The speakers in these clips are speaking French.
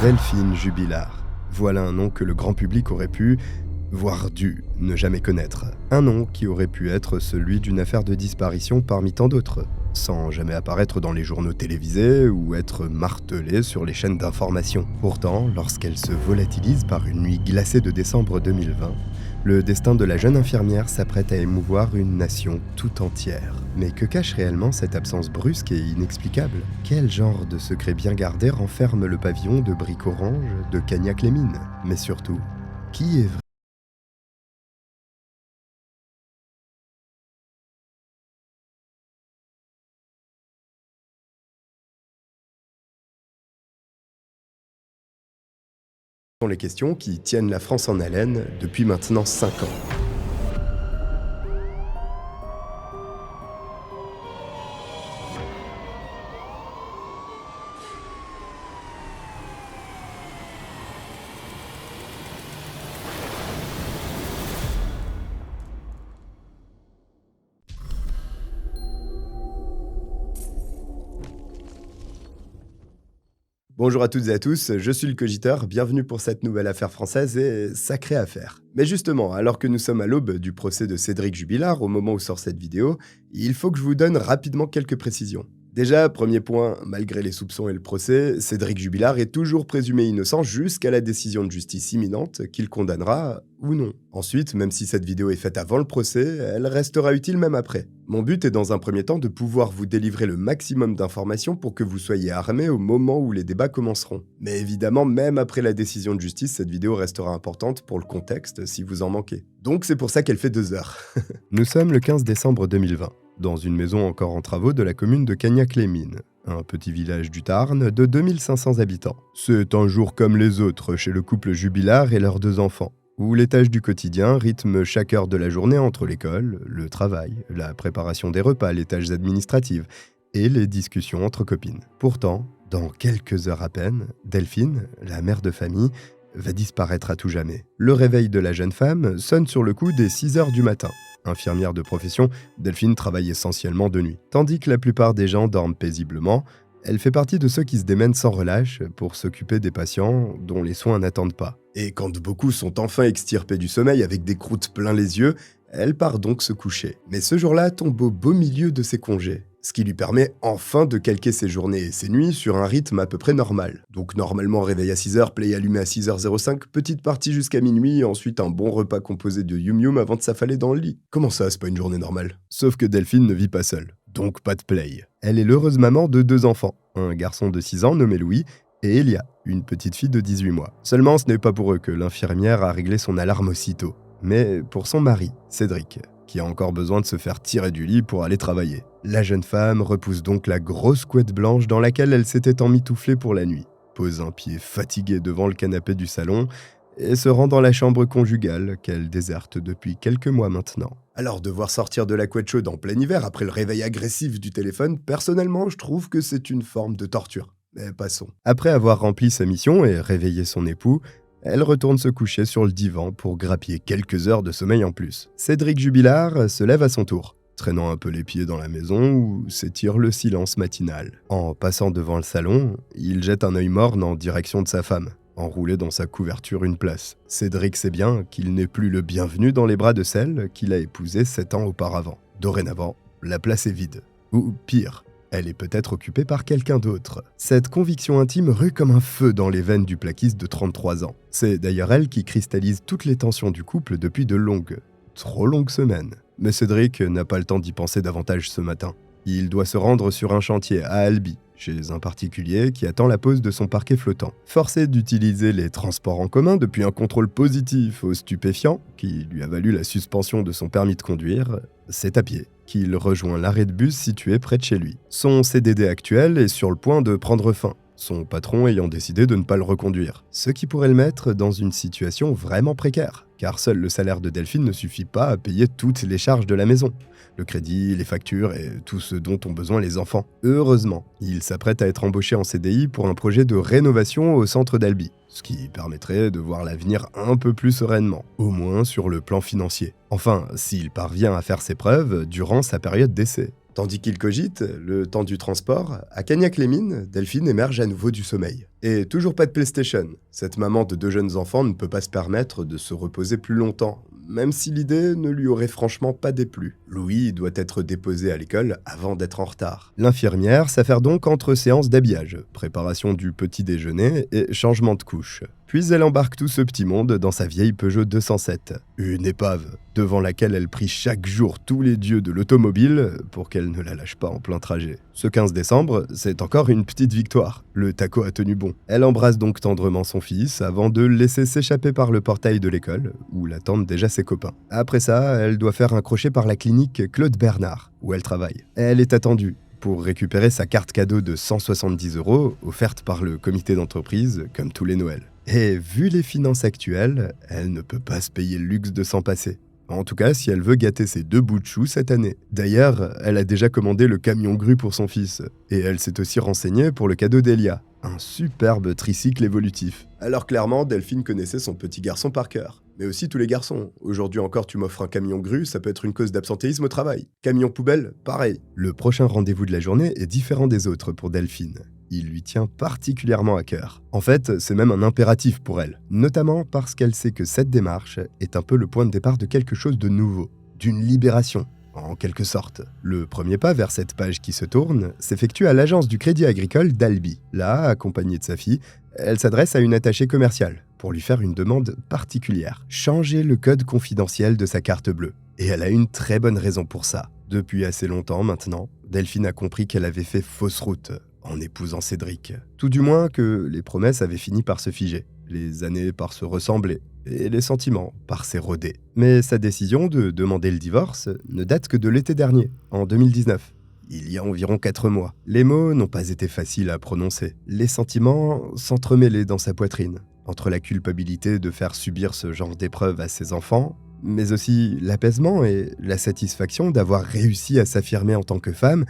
Delphine Jubilard. Voilà un nom que le grand public aurait pu, voire dû, ne jamais connaître. Un nom qui aurait pu être celui d'une affaire de disparition parmi tant d'autres, sans jamais apparaître dans les journaux télévisés ou être martelé sur les chaînes d'information. Pourtant, lorsqu'elle se volatilise par une nuit glacée de décembre 2020, le destin de la jeune infirmière s'apprête à émouvoir une nation tout entière. Mais que cache réellement cette absence brusque et inexplicable? Quel genre de secret bien gardé renferme le pavillon de briques orange de Cagnac-les-Mines? Mais surtout, qui est sont les questions qui tiennent la France en haleine depuis maintenant 5 ans. Bonjour à toutes et à tous, je suis le Cogiteur, bienvenue pour cette nouvelle affaire française et sacrée affaire. Mais justement, alors que nous sommes à l'aube du procès de Cédric Jubilard, au moment où sort cette vidéo, il faut que je vous donne rapidement quelques précisions. Déjà, premier point, malgré les soupçons et le procès, Cédric Jubilard est toujours présumé innocent jusqu'à la décision de justice imminente qu'il condamnera ou non. Ensuite, même si cette vidéo est faite avant le procès, elle restera utile même après. Mon but est dans un premier temps de pouvoir vous délivrer le maximum d'informations pour que vous soyez armés au moment où les débats commenceront. Mais évidemment, même après la décision de justice, cette vidéo restera importante pour le contexte si vous en manquez. Donc c'est pour ça qu'elle fait 2 heures. Nous sommes le 15 décembre 2020. Dans une maison encore en travaux de la commune de Cagnac-les-Mines, un petit village du Tarn de 2500 habitants. C'est un jour comme les autres chez le couple Jubilard et leurs 2 enfants, où les tâches du quotidien rythment chaque heure de la journée entre l'école, le travail, la préparation des repas, les tâches administratives et les discussions entre copines. Pourtant, dans quelques heures à peine, Delphine, la mère de famille, va disparaître à tout jamais. Le réveil de la jeune femme sonne sur le coup des 6 heures du matin. Infirmière de profession, Delphine travaille essentiellement de nuit. Tandis que la plupart des gens dorment paisiblement, elle fait partie de ceux qui se démènent sans relâche pour s'occuper des patients dont les soins n'attendent pas. Et quand beaucoup sont enfin extirpés du sommeil avec des croûtes plein les yeux, elle part donc se coucher. Mais ce jour-là tombe au beau milieu de ses congés, ce qui lui permet enfin de calquer ses journées et ses nuits sur un rythme à peu près normal. Donc normalement réveil à 6h, play allumé à 6h05, petite partie jusqu'à minuit, ensuite un bon repas composé de yum yum avant de s'affaler dans le lit. Comment ça, c'est pas une journée normale? Sauf que Delphine ne vit pas seule, donc pas de play. Elle est l'heureuse maman de 2 enfants, un garçon de 6 ans nommé Louis, et Elia, une petite fille de 18 mois. Seulement ce n'est pas pour eux que l'infirmière a réglé son alarme aussitôt, mais pour son mari, Cédric, qui a encore besoin de se faire tirer du lit pour aller travailler. La jeune femme repousse donc la grosse couette blanche dans laquelle elle s'était emmitouflée pour la nuit, pose un pied fatigué devant le canapé du salon et se rend dans la chambre conjugale qu'elle déserte depuis quelques mois maintenant. Alors, devoir sortir de la couette chaude en plein hiver après le réveil agressif du téléphone, personnellement, je trouve que c'est une forme de torture. Mais passons. Après avoir rempli sa mission et réveillé son époux, elle retourne se coucher sur le divan pour grappiller quelques heures de sommeil en plus. Cédric Jubilard se lève à son tour, traînant un peu les pieds dans la maison où s'étire le silence matinal. En passant devant le salon, il jette un œil morne en direction de sa femme, enroulée dans sa couverture une place. Cédric sait bien qu'il n'est plus le bienvenu dans les bras de celle qu'il a épousée 7 ans auparavant. Dorénavant, la place est vide. Ou pire, elle est peut-être occupée par quelqu'un d'autre. Cette conviction intime rue comme un feu dans les veines du plaquiste de 33 ans. C'est d'ailleurs elle qui cristallise toutes les tensions du couple depuis de longues, trop longues semaines. Mais Cédric n'a pas le temps d'y penser davantage ce matin. Il doit se rendre sur un chantier à Albi, chez un particulier qui attend la pose de son parquet flottant. Forcé d'utiliser les transports en commun depuis un contrôle positif aux stupéfiants, qui lui a valu la suspension de son permis de conduire, c'est à pied qu'il rejoint l'arrêt de bus situé près de chez lui. Son CDD actuel est sur le point de prendre fin, son patron ayant décidé de ne pas le reconduire. Ce qui pourrait le mettre dans une situation vraiment précaire, car seul le salaire de Delphine ne suffit pas à payer toutes les charges de la maison. Le crédit, les factures et tout ce dont ont besoin les enfants. Heureusement, il s'apprête à être embauché en CDI pour un projet de rénovation au centre d'Albi, ce qui permettrait de voir l'avenir un peu plus sereinement, au moins sur le plan financier. Enfin, s'il parvient à faire ses preuves durant sa période d'essai. Tandis qu'il cogite, le temps du transport, à Cagnac-les-Mines, Delphine émerge à nouveau du sommeil. Et toujours pas de PlayStation. Cette maman de 2 jeunes enfants ne peut pas se permettre de se reposer plus longtemps, même si l'idée ne lui aurait franchement pas déplu. Louis doit être déposé à l'école avant d'être en retard. L'infirmière s'affaire donc entre séances d'habillage, préparation du petit déjeuner et changement de couche. Puis elle embarque tout ce petit monde dans sa vieille Peugeot 207, une épave devant laquelle elle prie chaque jour tous les dieux de l'automobile pour qu'elle ne la lâche pas en plein trajet. Ce 15 décembre, c'est encore une petite victoire. Le taco a tenu bon. Elle embrasse donc tendrement son fils avant de le laisser s'échapper par le portail de l'école, où l'attendent déjà ses copains. Après ça, elle doit faire un crochet par la clinique Claude Bernard, où elle travaille. Elle est attendue pour récupérer sa carte cadeau de 170 € offerte par le comité d'entreprise, comme tous les Noëls. Et vu les finances actuelles, elle ne peut pas se payer le luxe de s'en passer. En tout cas, si elle veut gâter ses 2 bouts de chou cette année. D'ailleurs, elle a déjà commandé le camion grue pour son fils. Et elle s'est aussi renseignée pour le cadeau d'Elia, un superbe tricycle évolutif. Alors clairement, Delphine connaissait son petit garçon par cœur. Mais aussi tous les garçons. Aujourd'hui encore, tu m'offres un camion grue, ça peut être une cause d'absentéisme au travail. Camion poubelle, pareil. Le prochain rendez-vous de la journée est différent des autres pour Delphine. Il lui tient particulièrement à cœur. En fait, c'est même un impératif pour elle, notamment parce qu'elle sait que cette démarche est un peu le point de départ de quelque chose de nouveau, d'une libération, en quelque sorte. Le premier pas vers cette page qui se tourne s'effectue à l'agence du Crédit Agricole d'Albi. Là, accompagnée de sa fille, elle s'adresse à une attachée commerciale pour lui faire une demande particulière. Changer le code confidentiel de sa carte bleue. Et elle a une très bonne raison pour ça. Depuis assez longtemps maintenant, Delphine a compris qu'elle avait fait fausse route en épousant Cédric. Tout du moins que les promesses avaient fini par se figer, les années par se ressembler, et les sentiments par s'éroder. Mais sa décision de demander le divorce ne date que de l'été dernier, en 2019. Il y a environ 4 mois. Les mots n'ont pas été faciles à prononcer. Les sentiments s'entremêlaient dans sa poitrine, entre la culpabilité de faire subir ce genre d'épreuve à ses enfants, mais aussi l'apaisement et la satisfaction d'avoir réussi à s'affirmer en tant que femme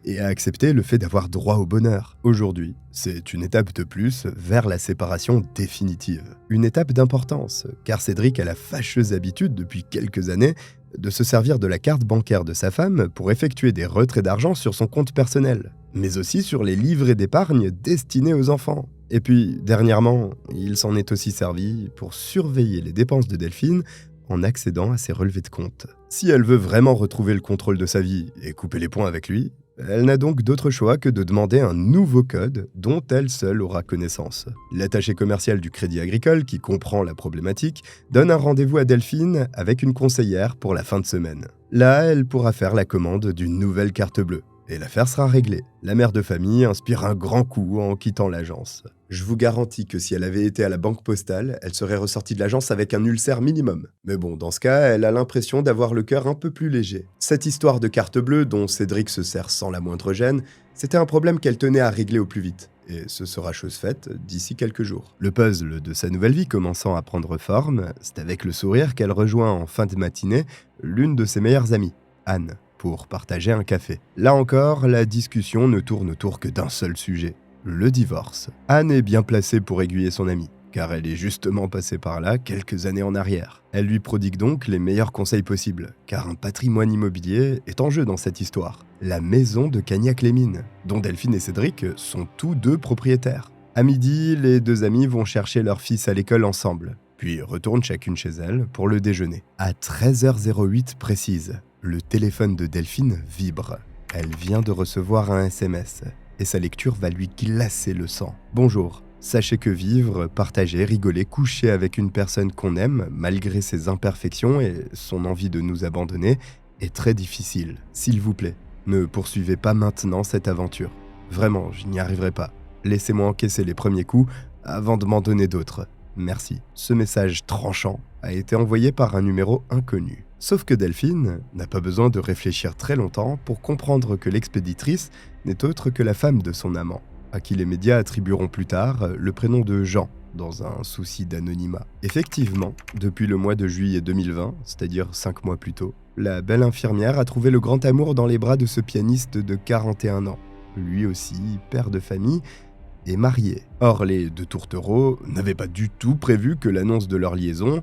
et à accepter le fait d'avoir droit au bonheur. Aujourd'hui, c'est une étape de plus vers la séparation définitive. Une étape d'importance, car Cédric a la fâcheuse habitude depuis quelques années de se servir de la carte bancaire de sa femme pour effectuer des retraits d'argent sur son compte personnel, mais aussi sur les livrets d'épargne destinés aux enfants. Et puis, dernièrement, il s'en est aussi servi pour surveiller les dépenses de Delphine en accédant à ses relevés de compte. Si elle veut vraiment retrouver le contrôle de sa vie et couper les points avec lui, elle n'a donc d'autre choix que de demander un nouveau code dont elle seule aura connaissance. L'attaché commercial du Crédit Agricole, qui comprend la problématique, donne un rendez-vous à Delphine avec une conseillère pour la fin de semaine. Là, elle pourra faire la commande d'une nouvelle carte bleue. Et l'affaire sera réglée. La mère de famille inspire un grand coup en quittant l'agence. Je vous garantis que si elle avait été à la banque postale, elle serait ressortie de l'agence avec un ulcère minimum. Mais bon, dans ce cas, elle a l'impression d'avoir le cœur un peu plus léger. Cette histoire de carte bleue, dont Cédric se sert sans la moindre gêne, c'était un problème qu'elle tenait à régler au plus vite. Et ce sera chose faite d'ici quelques jours. Le puzzle de sa nouvelle vie commençant à prendre forme, c'est avec le sourire qu'elle rejoint en fin de matinée l'une de ses meilleures amies, Anne, pour partager un café. Là encore, la discussion ne tourne autour que d'un seul sujet, le divorce. Anne est bien placée pour aiguiller son amie, car elle est justement passée par là quelques années en arrière. Elle lui prodigue donc les meilleurs conseils possibles, car un patrimoine immobilier est en jeu dans cette histoire. La maison de Cagnac-les-Mines, dont Delphine et Cédric sont tous 2 propriétaires. À midi, les 2 amis vont chercher leur fils à l'école ensemble, puis retournent chacune chez elle pour le déjeuner. À 13h08 précise, le téléphone de Delphine vibre. Elle vient de recevoir un SMS et sa lecture va lui glacer le sang. Bonjour, sachez que vivre, partager, rigoler, coucher avec une personne qu'on aime, malgré ses imperfections et son envie de nous abandonner, est très difficile. S'il vous plaît, ne poursuivez pas maintenant cette aventure. Vraiment, je n'y arriverai pas. Laissez-moi encaisser les premiers coups avant de m'en donner d'autres. Merci. Ce message tranchant a été envoyé par un numéro inconnu. Sauf que Delphine n'a pas besoin de réfléchir très longtemps pour comprendre que l'expéditrice n'est autre que la femme de son amant, à qui les médias attribueront plus tard le prénom de Jean, dans un souci d'anonymat. Effectivement, depuis le mois de juillet 2020, c'est-à-dire 5 mois plus tôt, la belle infirmière a trouvé le grand amour dans les bras de ce pianiste de 41 ans, lui aussi père de famille et marié. Or, les 2 tourtereaux n'avaient pas du tout prévu que l'annonce de leur liaison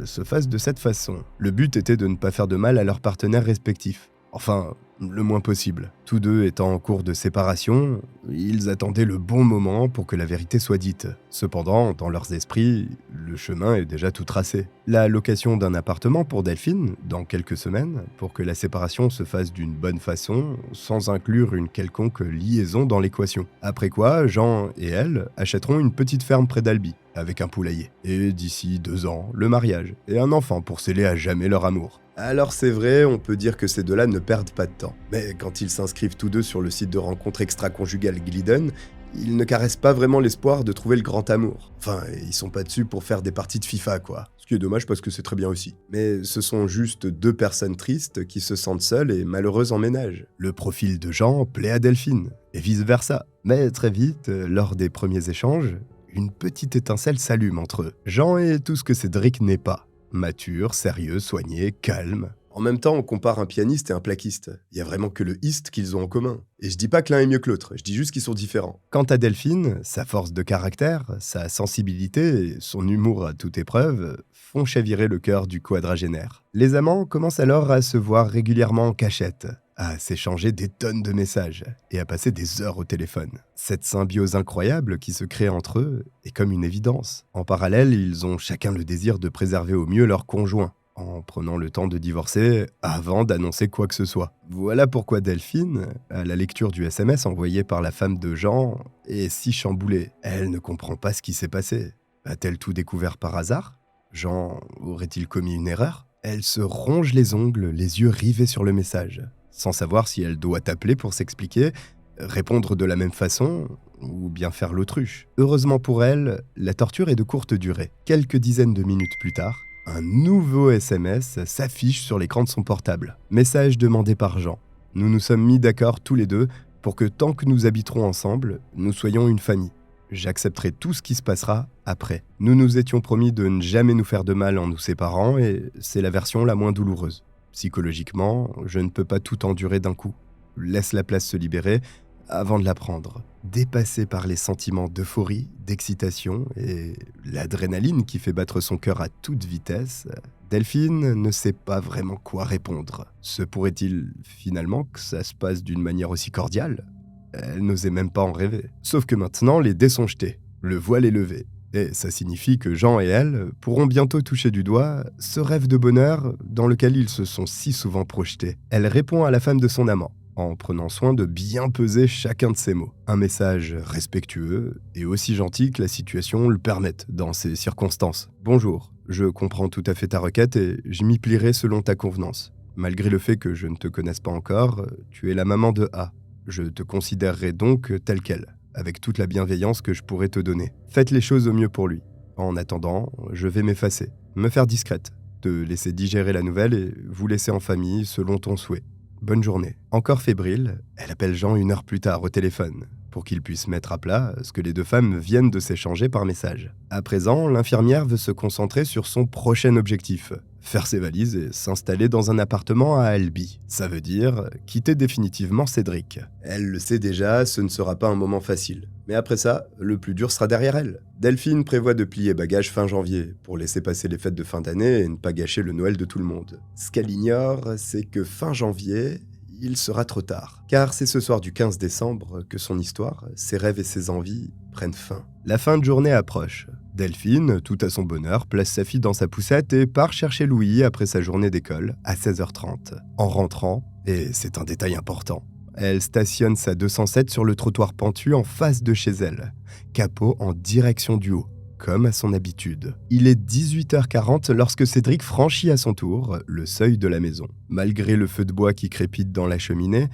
se fasse de cette façon. Le but était de ne pas faire de mal à leurs partenaires respectifs. Enfin, Le moins possible. Tous deux étant en cours de séparation, ils attendaient le bon moment pour que la vérité soit dite. Cependant, dans leurs esprits, le chemin est déjà tout tracé. La location d'un appartement pour Delphine, dans quelques semaines, pour que la séparation se fasse d'une bonne façon, sans inclure une quelconque liaison dans l'équation. Après quoi, Jean et elle achèteront une petite ferme près d'Albi, avec un poulailler. Et d'ici 2 ans, le mariage, et un enfant pour sceller à jamais leur amour. Alors c'est vrai, on peut dire que ces deux-là ne perdent pas de temps. Mais quand ils s'inscrivent tous deux sur le site de rencontre extra-conjugale Glidden, ils ne caressent pas vraiment l'espoir de trouver le grand amour. Enfin, ils sont pas dessus pour faire des parties de FIFA, quoi. Ce qui est dommage parce que c'est très bien aussi. Mais ce sont juste deux personnes tristes qui se sentent seules et malheureuses en ménage. Le profil de Jean plaît à Delphine, et vice-versa. Mais très vite, lors des premiers échanges, une petite étincelle s'allume entre eux. Jean est tout ce que Cédric n'est pas. Mature, sérieux, soigné, calme. En même temps, on compare un pianiste et un plaquiste. Il y a vraiment que le ist qu'ils ont en commun. Et je dis pas que l'un est mieux que l'autre, je dis juste qu'ils sont différents. Quant à Delphine, sa force de caractère, sa sensibilité et son humour à toute épreuve font chavirer le cœur du quadragénaire. Les amants commencent alors à se voir régulièrement en cachette, à s'échanger des tonnes de messages et à passer des heures au téléphone. Cette symbiose incroyable qui se crée entre eux est comme une évidence. En parallèle, ils ont chacun le désir de préserver au mieux leur conjoint, en prenant le temps de divorcer avant d'annoncer quoi que ce soit. Voilà pourquoi Delphine, à la lecture du SMS envoyé par la femme de Jean, est si chamboulée. Elle ne comprend pas ce qui s'est passé. A-t-elle tout découvert par hasard ? Jean aurait-il commis une erreur ? Elle se ronge les ongles, les yeux rivés sur le message, sans savoir si elle doit appeler pour s'expliquer, répondre de la même façon ou bien faire l'autruche. Heureusement pour elle, la torture est de courte durée. Quelques dizaines de minutes plus tard, un nouveau SMS s'affiche sur l'écran de son portable. Message demandé par Jean. Nous nous sommes mis d'accord tous les deux pour que tant que nous habiterons ensemble, nous soyons une famille. J'accepterai tout ce qui se passera après. Nous nous étions promis de ne jamais nous faire de mal en nous séparant et c'est la version la moins douloureuse. Psychologiquement, je ne peux pas tout endurer d'un coup. Laisse la place se libérer avant de la prendre. Dépassée par les sentiments d'euphorie, d'excitation et l'adrénaline qui fait battre son cœur à toute vitesse, Delphine ne sait pas vraiment quoi répondre. Se pourrait-il finalement que ça se passe d'une manière aussi cordiale ? Elle n'osait même pas en rêver. Sauf que maintenant, les dés sont jetés, le voile est levé. Et ça signifie que Jean et elle pourront bientôt toucher du doigt ce rêve de bonheur dans lequel ils se sont si souvent projetés. Elle répond à la femme de son amant, en prenant soin de bien peser chacun de ses mots. Un message respectueux et aussi gentil que la situation le permette dans ces circonstances. Bonjour, je comprends tout à fait ta requête et je m'y plierai selon ta convenance. Malgré le fait que je ne te connaisse pas encore, tu es la maman de A. Je te considérerai donc telle qu'elle, avec toute la bienveillance que je pourrais te donner. Faites les choses au mieux pour lui. En attendant, je vais m'effacer, me faire discrète, te laisser digérer la nouvelle et vous laisser en famille selon ton souhait. Bonne journée. Encore fébrile, elle appelle Jean 1 heure plus tard au téléphone, pour qu'il puisse mettre à plat ce que les deux femmes viennent de s'échanger par message. À présent, l'infirmière veut se concentrer sur son prochain objectif, faire ses valises et s'installer dans un appartement à Albi. Ça veut dire quitter définitivement Cédric. Elle le sait déjà, ce ne sera pas un moment facile. Mais après ça, le plus dur sera derrière elle. Delphine prévoit de plier bagages fin janvier, pour laisser passer les fêtes de fin d'année et ne pas gâcher le Noël de tout le monde. Ce qu'elle ignore, c'est que fin janvier, il sera trop tard. Car c'est ce soir du 15 décembre que son histoire, ses rêves et ses envies prennent fin. La fin de journée approche. Delphine, tout à son bonheur, place sa fille dans sa poussette et part chercher Louis après sa journée d'école à 16h30. En rentrant, et c'est un détail important, elle stationne sa 207 sur le trottoir pentu en face de chez elle, capot en direction du haut, comme à son habitude. Il est 18h40 lorsque Cédric franchit à son tour le seuil de la maison. Malgré le feu de bois qui crépite dans la cheminée,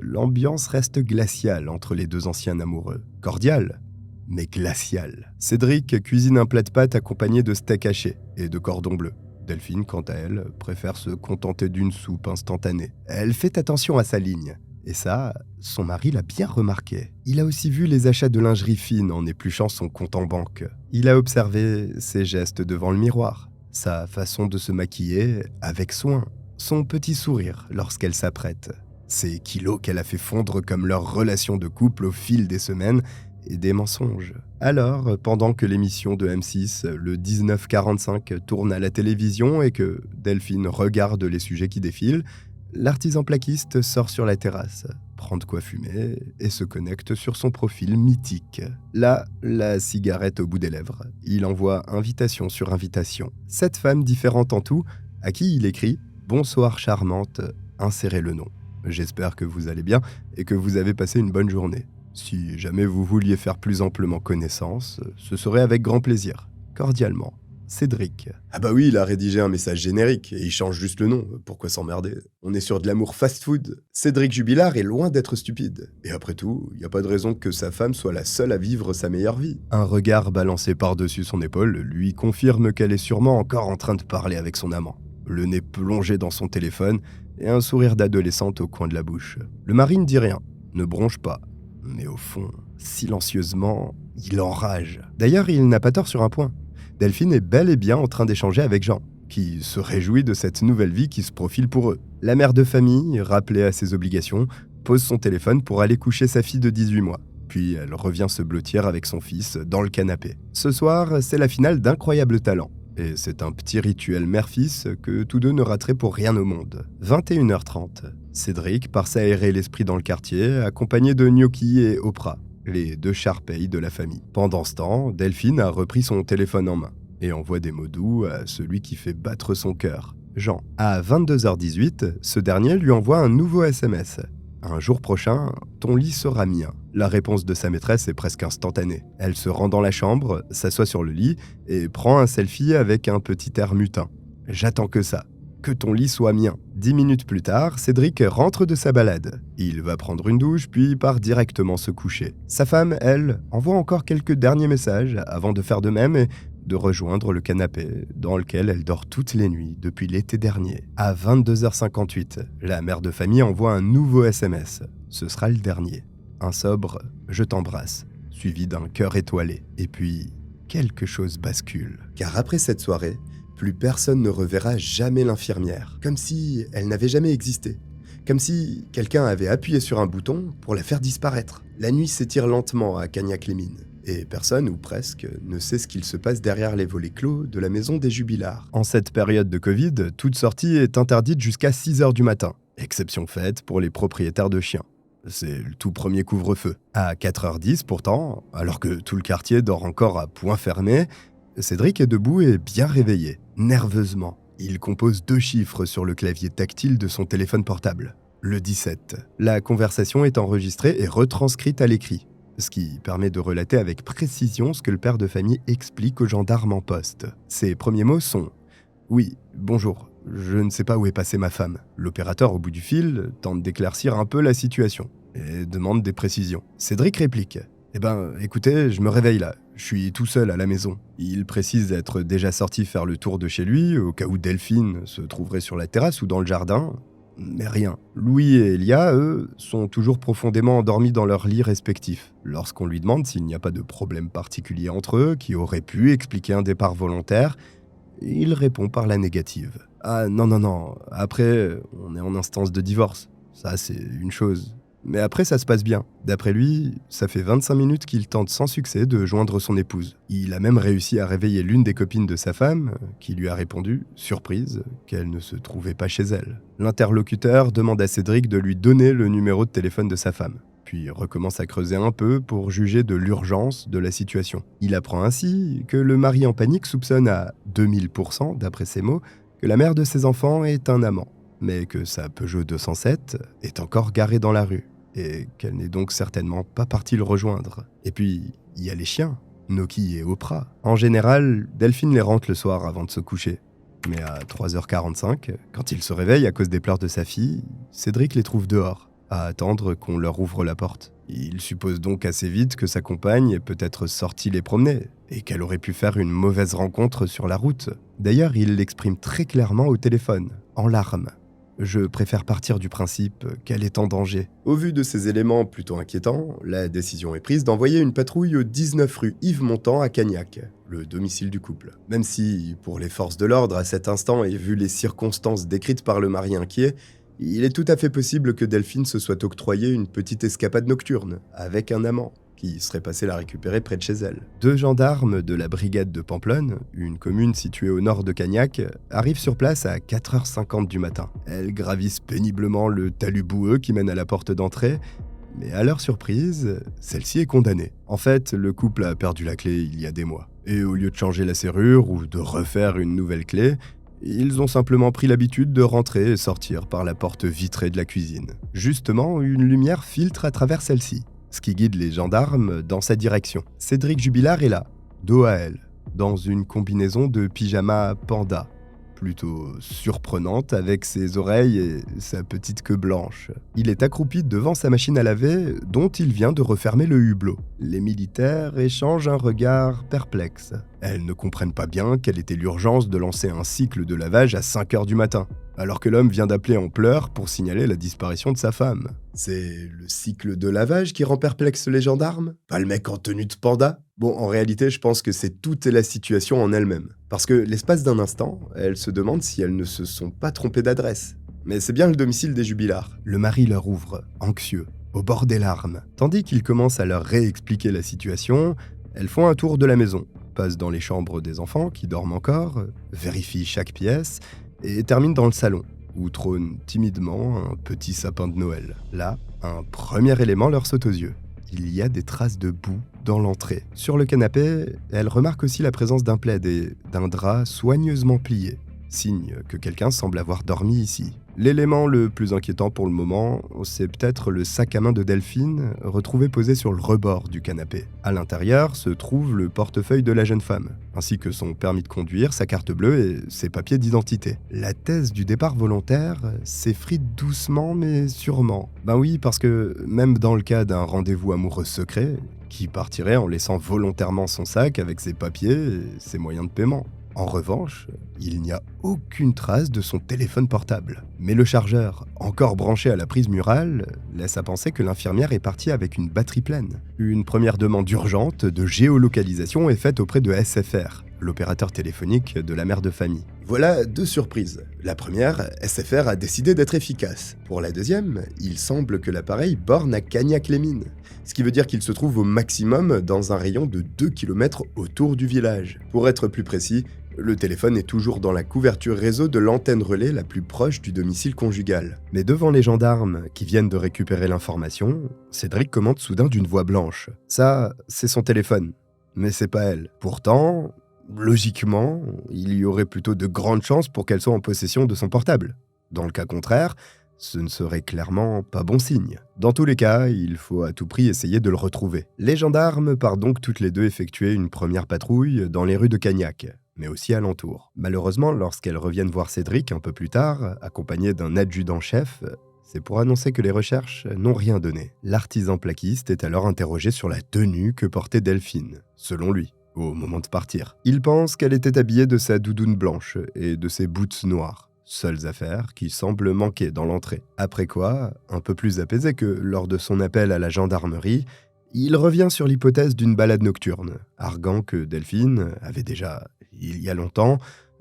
l'ambiance reste glaciale entre les deux anciens amoureux. Cordiale, mais glaciale. Cédric cuisine un plat de pâtes accompagné de steak haché et de cordon bleu. Delphine, quant à elle, préfère se contenter d'une soupe instantanée. Elle fait attention à sa ligne. Et ça, son mari l'a bien remarqué. Il a aussi vu les achats de lingerie fine en épluchant son compte en banque. Il a observé ses gestes devant le miroir, sa façon de se maquiller avec soin, son petit sourire lorsqu'elle s'apprête, ces kilos qu'elle a fait fondre comme leur relation de couple au fil des semaines et des mensonges. Alors, pendant que l'émission de M6, le 1945, tourne à la télévision et que Delphine regarde les sujets qui défilent, L'artisan plaquiste sort sur la terrasse, prend de quoi fumer et se connecte sur son profil mythique. Là, la cigarette au bout des lèvres. Il envoie invitation sur invitation. 7 femmes différentes en tout, à qui il écrit « Bonsoir charmante, insérez le nom. J'espère que vous allez bien et que vous avez passé une bonne journée. Si jamais vous vouliez faire plus amplement connaissance, ce serait avec grand plaisir. Cordialement, Cédric. » Ah bah oui, il a rédigé un message générique et il change juste le nom. Pourquoi s'emmerder? On est sur de l'amour fast-food. Cédric Jubilard est loin d'être stupide. Et après tout, il n'y a pas de raison que sa femme soit la seule à vivre sa meilleure vie. Un regard balancé par-dessus son épaule lui confirme qu'elle est sûrement encore en train de parler avec son amant. Le nez plongé dans son téléphone et un sourire d'adolescente au coin de la bouche. Le mari ne dit rien, ne bronche pas. Mais au fond, silencieusement, il enrage. D'ailleurs, il n'a pas tort sur un point. Delphine est bel et bien en train d'échanger avec Jean, qui se réjouit de cette nouvelle vie qui se profile pour eux. La mère de famille, rappelée à ses obligations, pose son téléphone pour aller coucher sa fille de 18 mois. Puis elle revient se blottir avec son fils dans le canapé. Ce soir, c'est la finale d'Incroyable Talent. Et c'est un petit rituel mère-fils que tous deux ne rateraient pour rien au monde. 21h30. Cédric part s'aérer l'esprit dans le quartier, accompagné de Gnocchi et Oprah, les 2 charpeilles de la famille. Pendant ce temps, Delphine a repris son téléphone en main et envoie des mots doux à celui qui fait battre son cœur, Jean. À 22h18, ce dernier lui envoie un nouveau SMS. Un jour prochain, ton lit sera mien. La réponse de sa maîtresse est presque instantanée. Elle se rend dans la chambre, s'assoit sur le lit et prend un selfie avec un petit air mutin. J'attends que ça. Que ton lit soit mien. 10 minutes plus tard, Cédric rentre de sa balade. Il va prendre une douche, puis part directement se coucher. Sa femme, elle, envoie encore quelques derniers messages avant de faire de même et de rejoindre le canapé dans lequel elle dort toutes les nuits depuis l'été dernier. À 22h58, la mère de famille envoie un nouveau SMS. Ce sera le dernier. Un sobre « Je t'embrasse », suivi d'un cœur étoilé. Et puis, quelque chose bascule. Car après cette soirée, plus personne ne reverra jamais l'infirmière. Comme si elle n'avait jamais existé. Comme si quelqu'un avait appuyé sur un bouton pour la faire disparaître. La nuit s'étire lentement à Cagnac-les-Mines. Et personne, ou presque, ne sait ce qu'il se passe derrière les volets clos de la maison des Jubilards. En cette période de Covid, toute sortie est interdite jusqu'à 6h du matin. Exception faite pour les propriétaires de chiens. C'est le tout premier couvre-feu. À 4h10 pourtant, alors que tout le quartier dort encore à point fermé, Cédric est debout et bien réveillé, nerveusement. Il compose 2 chiffres sur le clavier tactile de son téléphone portable. Le 17. La conversation est enregistrée et retranscrite à l'écrit, ce qui permet de relater avec précision ce que le père de famille explique aux gendarmes en poste. Ses premiers mots sont « Oui, bonjour, je ne sais pas où est passée ma femme ». L'opérateur au bout du fil tente d'éclaircir un peu la situation et demande des précisions. Cédric réplique « Eh ben, écoutez, je me réveille là, je suis tout seul à la maison ». Il précise être déjà sorti faire le tour de chez lui, au cas où Delphine se trouverait sur la terrasse ou dans le jardin. Mais rien. Louis et Elia, eux, sont toujours profondément endormis dans leurs lits respectifs. Lorsqu'on lui demande s'il n'y a pas de problème particulier entre eux qui aurait pu expliquer un départ volontaire, il répond par la négative. « Ah non, après, on est en instance de divorce. Ça, c'est une chose. Mais après, ça se passe bien. » D'après lui, ça fait 25 minutes qu'il tente sans succès de joindre son épouse. Il a même réussi à réveiller l'une des copines de sa femme, qui lui a répondu, surprise, qu'elle ne se trouvait pas chez elle. L'interlocuteur demande à Cédric de lui donner le numéro de téléphone de sa femme, puis recommence à creuser un peu pour juger de l'urgence de la situation. Il apprend ainsi que le mari en panique soupçonne à 2000%, d'après ses mots, que la mère de ses enfants est un amant, mais que sa Peugeot 207 est encore garée dans la rue, et qu'elle n'est donc certainement pas partie le rejoindre. Et puis, il y a les chiens, Gnocchi et Oprah. En général, Delphine les rentre le soir avant de se coucher. Mais à 3h45, quand il se réveille à cause des pleurs de sa fille, Cédric les trouve dehors, à attendre qu'on leur ouvre la porte. Il suppose donc assez vite que sa compagne est peut-être sortie les promener, et qu'elle aurait pu faire une mauvaise rencontre sur la route. D'ailleurs, il l'exprime très clairement au téléphone, en larmes. Je préfère partir du principe qu'elle est en danger. Au vu de ces éléments plutôt inquiétants, la décision est prise d'envoyer une patrouille au 19 rue Yves Montand à Cagnac, le domicile du couple. Même si, pour les forces de l'ordre à cet instant et vu les circonstances décrites par le mari inquiet, il est tout à fait possible que Delphine se soit octroyé une petite escapade nocturne, avec un amant, qui serait passé la récupérer près de chez elle. 2 gendarmes de la brigade de Pamplonne, une commune située au nord de Cagnac, arrivent sur place à 4h50 du matin. Elles gravissent péniblement le talus boueux qui mène à la porte d'entrée, mais à leur surprise, celle-ci est condamnée. En fait, le couple a perdu la clé il y a des mois. Et au lieu de changer la serrure ou de refaire une nouvelle clé, ils ont simplement pris l'habitude de rentrer et sortir par la porte vitrée de la cuisine. Justement, une lumière filtre à travers celle-ci, ce qui guide les gendarmes dans sa direction. Cédric Jubilard est là, dos à elle, dans une combinaison de pyjama panda, plutôt surprenante avec ses oreilles et sa petite queue blanche. Il est accroupi devant sa machine à laver dont il vient de refermer le hublot. Les militaires échangent un regard perplexe. Elles ne comprennent pas bien quelle était l'urgence de lancer un cycle de lavage à 5h du matin, alors que l'homme vient d'appeler en pleurs pour signaler la disparition de sa femme. C'est le cycle de lavage qui rend perplexe les gendarmes? Pas le mec en tenue de panda? Bon, en réalité, je pense que c'est toute la situation en elle-même. Parce que l'espace d'un instant, elles se demandent si elles ne se sont pas trompées d'adresse. Mais c'est bien le domicile des Jubilards. Le mari leur ouvre, anxieux, au bord des larmes. Tandis qu'il commence à leur réexpliquer la situation, elles font un tour de la maison, passent dans les chambres des enfants qui dorment encore, vérifient chaque pièce et terminent dans le salon, où trône timidement un petit sapin de Noël. Là, un premier élément leur saute aux yeux. Il y a des traces de boue dans l'entrée. Sur le canapé, elle remarque aussi la présence d'un plaid et d'un drap soigneusement plié, signe que quelqu'un semble avoir dormi ici. L'élément le plus inquiétant pour le moment, c'est peut-être le sac à main de Delphine, retrouvé posé sur le rebord du canapé. À l'intérieur se trouve le portefeuille de la jeune femme, ainsi que son permis de conduire, sa carte bleue et ses papiers d'identité. La thèse du départ volontaire s'effrite doucement mais sûrement. Ben oui, parce que même dans le cas d'un rendez-vous amoureux secret, qui partirait en laissant volontairement son sac avec ses papiers et ses moyens de paiement. En revanche, il n'y a aucune trace de son téléphone portable. Mais le chargeur, encore branché à la prise murale, laisse à penser que l'infirmière est partie avec une batterie pleine. Une première demande urgente de géolocalisation est faite auprès de SFR, l'opérateur téléphonique de la mère de famille. Voilà 2 surprises. La première, SFR a décidé d'être efficace. Pour la deuxième, il semble que l'appareil borne à Cagnac-les-Mines, ce qui veut dire qu'il se trouve au maximum dans un rayon de 2 km autour du village. Pour être plus précis, le téléphone est toujours dans la couverture réseau de l'antenne relais la plus proche du domicile conjugal. Mais devant les gendarmes qui viennent de récupérer l'information, Cédric commente soudain d'une voix blanche. Ça, c'est son téléphone, mais c'est pas elle. Pourtant, logiquement, il y aurait plutôt de grandes chances pour qu'elle soit en possession de son portable. Dans le cas contraire, ce ne serait clairement pas bon signe. Dans tous les cas, il faut à tout prix essayer de le retrouver. Les gendarmes partent donc toutes les deux effectuer une première patrouille dans les rues de Cagnac, mais aussi alentour. Malheureusement, lorsqu'elles reviennent voir Cédric un peu plus tard, accompagné d'un adjudant-chef, c'est pour annoncer que les recherches n'ont rien donné. L'artisan plaquiste est alors interrogé sur la tenue que portait Delphine, selon lui, au moment de partir. Il pense qu'elle était habillée de sa doudoune blanche et de ses boots noirs. Seules affaires qui semblent manquer dans l'entrée. Après quoi, un peu plus apaisé que lors de son appel à la gendarmerie, il revient sur l'hypothèse d'une balade nocturne, arguant que Delphine avait déjà, il y a longtemps,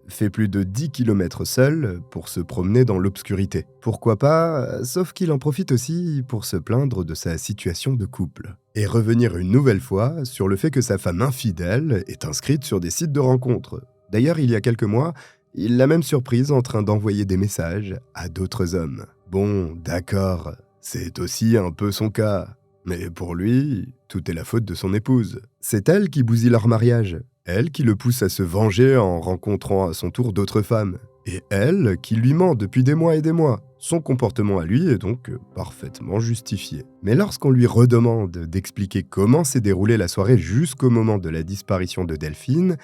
fait plus de 10 km seule pour se promener dans l'obscurité. Pourquoi pas, sauf qu'il en profite aussi pour se plaindre de sa situation de couple. Et revenir une nouvelle fois sur le fait que sa femme infidèle est inscrite sur des sites de rencontres. D'ailleurs, il y a quelques mois, il l'a même surprise en train d'envoyer des messages à d'autres hommes. Bon, d'accord, c'est aussi un peu son cas. Mais pour lui, tout est la faute de son épouse. C'est elle qui bousille leur mariage. Elle qui le pousse à se venger en rencontrant à son tour d'autres femmes. Et elle qui lui ment depuis des mois et des mois. Son comportement à lui est donc parfaitement justifié. Mais lorsqu'on lui redemande d'expliquer comment s'est déroulée la soirée jusqu'au moment de la disparition de Delphine,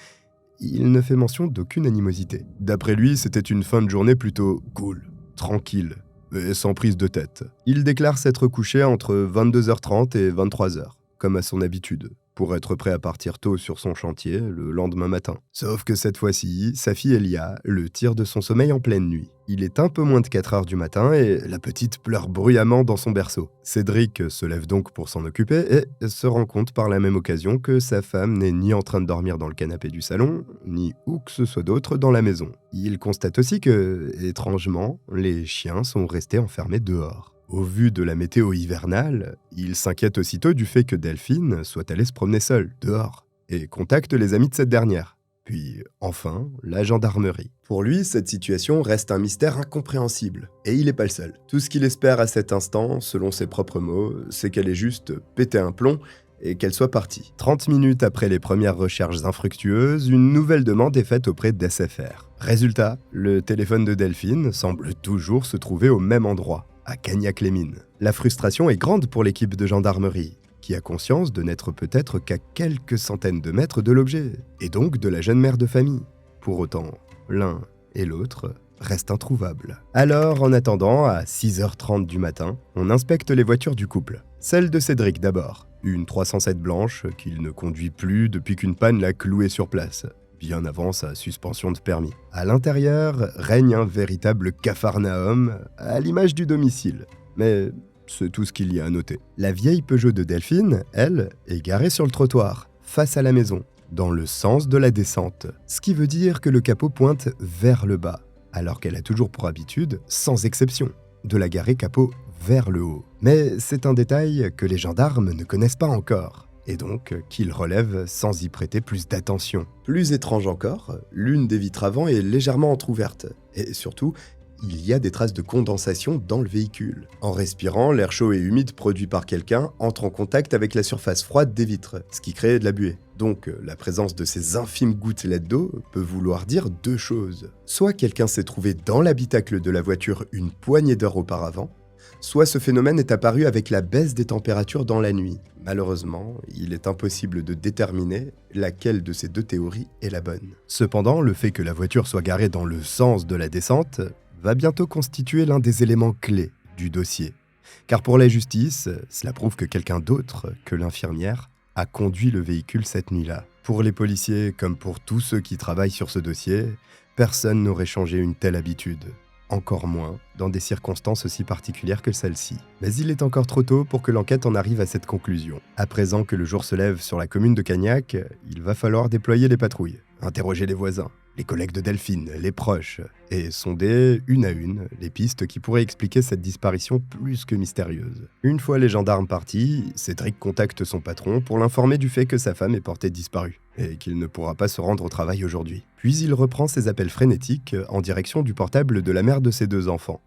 il ne fait mention d'aucune animosité. D'après lui, c'était une fin de journée plutôt cool, tranquille, et sans prise de tête. Il déclare s'être couché entre 22h30 et 23h, comme à son habitude, pour être prêt à partir tôt sur son chantier le lendemain matin. Sauf que cette fois-ci, sa fille Elia le tire de son sommeil en pleine nuit. Il est un peu moins de 4h du matin et la petite pleure bruyamment dans son berceau. Cédric se lève donc pour s'en occuper et se rend compte par la même occasion que sa femme n'est ni en train de dormir dans le canapé du salon, ni où que ce soit d'autre dans la maison. Il constate aussi que, étrangement, les chiens sont restés enfermés dehors. Au vu de la météo hivernale, il s'inquiète aussitôt du fait que Delphine soit allée se promener seule, dehors, et contacte les amis de cette dernière. Puis, enfin, la gendarmerie. Pour lui, cette situation reste un mystère incompréhensible. Et il n'est pas le seul. Tout ce qu'il espère à cet instant, selon ses propres mots, c'est qu'elle ait juste pété un plomb et qu'elle soit partie. 30 minutes après les premières recherches infructueuses, une nouvelle demande est faite auprès d'SFR. Résultat, le téléphone de Delphine semble toujours se trouver au même endroit, à Cagnac-les-Mines. La frustration est grande pour l'équipe de gendarmerie, qui a conscience de n'être peut-être qu'à quelques centaines de mètres de l'objet, et donc de la jeune mère de famille. Pour autant, l'un et l'autre restent introuvables. Alors, en attendant, à 6h30 du matin, on inspecte les voitures du couple. Celle de Cédric d'abord, une 307 blanche qu'il ne conduit plus depuis qu'une panne l'a cloué sur place, bien avant sa suspension de permis. À l'intérieur règne un véritable capharnaüm, à l'image du domicile. Mais c'est tout ce qu'il y a à noter. La vieille Peugeot de Delphine, elle, est garée sur le trottoir, face à la maison, dans le sens de la descente. Ce qui veut dire que le capot pointe vers le bas, alors qu'elle a toujours pour habitude, sans exception, de la garer capot vers le haut. Mais c'est un détail que les gendarmes ne connaissent pas encore, et donc qu'ils relèvent sans y prêter plus d'attention. Plus étrange encore, l'une des vitres avant est légèrement entrouverte, et surtout, il y a des traces de condensation dans le véhicule. En respirant, l'air chaud et humide produit par quelqu'un entre en contact avec la surface froide des vitres, ce qui crée de la buée. Donc, la présence de ces infimes gouttelettes d'eau peut vouloir dire deux choses. Soit quelqu'un s'est trouvé dans l'habitacle de la voiture une poignée d'heures auparavant, soit ce phénomène est apparu avec la baisse des températures dans la nuit. Malheureusement, il est impossible de déterminer laquelle de ces deux théories est la bonne. Cependant, le fait que la voiture soit garée dans le sens de la descente va bientôt constituer l'un des éléments clés du dossier. Car pour la justice, cela prouve que quelqu'un d'autre que l'infirmière a conduit le véhicule cette nuit-là. Pour les policiers, comme pour tous ceux qui travaillent sur ce dossier, personne n'aurait changé une telle habitude. Encore moins dans des circonstances aussi particulières que celle-ci. Mais il est encore trop tôt pour que l'enquête en arrive à cette conclusion. À présent que le jour se lève sur la commune de Cagnac, il va falloir déployer les patrouilles, interroger les voisins, les collègues de Delphine, les proches, et sonder une à une les pistes qui pourraient expliquer cette disparition plus que mystérieuse. Une fois les gendarmes partis, Cédric contacte son patron pour l'informer du fait que sa femme est portée disparue et qu'il ne pourra pas se rendre au travail aujourd'hui. Puis il reprend ses appels frénétiques en direction du portable de la mère de ses deux enfants.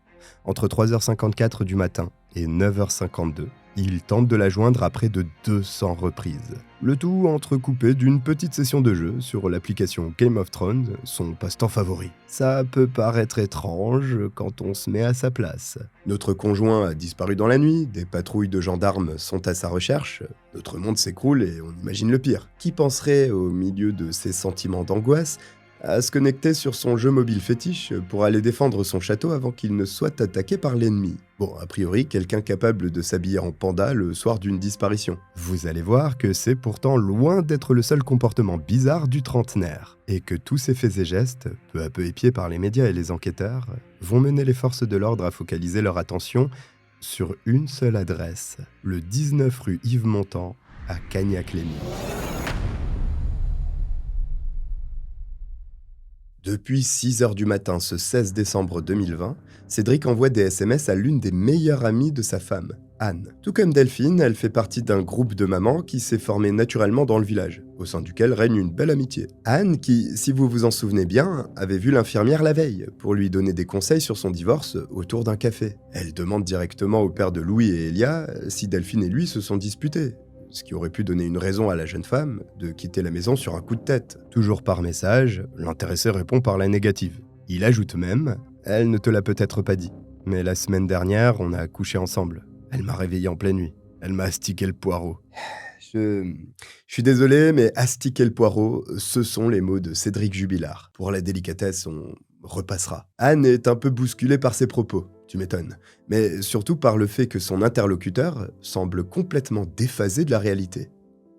Entre 3h54 du matin et 9h52, il tente de la joindre à près de 200 reprises. Le tout entrecoupé d'une petite session de jeu sur l'application Game of Thrones, son passe-temps favori. Ça peut paraître étrange quand on se met à sa place. Notre conjoint a disparu dans la nuit, des patrouilles de gendarmes sont à sa recherche, notre monde s'écroule et on imagine le pire. Qui penserait, au milieu de ces sentiments d'angoisse, à se connecter sur son jeu mobile fétiche pour aller défendre son château avant qu'il ne soit attaqué par l'ennemi? Bon, a priori, quelqu'un capable de s'habiller en panda le soir d'une disparition. Vous allez voir que c'est pourtant loin d'être le seul comportement bizarre du trentenaire, et que tous ces faits et gestes, peu à peu épiés par les médias et les enquêteurs, vont mener les forces de l'ordre à focaliser leur attention sur une seule adresse, le 19 rue Yves Montand, à Cagnac-les-Mines. Depuis 6h du matin ce 16 décembre 2020, Cédric envoie des SMS à l'une des meilleures amies de sa femme, Anne. Tout comme Delphine, elle fait partie d'un groupe de mamans qui s'est formé naturellement dans le village, au sein duquel règne une belle amitié. Anne qui, si vous vous en souvenez bien, avait vu l'infirmière la veille pour lui donner des conseils sur son divorce autour d'un café. Elle demande directement au père de Louis et Elia si Delphine et lui se sont disputés, ce qui aurait pu donner une raison à la jeune femme de quitter la maison sur un coup de tête. Toujours par message, l'intéressé répond par la négative. Il ajoute même « Elle ne te l'a peut-être pas dit, mais la semaine dernière, on a couché ensemble. Elle m'a réveillé en pleine nuit. Elle m'a astiqué le poireau. » Je suis désolé, mais astiquer le poireau, ce sont les mots de Cédric Jubilard. Pour la délicatesse, on repassera. Anne est un peu bousculée par ses propos. Tu m'étonnes. Mais surtout par le fait que son interlocuteur semble complètement déphasé de la réalité.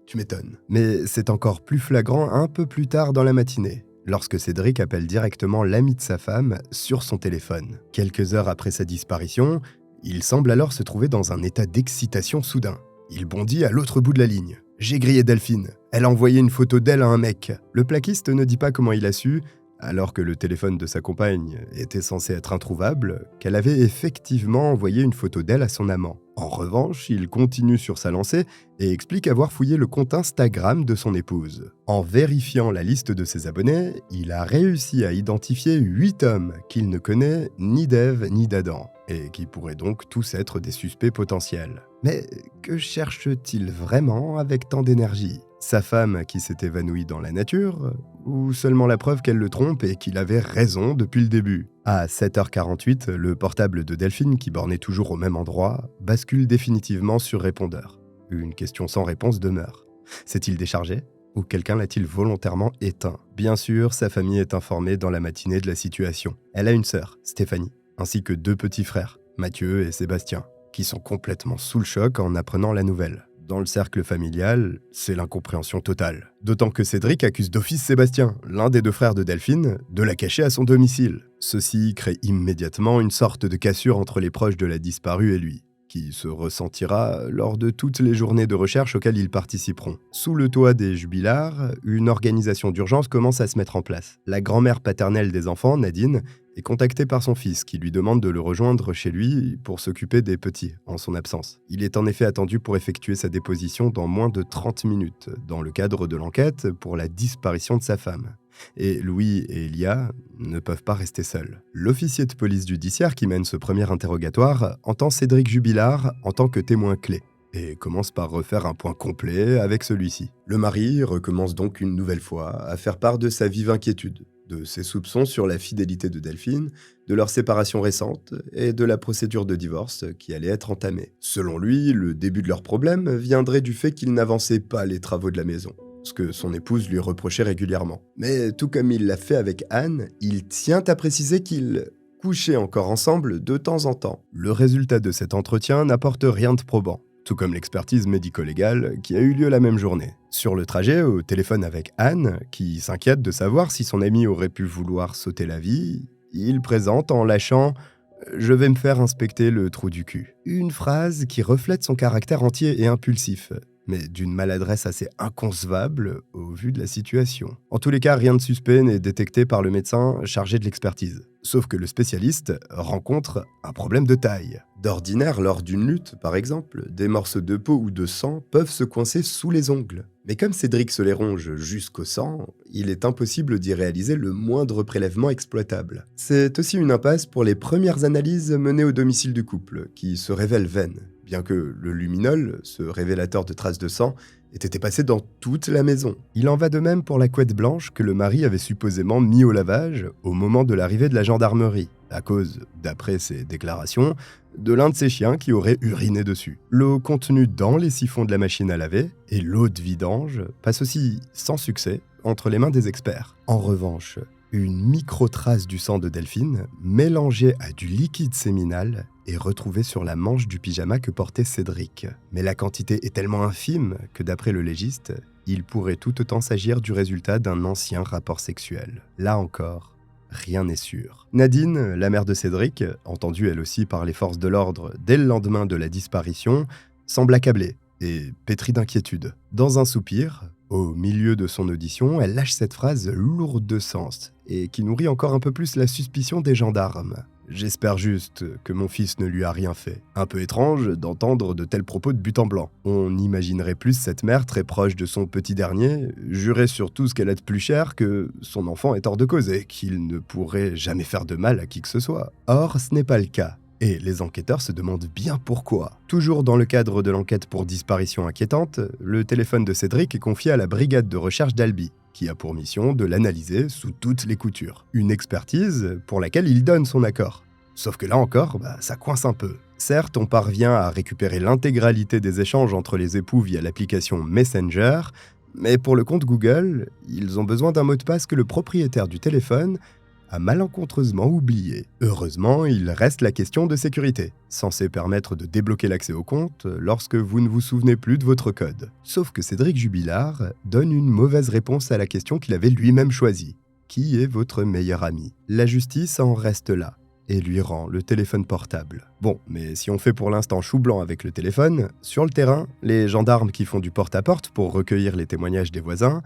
Tu m'étonnes. Mais c'est encore plus flagrant un peu plus tard dans la matinée, lorsque Cédric appelle directement l'ami de sa femme sur son téléphone. Quelques heures après sa disparition, il semble alors se trouver dans un état d'excitation soudain. Il bondit à l'autre bout de la ligne. « J'ai grillé Delphine. Elle a envoyé une photo d'elle à un mec. » Le plaquiste ne dit pas comment il a su, alors que le téléphone de sa compagne était censé être introuvable, qu'elle avait effectivement envoyé une photo d'elle à son amant. En revanche, il continue sur sa lancée et explique avoir fouillé le compte Instagram de son épouse. En vérifiant la liste de ses abonnés, il a réussi à identifier 8 hommes qu'il ne connaît ni d'Ève ni d'Adam, et qui pourraient donc tous être des suspects potentiels. Mais que cherche-t-il vraiment avec tant d'énergie ? Sa femme qui s'est évanouie dans la nature, ou seulement la preuve qu'elle le trompe et qu'il avait raison depuis le début? À 7h48, le portable de Delphine, qui bornait toujours au même endroit, bascule définitivement sur répondeur. Une question sans réponse demeure. S'est-il déchargé? Ou quelqu'un l'a-t-il volontairement éteint? Bien sûr, sa famille est informée dans la matinée de la situation. Elle a une sœur, Stéphanie, ainsi que 2 petits frères, Mathieu et Sébastien, qui sont complètement sous le choc en apprenant la nouvelle. Dans le cercle familial, c'est l'incompréhension totale. D'autant que Cédric accuse d'office Sébastien, l'un des 2 frères de Delphine, de la cacher à son domicile. Ceci crée immédiatement une sorte de cassure entre les proches de la disparue et lui, qui se ressentira lors de toutes les journées de recherche auxquelles ils participeront. Sous le toit des Jubillards, une organisation d'urgence commence à se mettre en place. La grand-mère paternelle des enfants, Nadine, est contacté par son fils qui lui demande de le rejoindre chez lui pour s'occuper des petits en son absence. Il est en effet attendu pour effectuer sa déposition dans moins de 30 minutes, dans le cadre de l'enquête pour la disparition de sa femme. Et Louis et Elia ne peuvent pas rester seuls. L'officier de police judiciaire qui mène ce premier interrogatoire entend Cédric Jubilard en tant que témoin clé et commence par refaire un point complet avec celui-ci. Le mari recommence donc une nouvelle fois à faire part de sa vive inquiétude, de ses soupçons sur la fidélité de Delphine, de leur séparation récente et de la procédure de divorce qui allait être entamée. Selon lui, le début de leur problème viendrait du fait qu'il n'avançait pas les travaux de la maison, ce que son épouse lui reprochait régulièrement. Mais tout comme il l'a fait avec Anne, il tient à préciser qu'ils couchaient encore ensemble de temps en temps. Le résultat de cet entretien n'apporte rien de probant, tout comme l'expertise médico-légale qui a eu lieu la même journée. Sur le trajet, au téléphone avec Anne, qui s'inquiète de savoir si son ami aurait pu vouloir sauter la vie, il présente en lâchant « Je vais me faire inspecter le trou du cul ». Une phrase qui reflète son caractère entier et impulsif, mais d'une maladresse assez inconcevable au vu de la situation. En tous les cas, rien de suspect n'est détecté par le médecin chargé de l'expertise. Sauf que le spécialiste rencontre un problème de taille. D'ordinaire, lors d'une lutte, par exemple, des morceaux de peau ou de sang peuvent se coincer sous les ongles. Mais comme Cédric se les ronge jusqu'au sang, il est impossible d'y réaliser le moindre prélèvement exploitable. C'est aussi une impasse pour les premières analyses menées au domicile du couple, qui se révèlent vaines, bien que le luminol, ce révélateur de traces de sang, ait été passé dans toute la maison. Il en va de même pour la couette blanche que le mari avait supposément mis au lavage au moment de l'arrivée de la gendarmerie, à cause, d'après ses déclarations, de l'un de ses chiens qui aurait uriné dessus. L'eau contenue dans les siphons de la machine à laver et l'eau de vidange passent aussi sans succès entre les mains des experts. En revanche, une micro-trace du sang de Delphine, mélangée à du liquide séminal, est retrouvée sur la manche du pyjama que portait Cédric. Mais la quantité est tellement infime que d'après le légiste, il pourrait tout autant s'agir du résultat d'un ancien rapport sexuel. Là encore, rien n'est sûr. Nadine, la mère de Cédric, entendue elle aussi par les forces de l'ordre dès le lendemain de la disparition, semble accablée et pétrie d'inquiétude. Dans un soupir, au milieu de son audition, elle lâche cette phrase lourde de sens et qui nourrit encore un peu plus la suspicion des gendarmes. « J'espère juste que mon fils ne lui a rien fait. » Un peu étrange d'entendre de tels propos de but en blanc. On imaginerait plus cette mère très proche de son petit dernier, jurer sur tout ce qu'elle a de plus cher que son enfant est hors de cause et qu'il ne pourrait jamais faire de mal à qui que ce soit. Or, ce n'est pas le cas. Et les enquêteurs se demandent bien pourquoi. Toujours dans le cadre de l'enquête pour disparition inquiétante, le téléphone de Cédric est confié à la brigade de recherche d'Albi, qui a pour mission de l'analyser sous toutes les coutures. Une expertise pour laquelle il donne son accord. Sauf que là encore, ça coince un peu. Certes, on parvient à récupérer l'intégralité des échanges entre les époux via l'application Messenger, mais pour le compte Google, ils ont besoin d'un mot de passe que le propriétaire du téléphone a malencontreusement oublié. Heureusement, il reste la question de sécurité, censée permettre de débloquer l'accès au compte lorsque vous ne vous souvenez plus de votre code. Sauf que Cédric Jubilard donne une mauvaise réponse à la question qu'il avait lui-même choisie. Qui est votre meilleur ami? La justice en reste là et lui rend le téléphone portable. Bon, mais si on fait pour l'instant chou blanc avec le téléphone, sur le terrain, les gendarmes qui font du porte-à-porte pour recueillir les témoignages des voisins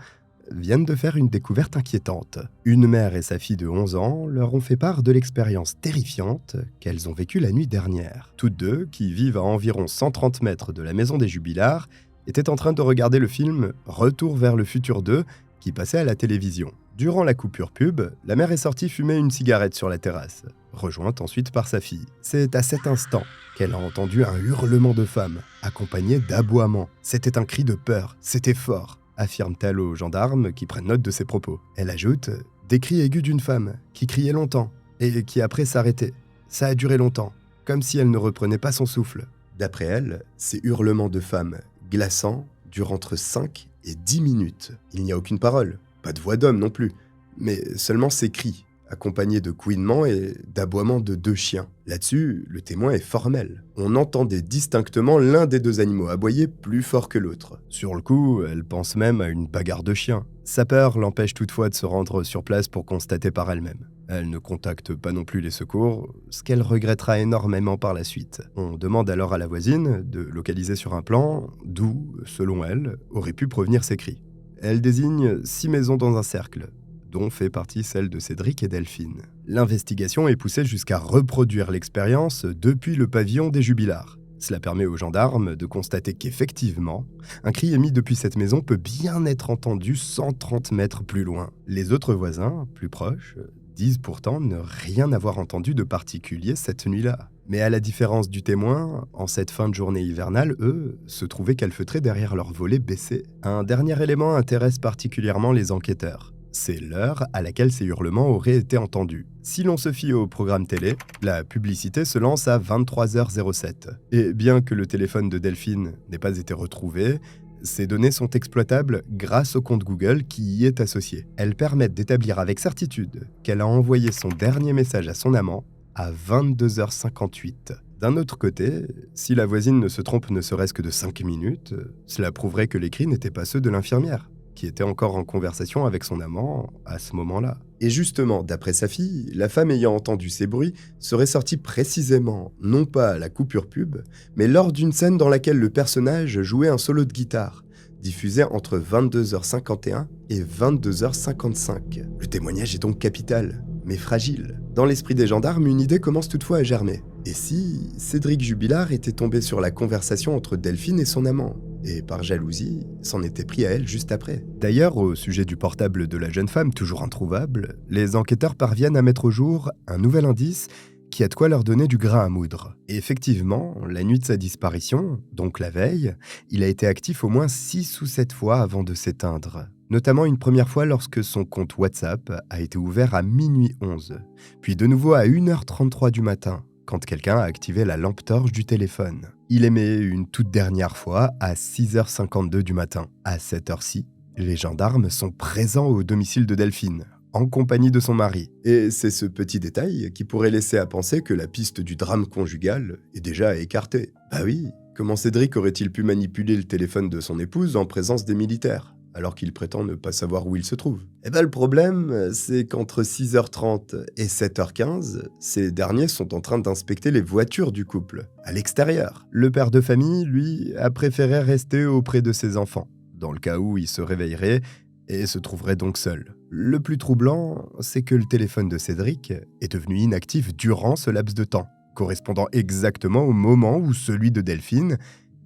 viennent de faire une découverte inquiétante. Une mère et sa fille de 11 ans leur ont fait part de l'expérience terrifiante qu'elles ont vécue la nuit dernière. Toutes deux, qui vivent à environ 130 mètres de la maison des Jubillards, étaient en train de regarder le film Retour vers le futur 2 qui passait à la télévision. Durant la coupure pub, la mère est sortie fumer une cigarette sur la terrasse, rejointe ensuite par sa fille. C'est à cet instant qu'elle a entendu un hurlement de femme, accompagné d'aboiements. C'était un cri de peur, c'était fort, affirme-t-elle aux gendarmes qui prennent note de ses propos. Elle ajoute « Des cris aigus d'une femme, qui criait longtemps, et qui après s'arrêtait. Ça a duré longtemps, comme si elle ne reprenait pas son souffle. » D'après elle, ces hurlements de femme glaçants durent entre 5 et 10 minutes. Il n'y a aucune parole. Pas de voix d'homme non plus, mais seulement ces cris, accompagnés de couinements et d'aboiements de 2 chiens. Là-dessus, le témoin est formel. On entendait distinctement l'un des 2 animaux aboyer plus fort que l'autre. Sur le coup, elle pense même à une bagarre de chiens. Sa peur l'empêche toutefois de se rendre sur place pour constater par elle-même. Elle ne contacte pas non plus les secours, ce qu'elle regrettera énormément par la suite. On demande alors à la voisine de localiser sur un plan d'où, selon elle, auraient pu provenir ces cris. Elle désigne 6 maisons dans un cercle, dont fait partie celle de Cédric et Delphine. L'investigation est poussée jusqu'à reproduire l'expérience depuis le pavillon des Jubillards. Cela permet aux gendarmes de constater qu'effectivement, un cri émis depuis cette maison peut bien être entendu 130 mètres plus loin. Les autres voisins, plus proches, disent pourtant ne rien avoir entendu de particulier cette nuit-là. Mais à la différence du témoin, en cette fin de journée hivernale, eux se trouvaient calfeutrés derrière leur volet baissé. Un dernier élément intéresse particulièrement les enquêteurs. C'est l'heure à laquelle ces hurlements auraient été entendus. Si l'on se fie au programme télé, la publicité se lance à 23h07. Et bien que le téléphone de Delphine n'ait pas été retrouvé, ces données sont exploitables grâce au compte Google qui y est associé. Elles permettent d'établir avec certitude qu'elle a envoyé son dernier message à son amant à 22h58. D'un autre côté, si la voisine ne se trompe ne serait-ce que de 5 minutes, cela prouverait que les cris n'étaient pas ceux de l'infirmière, qui était encore en conversation avec son amant à ce moment-là. Et justement, d'après sa fille, la femme ayant entendu ces bruits serait sortie précisément, non pas à la coupure pub, mais lors d'une scène dans laquelle le personnage jouait un solo de guitare, diffusé entre 22h51 et 22h55. Le témoignage est donc capital, mais fragile. Dans l'esprit des gendarmes, une idée commence toutefois à germer. Et si Cédric Jubillard était tombé sur la conversation entre Delphine et son amant, et par jalousie, s'en était pris à elle juste après. D'ailleurs, au sujet du portable de la jeune femme, toujours introuvable, les enquêteurs parviennent à mettre au jour un nouvel indice qui a de quoi leur donner du grain à moudre. Et effectivement, la nuit de sa disparition, donc la veille, il a été actif au moins 6 ou 7 fois avant de s'éteindre. Notamment une première fois lorsque son compte WhatsApp a été ouvert à minuit 11, puis de nouveau à 1h33 du matin, quand quelqu'un a activé la lampe torche du téléphone. Il émet une toute dernière fois à 6h52 du matin. À cette heure-ci, les gendarmes sont présents au domicile de Delphine, en compagnie de son mari. Et c'est ce petit détail qui pourrait laisser à penser que la piste du drame conjugal est déjà écartée. Bah oui, comment Cédric aurait-il pu manipuler le téléphone de son épouse en présence des militaires, alors qu'il prétend ne pas savoir où il se trouve? Eh ben le problème, c'est qu'entre 6h30 et 7h15, ces derniers sont en train d'inspecter les voitures du couple, à l'extérieur. Le père de famille, lui, a préféré rester auprès de ses enfants, dans le cas où il se réveillerait et se trouverait donc seul. Le plus troublant, c'est que le téléphone de Cédric est devenu inactif durant ce laps de temps, correspondant exactement au moment où celui de Delphine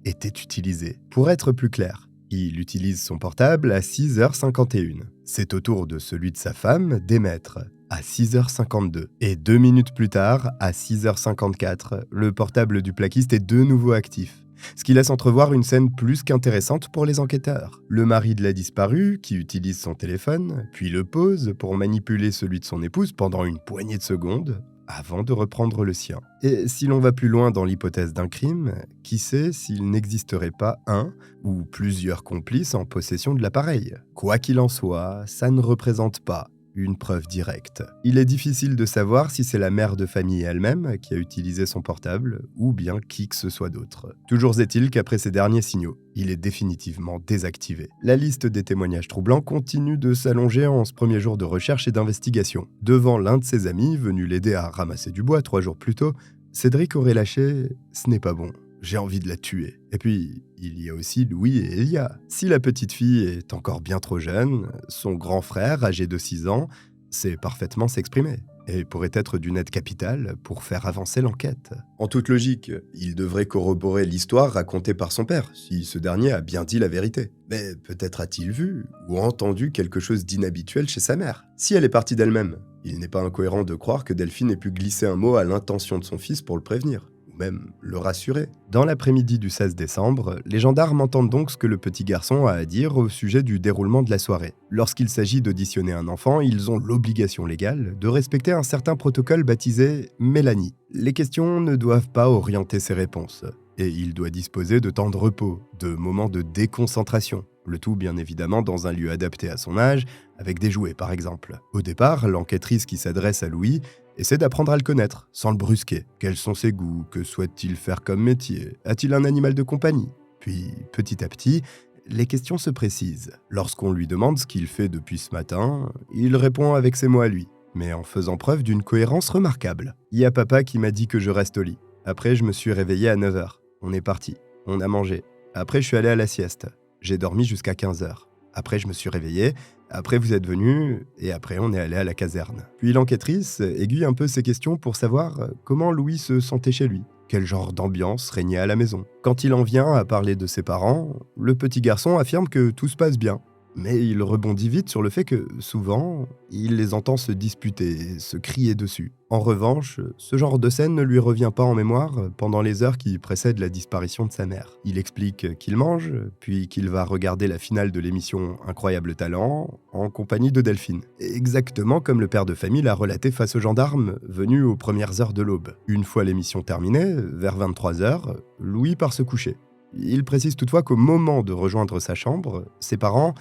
était utilisé. Pour être plus clair, il utilise son portable à 6h51. C'est au tour de celui de sa femme d'émettre à 6h52. Et 2 minutes plus tard, à 6h54, le portable du plaquiste est de nouveau actif. Ce qui laisse entrevoir une scène plus qu'intéressante pour les enquêteurs. Le mari de la disparue, qui utilise son téléphone, puis le pose pour manipuler celui de son épouse pendant une poignée de secondes, avant de reprendre le sien. Et si l'on va plus loin dans l'hypothèse d'un crime, qui sait s'il n'existerait pas un ou plusieurs complices en possession de l'appareil? Quoi qu'il en soit, ça ne représente pas une preuve directe. Il est difficile de savoir si c'est la mère de famille elle-même qui a utilisé son portable ou bien qui que ce soit d'autre. Toujours est-il qu'après ces derniers signaux, il est définitivement désactivé. La liste des témoignages troublants continue de s'allonger en ce premier jour de recherche et d'investigation. Devant l'un de ses amis venu l'aider à ramasser du bois 3 jours plus tôt, Cédric aurait lâché « ce n'est pas bon ». j'ai envie de la tuer. Et puis, il y a aussi Louis et Elia. Si la petite fille est encore bien trop jeune, son grand frère, âgé de 6 ans, sait parfaitement s'exprimer et pourrait être d'une aide capitale pour faire avancer l'enquête. En toute logique, il devrait corroborer l'histoire racontée par son père, si ce dernier a bien dit la vérité. Mais peut-être a-t-il vu ou entendu quelque chose d'inhabituel chez sa mère. Si elle est partie d'elle-même, il n'est pas incohérent de croire que Delphine ait pu glisser un mot à l'intention de son fils pour le prévenir, ou même le rassurer. Dans l'après-midi du 16 décembre, les gendarmes entendent donc ce que le petit garçon a à dire au sujet du déroulement de la soirée. Lorsqu'il s'agit d'auditionner un enfant, ils ont l'obligation légale de respecter un certain protocole baptisé Mélanie. Les questions ne doivent pas orienter ses réponses, et il doit disposer de temps de repos, de moments de déconcentration. Le tout bien évidemment dans un lieu adapté à son âge, avec des jouets par exemple. Au départ, l'enquêtrice qui s'adresse à Louis essaie d'apprendre à le connaître, sans le brusquer. Quels sont ses goûts? Que souhaite-t-il faire comme métier? A-t-il un animal de compagnie? Puis, petit à petit, les questions se précisent. Lorsqu'on lui demande ce qu'il fait depuis ce matin, il répond avec ses mots à lui, mais en faisant preuve d'une cohérence remarquable. Il y a papa qui m'a dit que je reste au lit. Après, je me suis réveillé à 9 h. On est parti. On a mangé. Après, je suis allé à la sieste. J'ai dormi jusqu'à 15 h. Après, je me suis réveillé. Après, vous êtes venu. Et après, on est allé à la caserne. Puis l'enquêtrice aiguille un peu ses questions pour savoir comment Louis se sentait chez lui. Quel genre d'ambiance régnait à la maison. Quand il en vient à parler de ses parents, le petit garçon affirme que tout se passe bien. Mais il rebondit vite sur le fait que, souvent, il les entend se disputer, se crier dessus. En revanche, ce genre de scène ne lui revient pas en mémoire pendant les heures qui précèdent la disparition de sa mère. Il explique qu'il mange, puis qu'il va regarder la finale de l'émission Incroyable Talent en compagnie de Delphine. Exactement comme le père de famille l'a relaté face aux gendarmes venus aux premières heures de l'aube. Une fois l'émission terminée, vers 23 h, Louis part se coucher. Il précise toutefois qu'au moment de rejoindre sa chambre, ses parents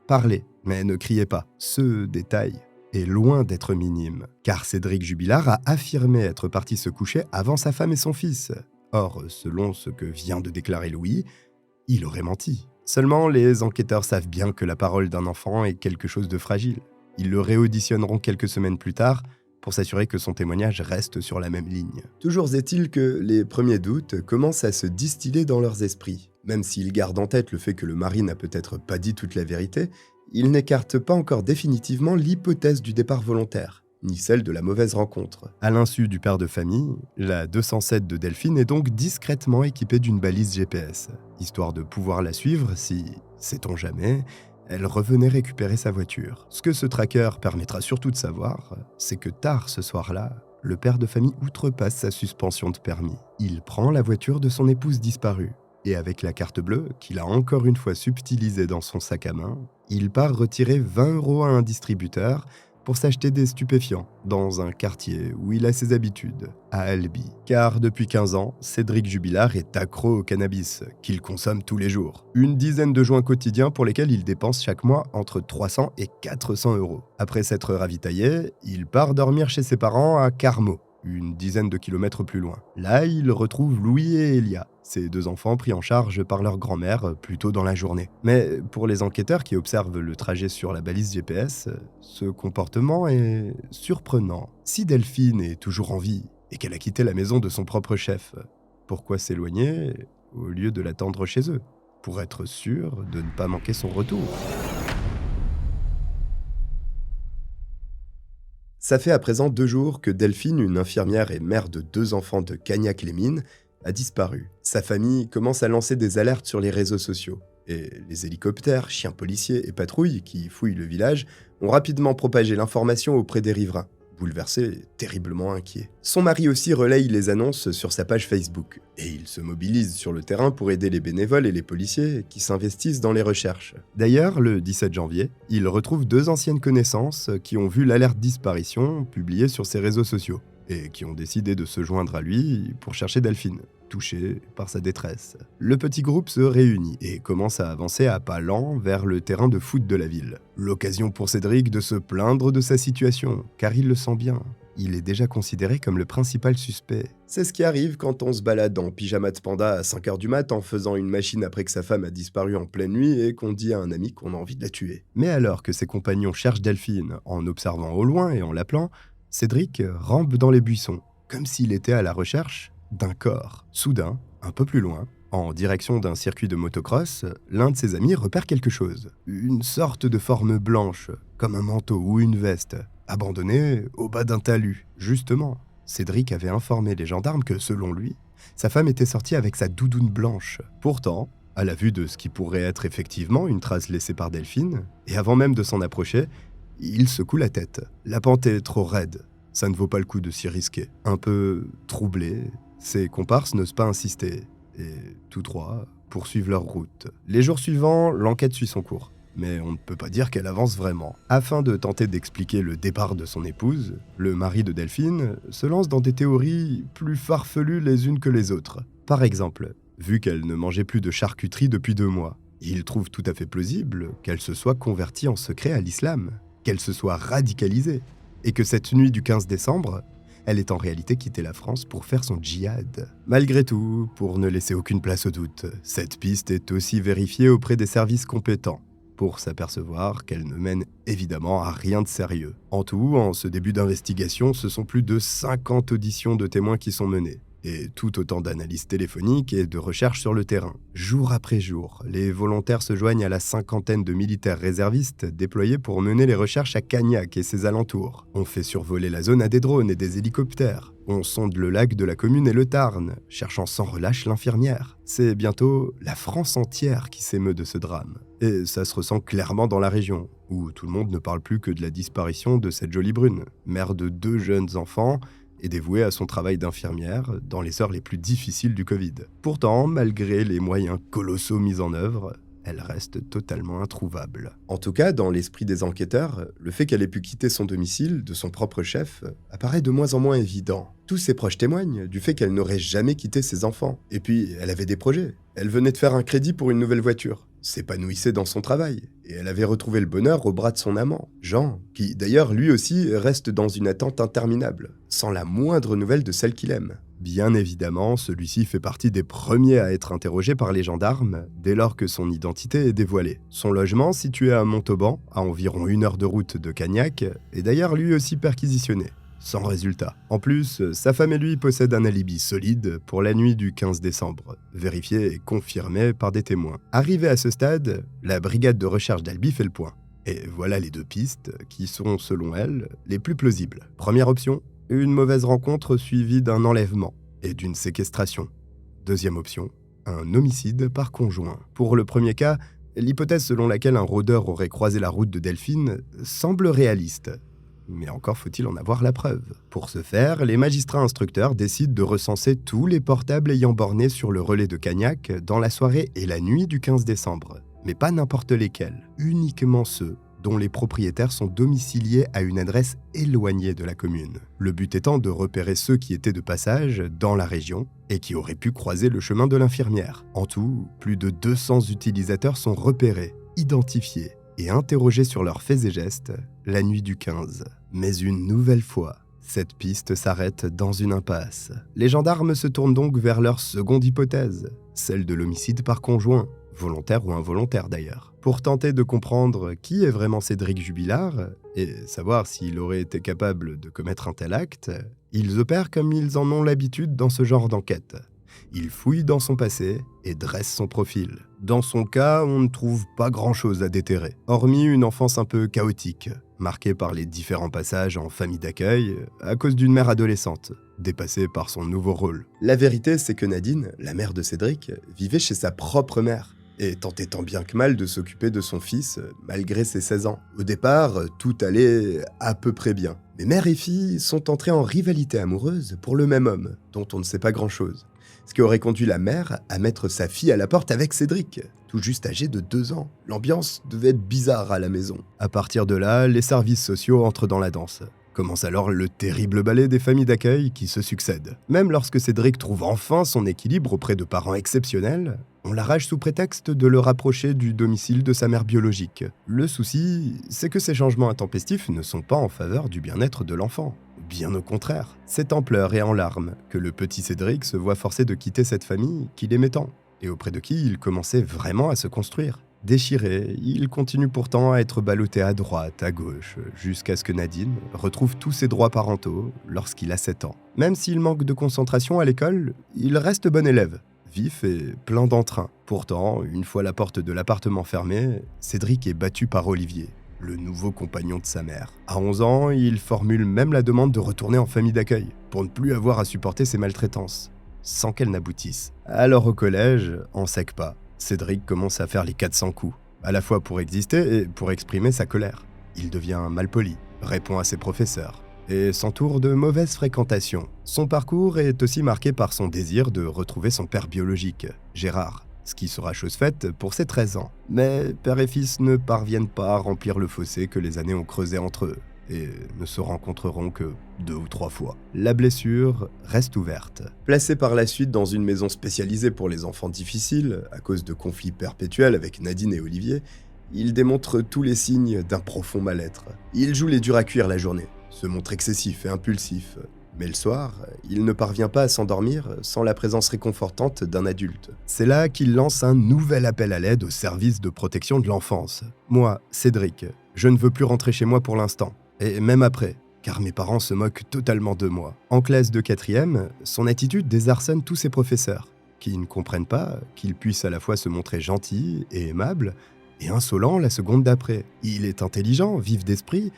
parlaient, mais ne criaient pas. Ce détail est loin d'être minime, car Cédric Jubilard a affirmé être parti se coucher avant sa femme et son fils. Or, selon ce que vient de déclarer Louis, il aurait menti. Seulement, les enquêteurs savent bien que la parole d'un enfant est quelque chose de fragile. Ils le réauditionneront quelques semaines plus tard pour s'assurer que son témoignage reste sur la même ligne. Toujours est-il que les premiers doutes commencent à se distiller dans leurs esprits. Même s'ils gardent en tête le fait que le mari n'a peut-être pas dit toute la vérité, ils n'écartent pas encore définitivement l'hypothèse du départ volontaire, ni celle de la mauvaise rencontre. À l'insu du père de famille, la 207 de Delphine est donc discrètement équipée d'une balise GPS, histoire de pouvoir la suivre si, sait-on jamais, elle revenait récupérer sa voiture. Ce que ce tracker permettra surtout de savoir, c'est que tard ce soir-là, le père de famille outrepasse sa suspension de permis. Il prend la voiture de son épouse disparue. Et avec la carte bleue, qu'il a encore une fois subtilisée dans son sac à main, il part retirer 20 € à un distributeur pour s'acheter des stupéfiants dans un quartier où il a ses habitudes, à Albi. Car depuis 15 ans, Cédric Jubilard est accro au cannabis, qu'il consomme tous les jours. Une dizaine de joints quotidiens pour lesquels il dépense chaque mois entre 300 et 400 €. Après s'être ravitaillé, il part dormir chez ses parents à Carmaux, une dizaine de kilomètres plus loin. Là, il retrouve Louis et Elia, ces 2 enfants pris en charge par leur grand-mère plus tôt dans la journée. Mais pour les enquêteurs qui observent le trajet sur la balise GPS, ce comportement est surprenant. Si Delphine est toujours en vie et qu'elle a quitté la maison de son propre chef, pourquoi s'éloigner au lieu de l'attendre chez eux, pour être sûr de ne pas manquer son retour? Ça fait à présent 2 jours que Delphine, une infirmière et mère de 2 enfants de Cagnac-les-Mines, a disparu. Sa famille commence à lancer des alertes sur les réseaux sociaux. Et les hélicoptères, chiens policiers et patrouilles qui fouillent le village ont rapidement propagé l'information auprès des riverains, bouleversés et terriblement inquiets. Son mari aussi relaye les annonces sur sa page Facebook. Et il se mobilise sur le terrain pour aider les bénévoles et les policiers qui s'investissent dans les recherches. D'ailleurs, le 17 janvier, il retrouve 2 anciennes connaissances qui ont vu l'alerte disparition publiée sur ses réseaux sociaux et qui ont décidé de se joindre à lui pour chercher Delphine, touchée par sa détresse. Le petit groupe se réunit et commence à avancer à pas lents vers le terrain de foot de la ville. L'occasion pour Cédric de se plaindre de sa situation, car il le sent bien. Il est déjà considéré comme le principal suspect. C'est ce qui arrive quand on se balade en pyjama de panda à 5 h du mat en faisant une machine après que sa femme a disparu en pleine nuit et qu'on dit à un ami qu'on a envie de la tuer. Mais alors que ses compagnons cherchent Delphine en observant au loin et en l'appelant, Cédric rampe dans les buissons, comme s'il était à la recherche d'un corps. Soudain, Un peu plus loin, en direction d'un circuit de motocross, l'un de ses amis repère quelque chose. Une sorte de forme blanche, comme un manteau ou une veste, abandonnée au bas d'un talus. Justement, Cédric avait informé les gendarmes que, selon lui, sa femme était sortie avec sa doudoune blanche. Pourtant, à la vue de ce qui pourrait être effectivement une trace laissée par Delphine, et avant même de s'en approcher, il secoue la tête. La pente est trop raide. Ça ne vaut pas le coup de s'y risquer. Un peu troublé, ses comparses n'osent pas insister, et tous trois poursuivent leur route. Les jours suivants, l'enquête suit son cours, mais on ne peut pas dire qu'elle avance vraiment. Afin de tenter d'expliquer le départ de son épouse, le mari de Delphine se lance dans des théories plus farfelues les unes que les autres. Par exemple, vu qu'elle ne mangeait plus de charcuterie depuis 2 mois, il trouve tout à fait plausible qu'elle se soit convertie en secret à l'islam, qu'elle se soit radicalisée, et que cette nuit du 15 décembre, elle ait en réalité quitté la France pour faire son djihad. Malgré tout, pour ne laisser aucune place au doute, cette piste est aussi vérifiée auprès des services compétents, pour s'apercevoir qu'elle ne mène évidemment à rien de sérieux. En tout, en ce début d'investigation, ce sont plus de 50 auditions de témoins qui sont menées, et tout autant d'analyses téléphoniques et de recherches sur le terrain. Jour après jour, les volontaires se joignent à la 50aine de militaires réservistes déployés pour mener les recherches à Cagnac et ses alentours. On fait survoler la zone à des drones et des hélicoptères. On sonde le lac de la commune et le Tarn, cherchant sans relâche l'infirmière. C'est bientôt la France entière qui s'émeut de ce drame. Et ça se ressent clairement dans la région, où tout le monde ne parle plus que de la disparition de cette jolie brune, mère de 2 jeunes enfants, et dévouée à son travail d'infirmière dans les heures les plus difficiles du Covid. Pourtant, malgré les moyens colossaux mis en œuvre, elle reste totalement introuvable. En tout cas, dans l'esprit des enquêteurs, le fait qu'elle ait pu quitter son domicile de son propre chef apparaît de moins en moins évident. Tous ses proches témoignent du fait qu'elle n'aurait jamais quitté ses enfants. Et puis, elle avait des projets. Elle venait de faire un crédit pour une nouvelle voiture, s'épanouissait dans son travail, et elle avait retrouvé le bonheur au bras de son amant, Jean, qui d'ailleurs lui aussi reste dans une attente interminable, sans la moindre nouvelle de celle qu'il aime. Bien évidemment, celui-ci fait partie des premiers à être interrogés par les gendarmes dès lors que son identité est dévoilée. Son logement, situé à Montauban, à environ 1 heure de route de Cagnac, est d'ailleurs lui aussi perquisitionné. Sans résultat. En plus, sa femme et lui possèdent un alibi solide pour la nuit du 15 décembre, vérifié et confirmé par des témoins. Arrivé à ce stade, la brigade de recherche d'Albi fait le point. Et voilà les 2 pistes qui sont, selon elle, les plus plausibles. Première option, une mauvaise rencontre suivie d'un enlèvement et d'une séquestration. Deuxième option, un homicide par conjoint. Pour le premier cas, l'hypothèse selon laquelle un rôdeur aurait croisé la route de Delphine semble réaliste. Mais encore faut-il en avoir la preuve. Pour ce faire, les magistrats instructeurs décident de recenser tous les portables ayant borné sur le relais de Cagnac dans la soirée et la nuit du 15 décembre. Mais pas n'importe lesquels, uniquement ceux dont les propriétaires sont domiciliés à une adresse éloignée de la commune. Le but étant de repérer ceux qui étaient de passage dans la région et qui auraient pu croiser le chemin de l'infirmière. En tout, plus de 200 utilisateurs sont repérés, identifiés et interrogés sur leurs faits et gestes la nuit du 15. Mais une nouvelle fois, cette piste s'arrête dans une impasse. Les gendarmes se tournent donc vers leur seconde hypothèse, celle de l'homicide par conjoint, volontaire ou involontaire d'ailleurs. Pour tenter de comprendre qui est vraiment Cédric Jubilard et savoir s'il aurait été capable de commettre un tel acte, ils opèrent comme ils en ont l'habitude dans ce genre d'enquête. Ils fouillent dans son passé et dressent son profil. Dans son cas, on ne trouve pas grand-chose à déterrer, hormis une enfance un peu chaotique, marquée par les différents passages en famille d'accueil à cause d'une mère adolescente, dépassée par son nouveau rôle. La vérité, c'est que Nadine, la mère de Cédric, vivait chez sa propre mère et tentait tant bien que mal de s'occuper de son fils malgré ses 16 ans. Au départ, tout allait à peu près bien. Mais mère et fille sont entrées en rivalité amoureuse pour le même homme, dont on ne sait pas grand-chose. Ce qui aurait conduit la mère à mettre sa fille à la porte avec Cédric, tout juste âgé de 2 ans. L'ambiance devait être bizarre à la maison. À partir de là, les services sociaux entrent dans la danse. Commence alors le terrible ballet des familles d'accueil qui se succèdent. Même lorsque Cédric trouve enfin son équilibre auprès de parents exceptionnels, on l'arrache sous prétexte de le rapprocher du domicile de sa mère biologique. Le souci, c'est que ces changements intempestifs ne sont pas en faveur du bien-être de l'enfant. Bien au contraire, c'est en pleurs et en larmes que le petit Cédric se voit forcé de quitter cette famille qu'il aimait tant, et auprès de qui il commençait vraiment à se construire. Déchiré, il continue pourtant à être ballotté à droite, à gauche, jusqu'à ce que Nadine retrouve tous ses droits parentaux lorsqu'il a 7 ans. Même s'il manque de concentration à l'école, il reste bon élève, vif et plein d'entrain. Pourtant, une fois la porte de l'appartement fermée, Cédric est battu par Olivier, le nouveau compagnon de sa mère. À 11 ans, il formule même la demande de retourner en famille d'accueil, pour ne plus avoir à supporter ses maltraitances, sans qu'elles n'aboutissent. Alors au collège, en sec pas, Cédric commence à faire les 400 coups, à la fois pour exister et pour exprimer sa colère. Il devient malpoli, répond à ses professeurs, et s'entoure de mauvaises fréquentations. Son parcours est aussi marqué par son désir de retrouver son père biologique, Gérard, ce qui sera chose faite pour ses 13 ans. Mais père et fils ne parviennent pas à remplir le fossé que les années ont creusé entre eux, et ne se rencontreront que 2 ou 3 fois. La blessure reste ouverte. Placé par la suite dans une maison spécialisée pour les enfants difficiles, à cause de conflits perpétuels avec Nadine et Olivier, il démontre tous les signes d'un profond mal-être. Il joue les durs à cuire la journée, se montre excessif et impulsif. Mais le soir, il ne parvient pas à s'endormir sans la présence réconfortante d'un adulte. C'est là qu'il lance un nouvel appel à l'aide au service de protection de l'enfance. Moi, Cédric, je ne veux plus rentrer chez moi pour l'instant. Et même après, car mes parents se moquent totalement de moi. En classe de 4e, son attitude désarçonne tous ses professeurs, qui ne comprennent pas qu'il puisse à la fois se montrer gentil et aimable, et insolent la seconde d'après. Il est intelligent, vif d'esprit,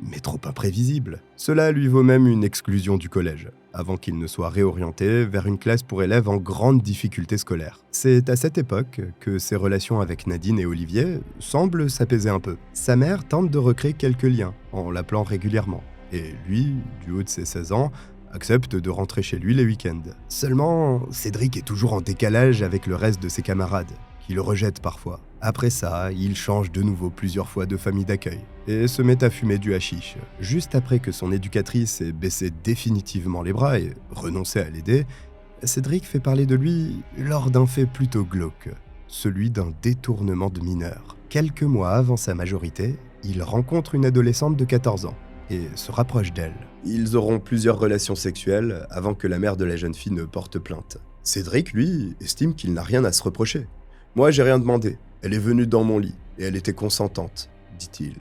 mais trop imprévisible. Cela lui vaut même une exclusion du collège, avant qu'il ne soit réorienté vers une classe pour élèves en grande difficulté scolaire. C'est à cette époque que ses relations avec Nadine et Olivier semblent s'apaiser un peu. Sa mère tente de recréer quelques liens, en l'appelant régulièrement. Et lui, du haut de ses 16 ans, accepte de rentrer chez lui les week-ends. Seulement, Cédric est toujours en décalage avec le reste de ses camarades, qui le rejettent parfois. Après ça, il change de nouveau plusieurs fois de famille d'accueil et se met à fumer du hashish. Juste après que son éducatrice ait baissé définitivement les bras et renoncé à l'aider, Cédric fait parler de lui lors d'un fait plutôt glauque, celui d'un détournement de mineur. Quelques mois avant sa majorité, il rencontre une adolescente de 14 ans et se rapproche d'elle. Ils auront plusieurs relations sexuelles avant que la mère de la jeune fille ne porte plainte. Cédric, lui, estime qu'il n'a rien à se reprocher. « Moi, j'ai rien demandé. Elle est venue dans mon lit, et elle était consentante, dit-il.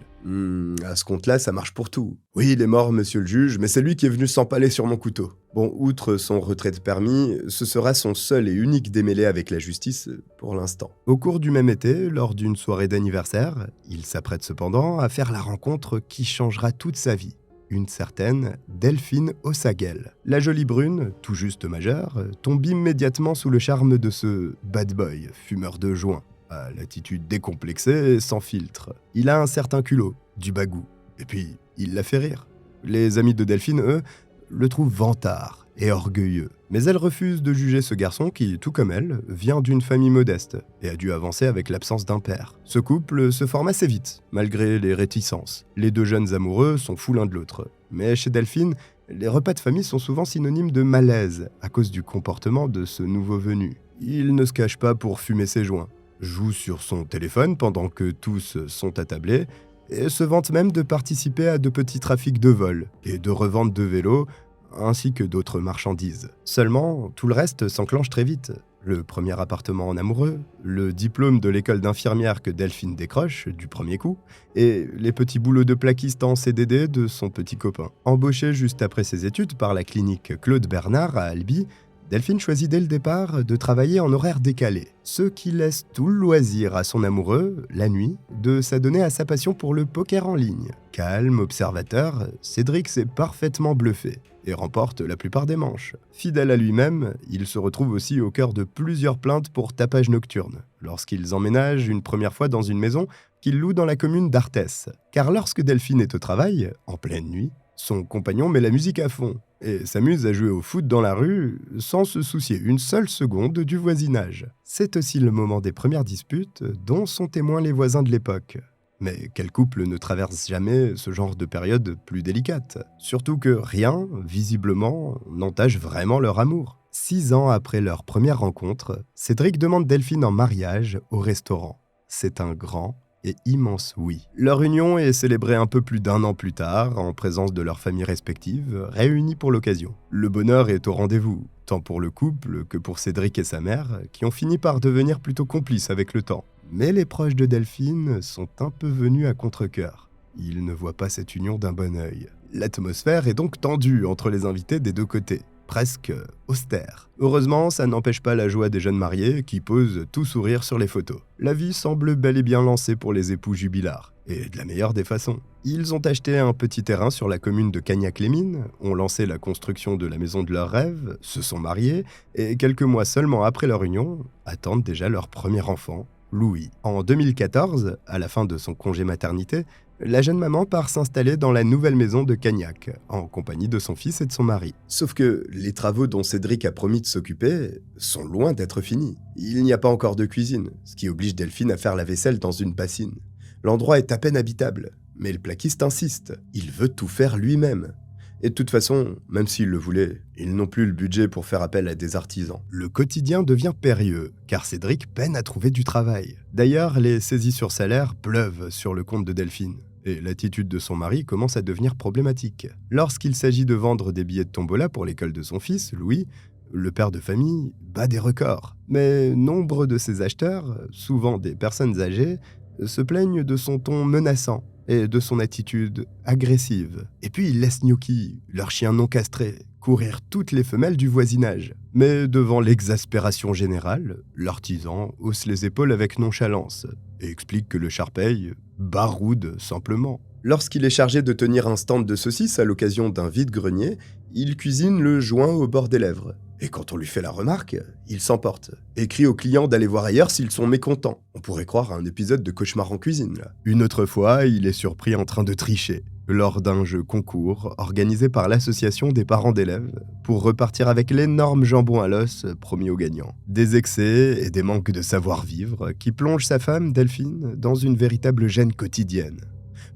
À ce compte-là, ça marche pour tout. Oui, il est mort, monsieur le juge, mais c'est lui qui est venu s'empaler sur mon couteau. Bon, outre son retrait de permis, ce sera son seul et unique démêlé avec la justice pour l'instant. » Au cours du même été, lors d'une soirée d'anniversaire, il s'apprête cependant à faire la rencontre qui changera toute sa vie. Une certaine Delphine Ossaguel. La jolie brune, tout juste majeure, tombe immédiatement sous le charme de ce bad boy, fumeur de joint, à l'attitude décomplexée et sans filtre. Il a un certain culot, du bagou, et puis il la fait rire. Les amis de Delphine, eux, le trouvent vantard et orgueilleux. Mais elle refuse de juger ce garçon qui, tout comme elle, vient d'une famille modeste et a dû avancer avec l'absence d'un père. Ce couple se forme assez vite, malgré les réticences. Les deux jeunes amoureux sont fous l'un de l'autre. Mais chez Delphine, les repas de famille sont souvent synonymes de malaise à cause du comportement de ce nouveau venu. Il ne se cache pas pour fumer ses joints, joue sur son téléphone pendant que tous sont attablés et se vante même de participer à de petits trafics de vol et de revente de vélos ainsi que d'autres marchandises. Seulement, tout le reste s'enclenche très vite. Le premier appartement en amoureux, le diplôme de l'école d'infirmière que Delphine décroche du premier coup, et les petits boulots de plaquiste en CDD de son petit copain. Embauché juste après ses études par la clinique Claude Bernard à Albi, Delphine choisit dès le départ de travailler en horaire décalé, ce qui laisse tout le loisir à son amoureux, la nuit, de s'adonner à sa passion pour le poker en ligne. Calme, observateur, Cédric s'est parfaitement bluffé et remporte la plupart des manches. Fidèle à lui-même, il se retrouve aussi au cœur de plusieurs plaintes pour tapage nocturne, lorsqu'ils emménagent une première fois dans une maison qu'il loue dans la commune d'Arthès. Car lorsque Delphine est au travail, en pleine nuit, son compagnon met la musique à fond et s'amuse à jouer au foot dans la rue sans se soucier une seule seconde du voisinage. C'est aussi le moment des premières disputes dont sont témoins les voisins de l'époque. Mais quel couple ne traverse jamais ce genre de période plus délicate? Surtout que rien, visiblement, n'entache vraiment leur amour. 6 ans après leur première rencontre, Cédric demande Delphine en mariage au restaurant. C'est un grand et immense oui. Leur union est célébrée un peu plus d'1 an plus tard, en présence de leurs familles respectives, réunies pour l'occasion. Le bonheur est au rendez-vous, tant pour le couple que pour Cédric et sa mère, qui ont fini par devenir plutôt complices avec le temps. Mais les proches de Delphine sont un peu venus à contre-cœur. Ils ne voient pas cette union d'un bon œil. L'atmosphère est donc tendue entre les invités des deux côtés. presque austère. Heureusement, ça n'empêche pas la joie des jeunes mariés qui posent tout sourire sur les photos. La vie semble bel et bien lancée pour les époux jubilards, et de la meilleure des façons. Ils ont acheté un petit terrain sur la commune de Cagnac-les-Mines, ont lancé la construction de la maison de leurs rêves, se sont mariés, et quelques mois seulement après leur union, attendent déjà leur premier enfant, Louis. En 2014, à la fin de son congé maternité, la jeune maman part s'installer dans la nouvelle maison de Cagnac, en compagnie de son fils et de son mari. Sauf que les travaux dont Cédric a promis de s'occuper sont loin d'être finis. Il n'y a pas encore de cuisine, ce qui oblige Delphine à faire la vaisselle dans une bassine. L'endroit est à peine habitable, mais le plaquiste insiste. Il veut tout faire lui-même. Et de toute façon, même s'ils le voulaient, ils n'ont plus le budget pour faire appel à des artisans. Le quotidien devient périlleux, car Cédric peine à trouver du travail. D'ailleurs, les saisies sur salaire pleuvent sur le compte de Delphine. Et l'attitude de son mari commence à devenir problématique. Lorsqu'il s'agit de vendre des billets de tombola pour l'école de son fils, Louis, le père de famille bat des records. Mais nombre de ses acheteurs, souvent des personnes âgées, se plaignent de son ton menaçant et de son attitude agressive. Et puis il laisse Gnocchi, leur chien non castré, courir toutes les femelles du voisinage. Mais devant l'exaspération générale, l'artisan hausse les épaules avec nonchalance et explique que le Charpeil baroude simplement. Lorsqu'il est chargé de tenir un stand de saucisses à l'occasion d'un vide-grenier, il cuisine le joint au bord des lèvres. Et quand on lui fait la remarque, il s'emporte et crie aux clients d'aller voir ailleurs s'ils sont mécontents. On pourrait croire à un épisode de Cauchemar en cuisine, là. Une autre fois, il est surpris en train de tricher, lors d'un jeu concours organisé par l'association des parents d'élèves pour repartir avec l'énorme jambon à l'os promis aux gagnants. Des excès et des manques de savoir-vivre qui plongent sa femme, Delphine, dans une véritable gêne quotidienne.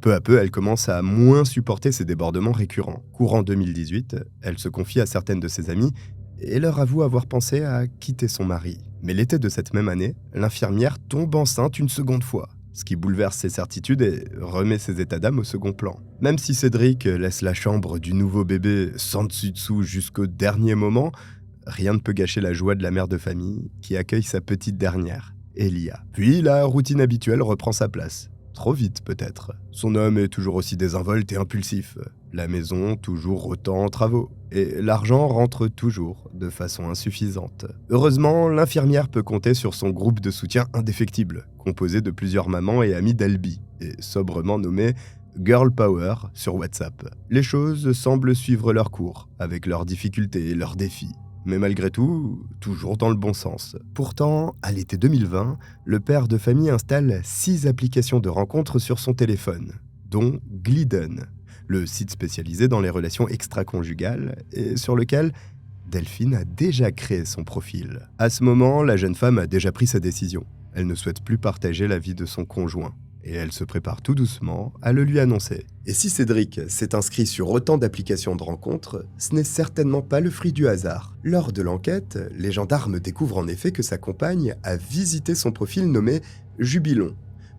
Peu à peu, elle commence à moins supporter ces débordements récurrents. Courant 2018, elle se confie à certaines de ses amies et leur avoue avoir pensé à quitter son mari. Mais l'été de cette même année, l'infirmière tombe enceinte une seconde fois, ce qui bouleverse ses certitudes et remet ses états d'âme au second plan. Même si Cédric laisse la chambre du nouveau bébé sans dessus-dessous jusqu'au dernier moment, rien ne peut gâcher la joie de la mère de famille qui accueille sa petite dernière, Elia. Puis la routine habituelle reprend sa place. Trop vite peut-être. Son homme est toujours aussi désinvolte et impulsif. La maison toujours autant en travaux. Et l'argent rentre toujours de façon insuffisante. Heureusement, l'infirmière peut compter sur son groupe de soutien indéfectible, composé de plusieurs mamans et amies d'Albi, et sobrement nommé Girl Power sur WhatsApp. Les choses semblent suivre leur cours, avec leurs difficultés et leurs défis. Mais malgré tout, toujours dans le bon sens. Pourtant, à l'été 2020, le père de famille installe 6 applications de rencontres sur son téléphone, dont Glidden, le site spécialisé dans les relations extra-conjugales et sur lequel Delphine a déjà créé son profil. À ce moment, la jeune femme a déjà pris sa décision. Elle ne souhaite plus partager la vie de son conjoint. Et elle se prépare tout doucement à le lui annoncer. Et si Cédric s'est inscrit sur autant d'applications de rencontres, ce n'est certainement pas le fruit du hasard. Lors de l'enquête, les gendarmes découvrent en effet que sa compagne a visité son profil nommé Jubilon,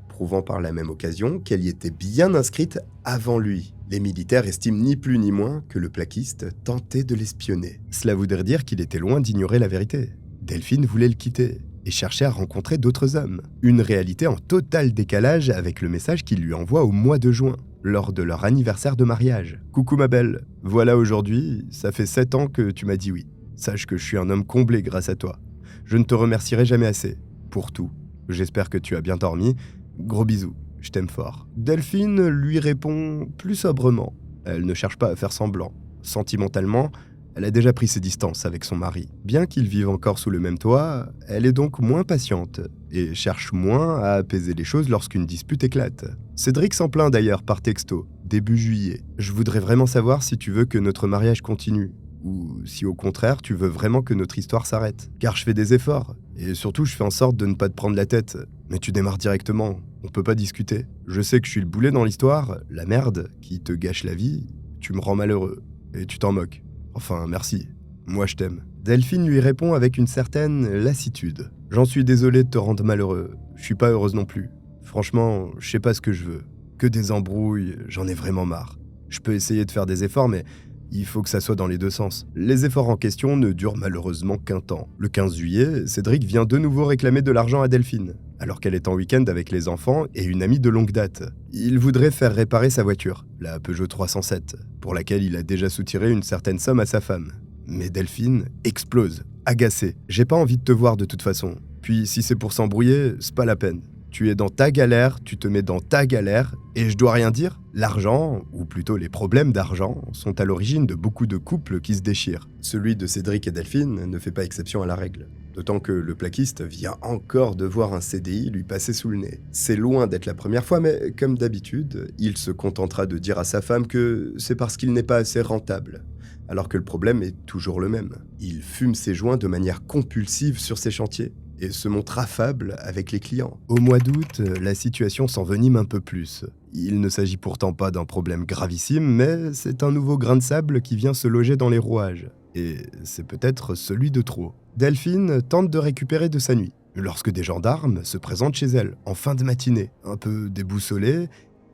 prouvant par la même occasion qu'elle y était bien inscrite avant lui. Les militaires estiment ni plus ni moins que le plaquiste tentait de l'espionner. Cela voudrait dire qu'il était loin d'ignorer la vérité. Delphine voulait le quitter et cherchait à rencontrer d'autres hommes. Une réalité en total décalage avec le message qu'il lui envoie au mois de juin, lors de leur anniversaire de mariage. « Coucou ma belle, voilà aujourd'hui, ça fait 7 ans que tu m'as dit oui. Sache que je suis un homme comblé grâce à toi. Je ne te remercierai jamais assez. Pour tout. J'espère que tu as bien dormi. Gros bisous, je t'aime fort. » Delphine lui répond plus sobrement. Elle ne cherche pas à faire semblant. Sentimentalement, elle a déjà pris ses distances avec son mari. Bien qu'ils vivent encore sous le même toit, elle est donc moins patiente et cherche moins à apaiser les choses lorsqu'une dispute éclate. Cédric s'en plaint d'ailleurs par texto, début juillet. « Je voudrais vraiment savoir si tu veux que notre mariage continue, ou si au contraire tu veux vraiment que notre histoire s'arrête. Car je fais des efforts, et surtout je fais en sorte de ne pas te prendre la tête. Mais tu démarres directement, on peut pas discuter. Je sais que je suis le boulet dans l'histoire, la merde qui te gâche la vie, tu me rends malheureux, et tu t'en moques. Enfin, merci. Moi, je t'aime. » Delphine lui répond avec une certaine lassitude. « J'en suis désolé de te rendre malheureux. Je suis pas heureuse non plus. Franchement, je sais pas ce que je veux. Que des embrouilles, j'en ai vraiment marre. Je peux essayer de faire des efforts, mais il faut que ça soit dans les deux sens. » Les efforts en question ne durent malheureusement qu'un temps. Le 15 juillet, Cédric vient de nouveau réclamer de l'argent à Delphine, alors qu'elle est en week-end avec les enfants et une amie de longue date. Il voudrait faire réparer sa voiture, la Peugeot 307, pour laquelle il a déjà soutiré une certaine somme à sa femme. Mais Delphine explose, agacée. « J'ai pas envie de te voir de toute façon. Puis si c'est pour s'embrouiller, c'est pas la peine. Tu es dans ta galère, tu te mets dans ta galère, et je dois rien dire ?» L'argent, ou plutôt les problèmes d'argent, sont à l'origine de beaucoup de couples qui se déchirent. Celui de Cédric et Delphine ne fait pas exception à la règle. D'autant que le plaquiste vient encore de voir un CDI lui passer sous le nez. C'est loin d'être la première fois, mais comme d'habitude, il se contentera de dire à sa femme que c'est parce qu'il n'est pas assez rentable. Alors que le problème est toujours le même. Il fume ses joints de manière compulsive sur ses chantiers et se montre affable avec les clients. Au mois d'août, la situation s'envenime un peu plus. Il ne s'agit pourtant pas d'un problème gravissime, mais c'est un nouveau grain de sable qui vient se loger dans les rouages. Et c'est peut-être celui de trop. Delphine tente de récupérer de sa nuit, lorsque des gendarmes se présentent chez elle, en fin de matinée. Un peu déboussolée,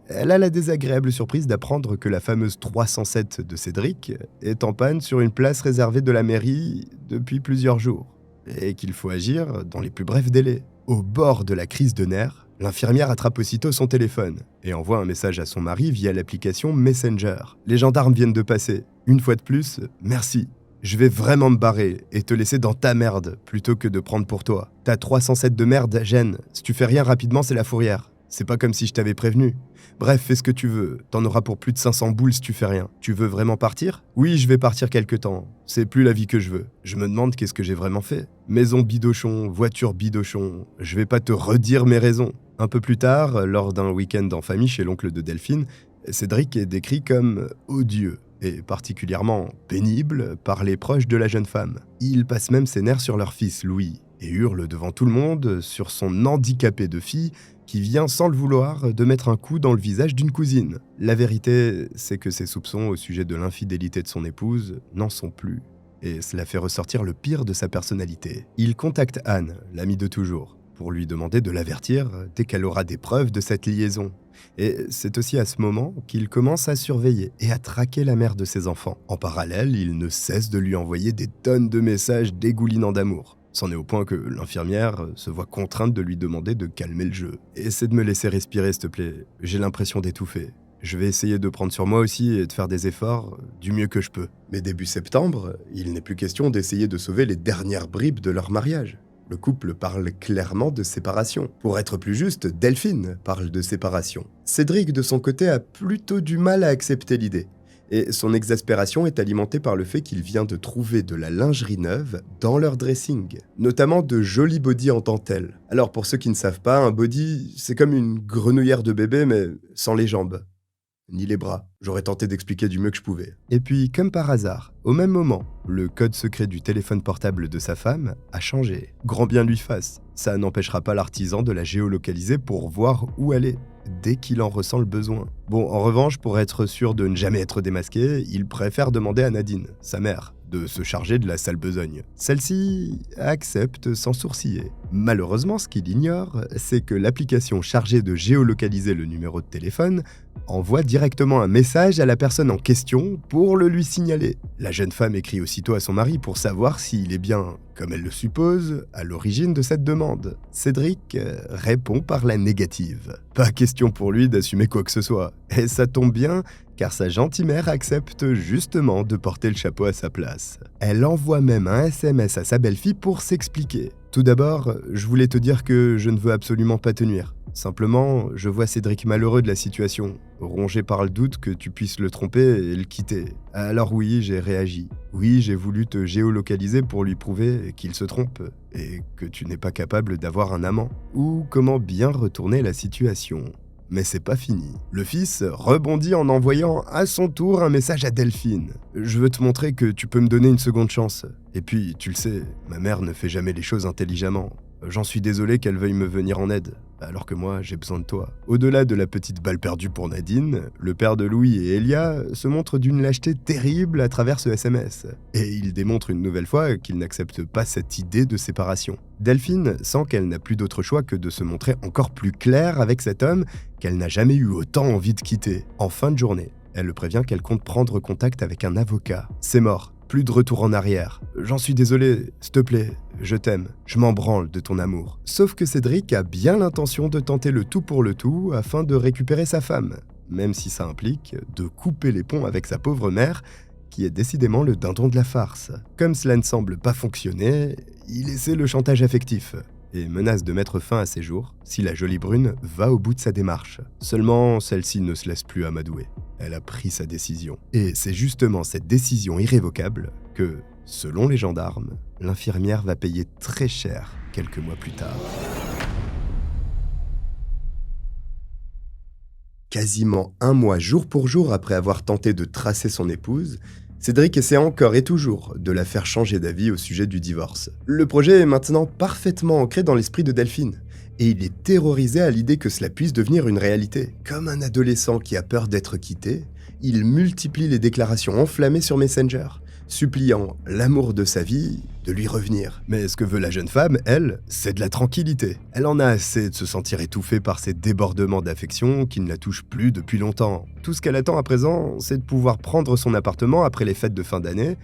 elle a la désagréable surprise d'apprendre que la fameuse 307 de Cédric est en panne sur une place réservée de la mairie depuis plusieurs jours, et qu'il faut agir dans les plus brefs délais. Au bord de la crise de nerfs, l'infirmière attrape aussitôt son téléphone et envoie un message à son mari via l'application Messenger. Les gendarmes viennent de passer. Une fois de plus, merci. Je vais vraiment me barrer et te laisser dans ta merde plutôt que de prendre pour toi. Ta 307 de merde gêne. Si tu fais rien rapidement, c'est la fourrière. C'est pas comme si je t'avais prévenu. Bref, fais ce que tu veux. T'en auras pour plus de 500 boules si tu fais rien. Tu veux vraiment partir ? Oui, je vais partir quelque temps. C'est plus la vie que je veux. Je me demande qu'est-ce que j'ai vraiment fait. Maison bidochon, voiture bidochon. Je vais pas te redire mes raisons. Un peu plus tard, lors d'un week-end en famille chez l'oncle de Delphine, Cédric est décrit comme odieux et particulièrement pénible par les proches de la jeune femme. Il passe même ses nerfs sur leur fils, Louis, et hurle devant tout le monde sur son handicapé de fille qui vient sans le vouloir de mettre un coup dans le visage d'une cousine. La vérité, c'est que ses soupçons au sujet de l'infidélité de son épouse n'en sont plus, et cela fait ressortir le pire de sa personnalité. Il contacte Anne, l'amie de toujours, pour lui demander de l'avertir dès qu'elle aura des preuves de cette liaison. Et c'est aussi à ce moment qu'il commence à surveiller et à traquer la mère de ses enfants. En parallèle, il ne cesse de lui envoyer des tonnes de messages dégoulinants d'amour. C'en est au point que l'infirmière se voit contrainte de lui demander de calmer le jeu. « Essaie de me laisser respirer, s'il te plaît. J'ai l'impression d'étouffer. Je vais essayer de prendre sur moi aussi et de faire des efforts du mieux que je peux. » Mais début septembre, il n'est plus question d'essayer de sauver les dernières bribes de leur mariage. Le couple parle clairement de séparation. Pour être plus juste, Delphine parle de séparation. Cédric, de son côté, a plutôt du mal à accepter l'idée. Et son exaspération est alimentée par le fait qu'il vient de trouver de la lingerie neuve dans leur dressing. Notamment de jolis bodys en dentelle. Alors pour ceux qui ne savent pas, un body, c'est comme une grenouillère de bébé mais sans les jambes. Ni les bras. J'aurais tenté d'expliquer du mieux que je pouvais. Et puis, comme par hasard, au même moment, le code secret du téléphone portable de sa femme a changé. Grand bien lui fasse. Ça n'empêchera pas l'artisan de la géolocaliser pour voir où elle est, dès qu'il en ressent le besoin. Bon, en revanche, pour être sûr de ne jamais être démasqué, il préfère demander à Nadine, sa mère, de se charger de la sale besogne. Celle-ci accepte sans sourciller. Malheureusement, ce qu'il ignore, c'est que l'application chargée de géolocaliser le numéro de téléphone envoie directement un message à la personne en question pour le lui signaler. La jeune femme écrit aussitôt à son mari pour savoir s'il est bien, comme elle le suppose, à l'origine de cette demande. Cédric répond par la négative. Pas question pour lui d'assumer quoi que ce soit. Et ça tombe bien, car sa gentille mère accepte justement de porter le chapeau à sa place. Elle envoie même un SMS à sa belle-fille pour s'expliquer. Tout d'abord, je voulais te dire que je ne veux absolument pas te nuire. Simplement, je vois Cédric malheureux de la situation, rongé par le doute que tu puisses le tromper et le quitter. Alors oui, j'ai réagi. Oui, j'ai voulu te géolocaliser pour lui prouver qu'il se trompe et que tu n'es pas capable d'avoir un amant. Ou comment bien retourner la situation. Mais c'est pas fini. Le fils rebondit en envoyant à son tour un message à Delphine. « Je veux te montrer que tu peux me donner une seconde chance. Et puis, tu le sais, ma mère ne fait jamais les choses intelligemment. J'en suis désolé qu'elle veuille me venir en aide, alors que moi, j'ai besoin de toi. » Au-delà de la petite balle perdue pour Nadine, le père de Louis et Elia se montre d'une lâcheté terrible à travers ce SMS. Et il démontre une nouvelle fois qu'il n'accepte pas cette idée de séparation. Delphine sent qu'elle n'a plus d'autre choix que de se montrer encore plus claire avec cet homme qu'elle n'a jamais eu autant envie de quitter. En fin de journée, elle le prévient qu'elle compte prendre contact avec un avocat. C'est mort. Plus de retour en arrière. J'en suis désolé, s'il te plaît, je t'aime, je m'en branle de ton amour. Sauf que Cédric a bien l'intention de tenter le tout pour le tout afin de récupérer sa femme, même si ça implique de couper les ponts avec sa pauvre mère, qui est décidément le dindon de la farce. Comme cela ne semble pas fonctionner, il essaie le chantage affectif et menace de mettre fin à ses jours si la jolie brune va au bout de sa démarche. Seulement, celle-ci ne se laisse plus amadouer. Elle a pris sa décision. Et c'est justement cette décision irrévocable que, selon les gendarmes, l'infirmière va payer très cher quelques mois plus tard. Quasiment un mois jour pour jour après avoir tenté de tracer son épouse, Cédric essaie encore et toujours de la faire changer d'avis au sujet du divorce. Le projet est maintenant parfaitement ancré dans l'esprit de Delphine, et il est terrorisé à l'idée que cela puisse devenir une réalité. Comme un adolescent qui a peur d'être quitté, il multiplie les déclarations enflammées sur Messenger, suppliant l'amour de sa vie de lui revenir. Mais ce que veut la jeune femme, elle, c'est de la tranquillité. Elle en a assez de se sentir étouffée par ces débordements d'affection qui ne la touchent plus depuis longtemps. Tout ce qu'elle attend à présent, c'est de pouvoir prendre son appartement après les fêtes de fin d'année.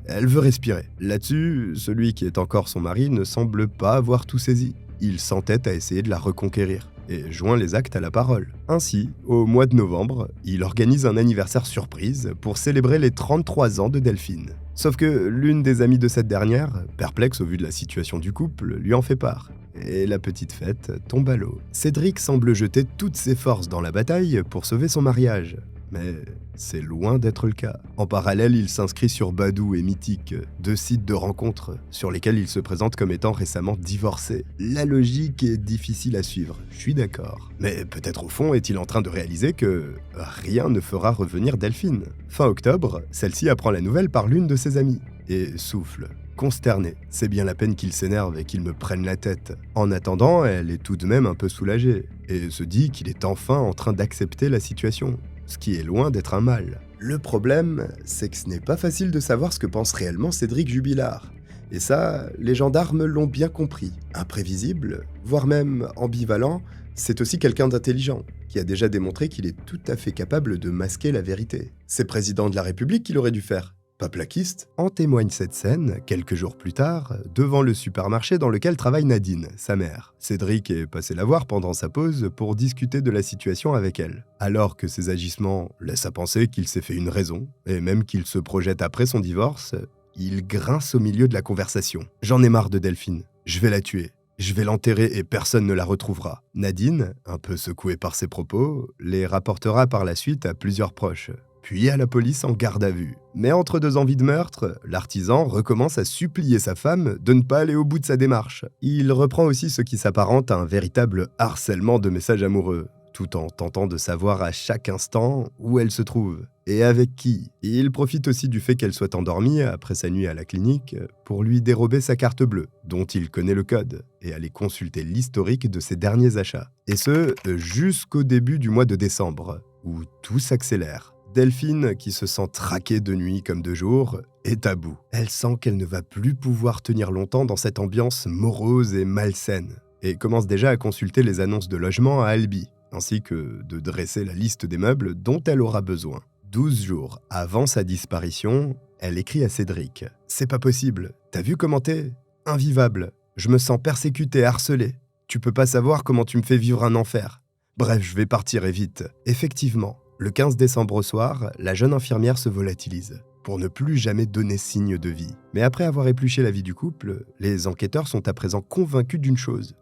Elle veut respirer. Là-dessus, celui qui est encore son mari ne semble pas avoir tout saisi. Il s'entête à essayer de la reconquérir et joint les actes à la parole. Ainsi, au mois de novembre, il organise un anniversaire surprise pour célébrer les 33 ans de Delphine. Sauf que l'une des amies de cette dernière, perplexe au vu de la situation du couple, lui en fait part. Et la petite fête tombe à l'eau. Cédric semble jeter toutes ses forces dans la bataille pour sauver son mariage. Mais c'est loin d'être le cas. En parallèle, il s'inscrit sur Badoo et Mythique, deux sites de rencontres sur lesquels il se présente comme étant récemment divorcé. La logique est difficile à suivre, je suis d'accord. Mais peut-être au fond est-il en train de réaliser que rien ne fera revenir Delphine. Fin octobre, celle-ci apprend la nouvelle par l'une de ses amies et souffle. Consterné, c'est bien la peine qu'il s'énerve et qu'il me prenne la tête. En attendant, elle est tout de même un peu soulagée et se dit qu'il est enfin en train d'accepter la situation. Ce qui est loin d'être un mal. Le problème, c'est que ce n'est pas facile de savoir ce que pense réellement Cédric Jubilard. Et ça, les gendarmes l'ont bien compris. Imprévisible, voire même ambivalent, c'est aussi quelqu'un d'intelligent, qui a déjà démontré qu'il est tout à fait capable de masquer la vérité. C'est président de la République qu'il aurait dû faire. Pas plaquiste. En témoigne cette scène, quelques jours plus tard, devant le supermarché dans lequel travaille Nadine, sa mère. Cédric est passé la voir pendant sa pause pour discuter de la situation avec elle. Alors que ses agissements laissent à penser qu'il s'est fait une raison, et même qu'il se projette après son divorce, il grince au milieu de la conversation. « J'en ai marre de Delphine. Je vais la tuer. Je vais l'enterrer et personne ne la retrouvera. » Nadine, un peu secouée par ses propos, les rapportera par la suite à plusieurs proches. Puis à la police en garde à vue. Mais entre deux envies de meurtre, l'artisan recommence à supplier sa femme de ne pas aller au bout de sa démarche. Il reprend aussi ce qui s'apparente à un véritable harcèlement de messages amoureux, tout en tentant de savoir à chaque instant où elle se trouve et avec qui. Il profite aussi du fait qu'elle soit endormie après sa nuit à la clinique pour lui dérober sa carte bleue, dont il connaît le code, et aller consulter l'historique de ses derniers achats. Et ce, jusqu'au début du mois de décembre, où tout s'accélère. Delphine, qui se sent traquée de nuit comme de jour, est à bout. Elle sent qu'elle ne va plus pouvoir tenir longtemps dans cette ambiance morose et malsaine, et commence déjà à consulter les annonces de logement à Albi, ainsi que de dresser la liste des meubles dont elle aura besoin. 12 jours avant sa disparition, elle écrit à Cédric. « C'est pas possible, t'as vu comment t'es ? Invivable. Je me sens persécutée, harcelée. Tu peux pas savoir comment tu me fais vivre un enfer. Bref, je vais partir et vite. » Effectivement. Le 15 décembre au soir, la jeune infirmière se volatilise, pour ne plus jamais donner signe de vie. Mais après avoir épluché la vie du couple, les enquêteurs sont à présent convaincus d'une chose.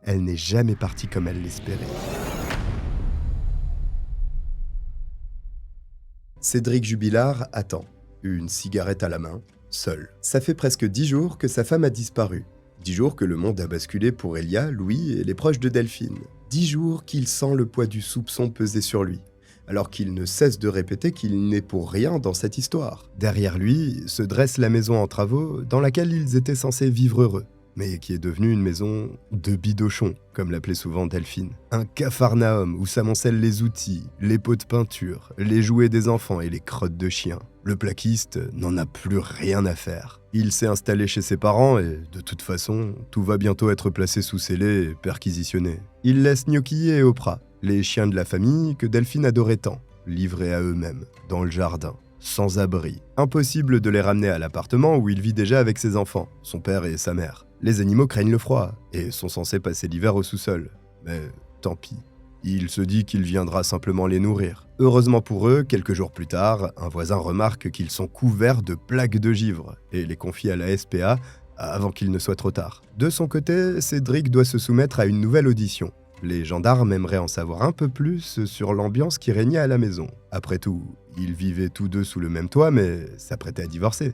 Elle n'est jamais partie comme elle l'espérait. Cédric Jubilard attend, une cigarette à la main, seul. Ça fait presque 10 jours que sa femme a disparu. 10 jours que le monde a basculé pour Elia, Louis et les proches de Delphine. 10 jours qu'il sent le poids du soupçon peser sur lui, alors qu'il ne cesse de répéter qu'il n'est pour rien dans cette histoire. Derrière lui se dresse la maison en travaux dans laquelle ils étaient censés vivre heureux, mais qui est devenue une maison de bidochon, comme l'appelait souvent Delphine. Un capharnaüm où s'amoncellent les outils, les pots de peinture, les jouets des enfants et les crottes de chiens. Le plaquiste n'en a plus rien à faire. Il s'est installé chez ses parents et, de toute façon, tout va bientôt être placé sous scellé et perquisitionné. Il laisse Gnocchi et Oprah, les chiens de la famille que Delphine adorait tant, livrés à eux-mêmes, dans le jardin, sans abri. Impossible de les ramener à l'appartement où il vit déjà avec ses enfants, son père et sa mère. Les animaux craignent le froid et sont censés passer l'hiver au sous-sol. Mais tant pis. Il se dit qu'il viendra simplement les nourrir. Heureusement pour eux, quelques jours plus tard, un voisin remarque qu'ils sont couverts de plaques de givre et les confie à la SPA avant qu'il ne soit trop tard. De son côté, Cédric doit se soumettre à une nouvelle audition. Les gendarmes aimeraient en savoir un peu plus sur l'ambiance qui régnait à la maison. Après tout, ils vivaient tous deux sous le même toit, mais s'apprêtaient à divorcer.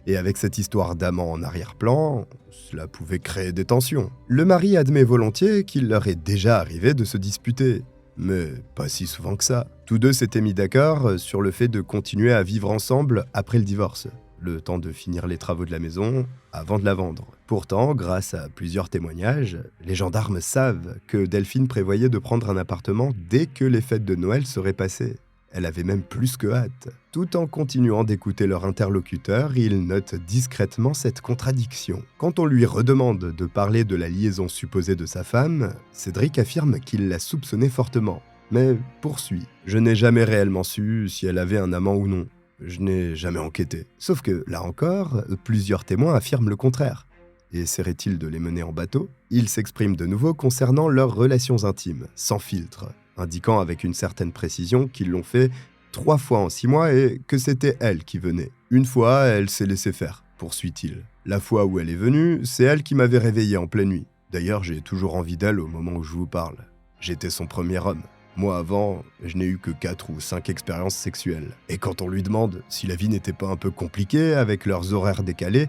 Et avec cette histoire d'amant en arrière-plan, cela pouvait créer des tensions. Le mari admet volontiers qu'il leur est déjà arrivé de se disputer, mais pas si souvent que ça. Tous deux s'étaient mis d'accord sur le fait de continuer à vivre ensemble après le divorce, le temps de finir les travaux de la maison avant de la vendre. Pourtant, grâce à plusieurs témoignages, les gendarmes savent que Delphine prévoyait de prendre un appartement dès que les fêtes de Noël seraient passées. Elle avait même plus que hâte. Tout en continuant d'écouter leur interlocuteur, ils notent discrètement cette contradiction. Quand on lui redemande de parler de la liaison supposée de sa femme, Cédric affirme qu'il la soupçonnait fortement, mais poursuit. « Je n'ai jamais réellement su si elle avait un amant ou non. Je n'ai jamais enquêté. » Sauf que, là encore, plusieurs témoins affirment le contraire. Essaierait-il de les mener en bateau ? Il s'exprime de nouveau concernant leurs relations intimes, sans filtre, indiquant avec une certaine précision qu'ils l'ont fait 3 fois en 6 mois et que c'était elle qui venait. Une fois, elle s'est laissée faire, poursuit-il. La fois où elle est venue, c'est elle qui m'avait réveillé en pleine nuit. D'ailleurs, j'ai toujours envie d'elle au moment où je vous parle. J'étais son premier homme. Moi, avant, je n'ai eu que 4 ou 5 expériences sexuelles. Et quand on lui demande si la vie n'était pas un peu compliquée avec leurs horaires décalés,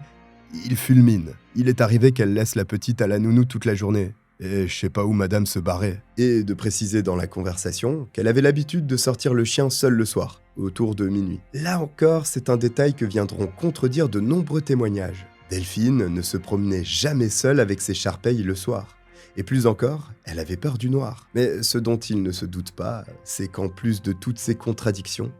il fulmine. Il est arrivé qu'elle laisse la petite à la nounou toute la journée. Et je sais pas où madame se barrait. Et de préciser dans la conversation qu'elle avait l'habitude de sortir le chien seul le soir, autour de minuit. Là encore, c'est un détail que viendront contredire de nombreux témoignages. Delphine ne se promenait jamais seule avec ses charpeilles le soir. Et plus encore, elle avait peur du noir. Mais ce dont il ne se doute pas, c'est qu'en plus de toutes ces contradictions,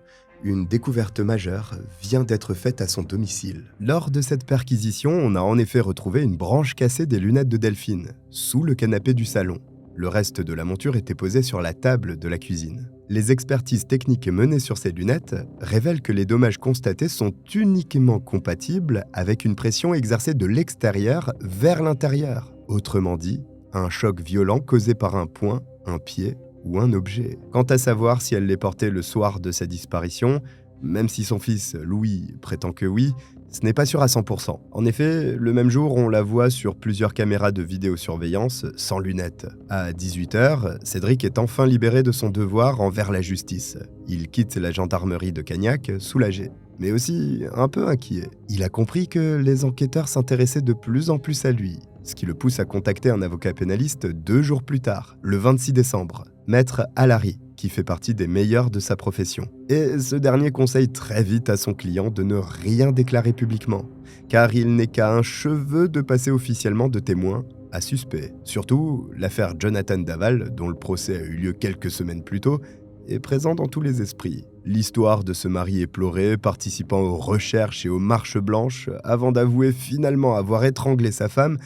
une découverte majeure vient d'être faite à son domicile. Lors de cette perquisition, on a en effet retrouvé une branche cassée des lunettes de Delphine, sous le canapé du salon. Le reste de la monture était posé sur la table de la cuisine. Les expertises techniques menées sur ces lunettes révèlent que les dommages constatés sont uniquement compatibles avec une pression exercée de l'extérieur vers l'intérieur. Autrement dit, un choc violent causé par un poing, un pied ou un objet. Quant à savoir si elle les portait le soir de sa disparition, même si son fils, Louis, prétend que oui, ce n'est pas sûr à 100%. En effet, le même jour, on la voit sur plusieurs caméras de vidéosurveillance sans lunettes. À 18h, Cédric est enfin libéré de son devoir envers la justice. Il quitte la gendarmerie de Cagnac, soulagé, mais aussi un peu inquiet. Il a compris que les enquêteurs s'intéressaient de plus en plus à lui, ce qui le pousse à contacter un avocat pénaliste 2 jours plus tard, le 26 décembre. Maître Allary, qui fait partie des meilleurs de sa profession. Et ce dernier conseille très vite à son client de ne rien déclarer publiquement, car il n'est qu'à un cheveu de passer officiellement de témoin à suspect. Surtout, l'affaire Jonathan Daval, dont le procès a eu lieu quelques semaines plus tôt, est présent dans tous les esprits. L'histoire de ce mari éploré, participant aux recherches et aux marches blanches, avant d'avouer finalement avoir étranglé sa femme,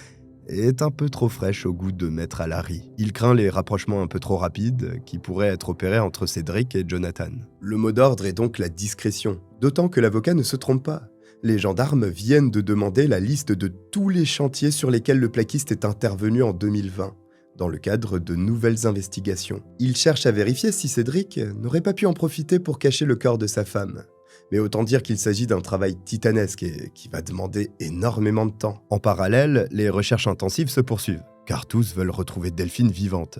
est un peu trop fraîche au goût de Maître Allary. Il craint les rapprochements un peu trop rapides qui pourraient être opérés entre Cédric et Jonathan. Le mot d'ordre est donc la discrétion, d'autant que l'avocat ne se trompe pas. Les gendarmes viennent de demander la liste de tous les chantiers sur lesquels le plaquiste est intervenu en 2020, dans le cadre de nouvelles investigations. Il cherche à vérifier si Cédric n'aurait pas pu en profiter pour cacher le corps de sa femme. Mais autant dire qu'il s'agit d'un travail titanesque et qui va demander énormément de temps. En parallèle, les recherches intensives se poursuivent, car tous veulent retrouver Delphine vivante.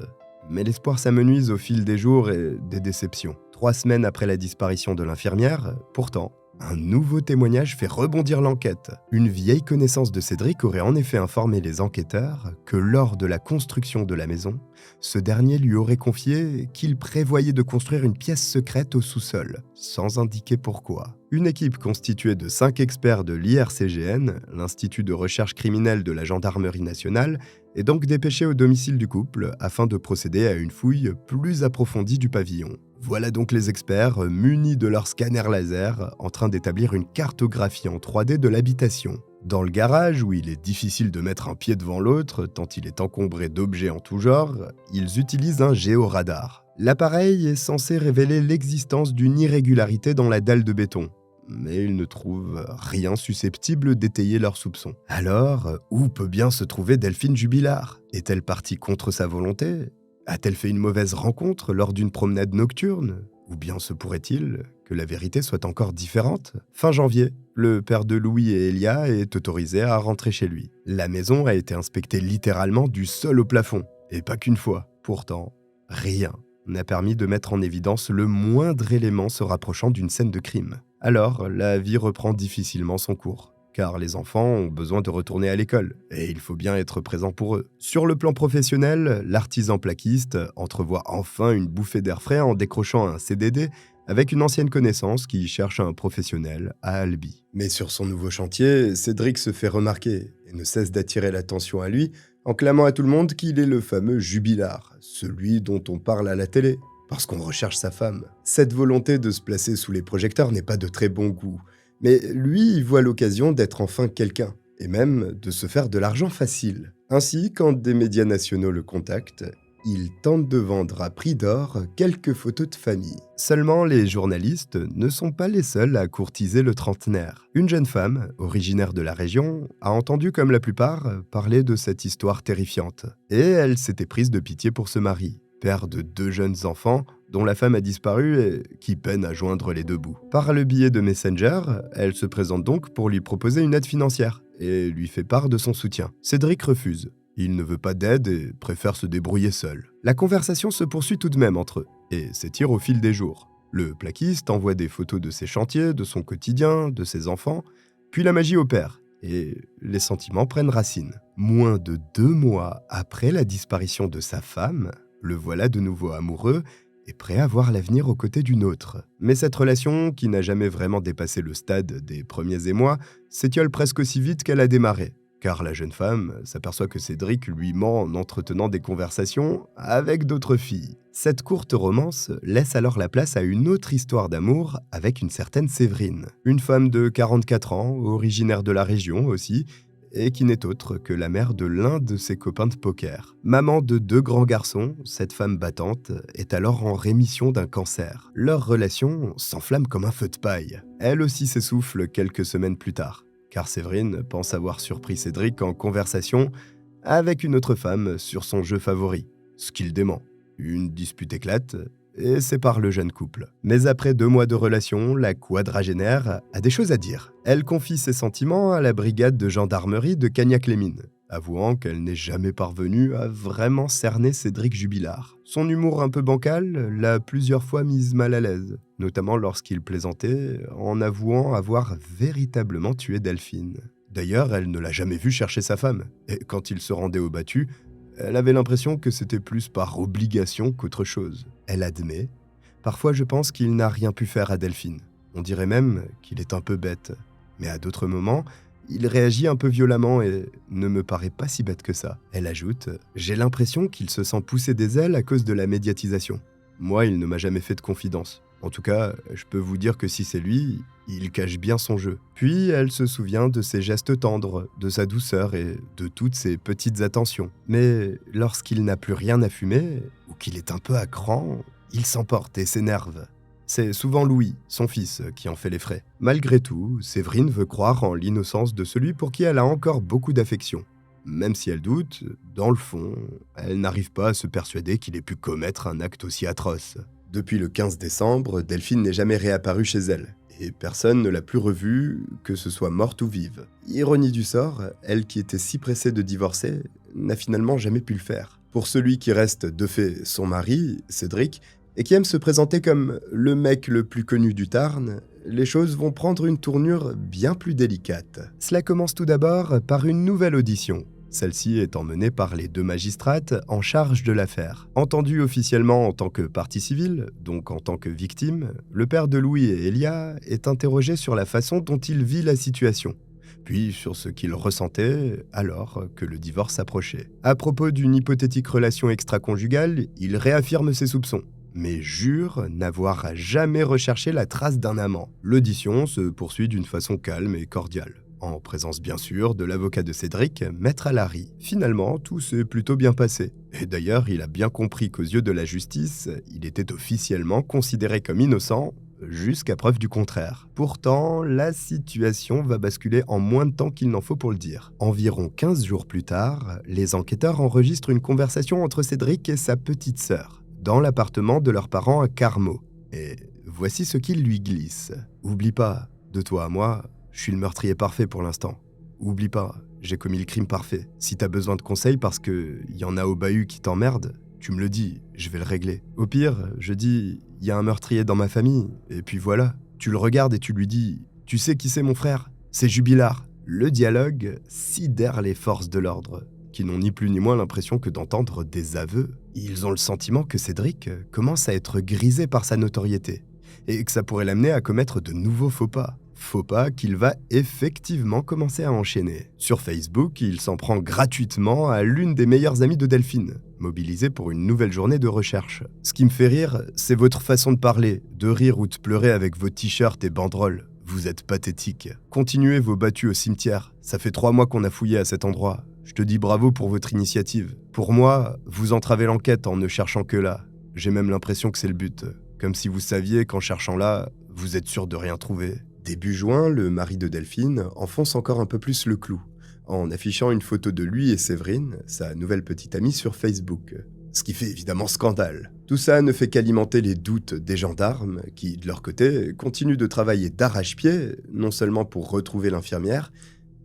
Mais l'espoir s'amenuise au fil des jours et des déceptions. 3 semaines après la disparition de l'infirmière, pourtant, un nouveau témoignage fait rebondir l'enquête. Une vieille connaissance de Cédric aurait en effet informé les enquêteurs que lors de la construction de la maison, ce dernier lui aurait confié qu'il prévoyait de construire une pièce secrète au sous-sol, sans indiquer pourquoi. Une équipe constituée de 5 experts de l'IRCGN, l'Institut de recherche criminelle de la Gendarmerie nationale, est donc dépêchée au domicile du couple afin de procéder à une fouille plus approfondie du pavillon. Voilà donc les experts, munis de leur scanner laser, en train d'établir une cartographie en 3D de l'habitation. Dans le garage, où il est difficile de mettre un pied devant l'autre, tant il est encombré d'objets en tout genre, ils utilisent un géoradar. L'appareil est censé révéler l'existence d'une irrégularité dans la dalle de béton, mais ils ne trouvent rien susceptible d'étayer leurs soupçons. Alors, où peut bien se trouver Delphine Jubilard ? Est-elle partie contre sa volonté ? A-t-elle fait une mauvaise rencontre lors d'une promenade nocturne? Ou bien se pourrait-il que la vérité soit encore différente? Fin janvier, le père de Louis et Elia est autorisé à rentrer chez lui. La maison a été inspectée littéralement du sol au plafond, et pas qu'une fois. Pourtant, rien n'a permis de mettre en évidence le moindre élément se rapprochant d'une scène de crime. Alors, la vie reprend difficilement son cours, car les enfants ont besoin de retourner à l'école, et il faut bien être présent pour eux. Sur le plan professionnel, l'artisan plaquiste entrevoit enfin une bouffée d'air frais en décrochant un CDD avec une ancienne connaissance qui cherche un professionnel à Albi. Mais sur son nouveau chantier, Cédric se fait remarquer et ne cesse d'attirer l'attention à lui en clamant à tout le monde qu'il est le fameux Jubilard, celui dont on parle à la télé, parce qu'on recherche sa femme. Cette volonté de se placer sous les projecteurs n'est pas de très bon goût, mais lui, il voit l'occasion d'être enfin quelqu'un, et même de se faire de l'argent facile. Ainsi, quand des médias nationaux le contactent, il tente de vendre à prix d'or quelques photos de famille. Seulement, les journalistes ne sont pas les seuls à courtiser le trentenaire. Une jeune femme, originaire de la région, a entendu comme la plupart parler de cette histoire terrifiante. Et elle s'était prise de pitié pour ce mari, père de 2 jeunes enfants, dont la femme a disparu et qui peine à joindre les deux bouts. Par le biais de Messenger, elle se présente donc pour lui proposer une aide financière et lui fait part de son soutien. Cédric refuse. Il ne veut pas d'aide et préfère se débrouiller seul. La conversation se poursuit tout de même entre eux et s'étire au fil des jours. Le plaquiste envoie des photos de ses chantiers, de son quotidien, de ses enfants, puis la magie opère et les sentiments prennent racine. Moins de 2 mois après la disparition de sa femme, le voilà de nouveau amoureux et prêt à voir l'avenir aux côtés d'une autre. Mais cette relation, qui n'a jamais vraiment dépassé le stade des premiers émois, s'étiole presque aussi vite qu'elle a démarré. Car la jeune femme s'aperçoit que Cédric lui ment en entretenant des conversations avec d'autres filles. Cette courte romance laisse alors la place à une autre histoire d'amour avec une certaine Séverine. Une femme de 44 ans, originaire de la région aussi, et qui n'est autre que la mère de l'un de ses copains de poker. Maman de 2 grands garçons, cette femme battante est alors en rémission d'un cancer. Leur relation s'enflamme comme un feu de paille. Elle aussi s'essouffle quelques semaines plus tard, car Séverine pense avoir surpris Cédric en conversation avec une autre femme sur son jeu favori, ce qu'il dément. Une dispute éclate et sépare le jeune couple. Mais après 2 mois de relation, la quadragénaire a des choses à dire. Elle confie ses sentiments à la brigade de gendarmerie de Cagnac-les-Mines, avouant qu'elle n'est jamais parvenue à vraiment cerner Cédric Jubilard. Son humour un peu bancal l'a plusieurs fois mise mal à l'aise, notamment lorsqu'il plaisantait en avouant avoir véritablement tué Delphine. D'ailleurs, elle ne l'a jamais vu chercher sa femme, et quand il se rendait au battu, elle avait l'impression que c'était plus par obligation qu'autre chose. Elle admet « Parfois je pense qu'il n'a rien pu faire à Delphine. On dirait même qu'il est un peu bête. Mais à d'autres moments, il réagit un peu violemment et ne me paraît pas si bête que ça. » Elle ajoute « J'ai l'impression qu'il se sent pousser des ailes à cause de la médiatisation. Moi, il ne m'a jamais fait de confidence. En tout cas, je peux vous dire que si c'est lui, il cache bien son jeu. » Puis elle se souvient de ses gestes tendres, de sa douceur et de toutes ses petites attentions. Mais lorsqu'il n'a plus rien à fumer, ou qu'il est un peu à cran, il s'emporte et s'énerve. C'est souvent Louis, son fils, qui en fait les frais. Malgré tout, Séverine veut croire en l'innocence de celui pour qui elle a encore beaucoup d'affection. Même si elle doute, dans le fond, elle n'arrive pas à se persuader qu'il ait pu commettre un acte aussi atroce. Depuis le 15 décembre, Delphine n'est jamais réapparue chez elle, et personne ne l'a plus revue, que ce soit morte ou vive. Ironie du sort, elle qui était si pressée de divorcer, n'a finalement jamais pu le faire. Pour celui qui reste de fait son mari, Cédric, et qui aime se présenter comme le mec le plus connu du Tarn, les choses vont prendre une tournure bien plus délicate. Cela commence tout d'abord par une nouvelle audition. Celle-ci étant menée par les 2 magistrates en charge de l'affaire. Entendu officiellement en tant que partie civile, donc en tant que victime, le père de Louis et Elia est interrogé sur la façon dont il vit la situation, puis sur ce qu'il ressentait alors que le divorce approchait. À propos d'une hypothétique relation extra-conjugale, il réaffirme ses soupçons, mais jure n'avoir jamais recherché la trace d'un amant. L'audition se poursuit d'une façon calme et cordiale, en présence bien sûr de l'avocat de Cédric, Maître Alary. Finalement, tout s'est plutôt bien passé. Et d'ailleurs, il a bien compris qu'aux yeux de la justice, il était officiellement considéré comme innocent, jusqu'à preuve du contraire. Pourtant, la situation va basculer en moins de temps qu'il n'en faut pour le dire. Environ 15 jours plus tard, les enquêteurs enregistrent une conversation entre Cédric et sa petite sœur, dans l'appartement de leurs parents à Carmaux. Et voici ce qu'ils lui glissent. « Oublie pas, de toi à moi, je suis le meurtrier parfait pour l'instant. Oublie pas, j'ai commis le crime parfait. Si t'as besoin de conseils parce que y en a au bahut qui t'emmerdent, tu me le dis, je vais le régler. Au pire, je dis, il y a un meurtrier dans ma famille, et puis voilà. Tu le regardes et tu lui dis, tu sais qui c'est mon frère? C'est Jubilard. » Le dialogue sidère les forces de l'ordre, qui n'ont ni plus ni moins l'impression que d'entendre des aveux. Ils ont le sentiment que Cédric commence à être grisé par sa notoriété, et que ça pourrait l'amener à commettre de nouveaux faux pas. Faux pas qu'il va effectivement commencer à enchaîner. Sur Facebook, il s'en prend gratuitement à l'une des meilleures amies de Delphine, mobilisée pour une nouvelle journée de recherche. Ce qui me fait rire, c'est votre façon de parler, de rire ou de pleurer avec vos t-shirts et banderoles. Vous êtes pathétique. Continuez vos battues au cimetière. Ça fait 3 mois qu'on a fouillé à cet endroit. Je te dis bravo pour votre initiative. Pour moi, vous entravez l'enquête en ne cherchant que là. J'ai même l'impression que c'est le but. Comme si vous saviez qu'en cherchant là, vous êtes sûr de rien trouver. Début juin, le mari de Delphine enfonce encore un peu plus le clou, en affichant une photo de lui et Séverine, sa nouvelle petite amie, sur Facebook. Ce qui fait évidemment scandale. Tout ça ne fait qu'alimenter les doutes des gendarmes, qui, de leur côté, continuent de travailler d'arrache-pied, non seulement pour retrouver l'infirmière,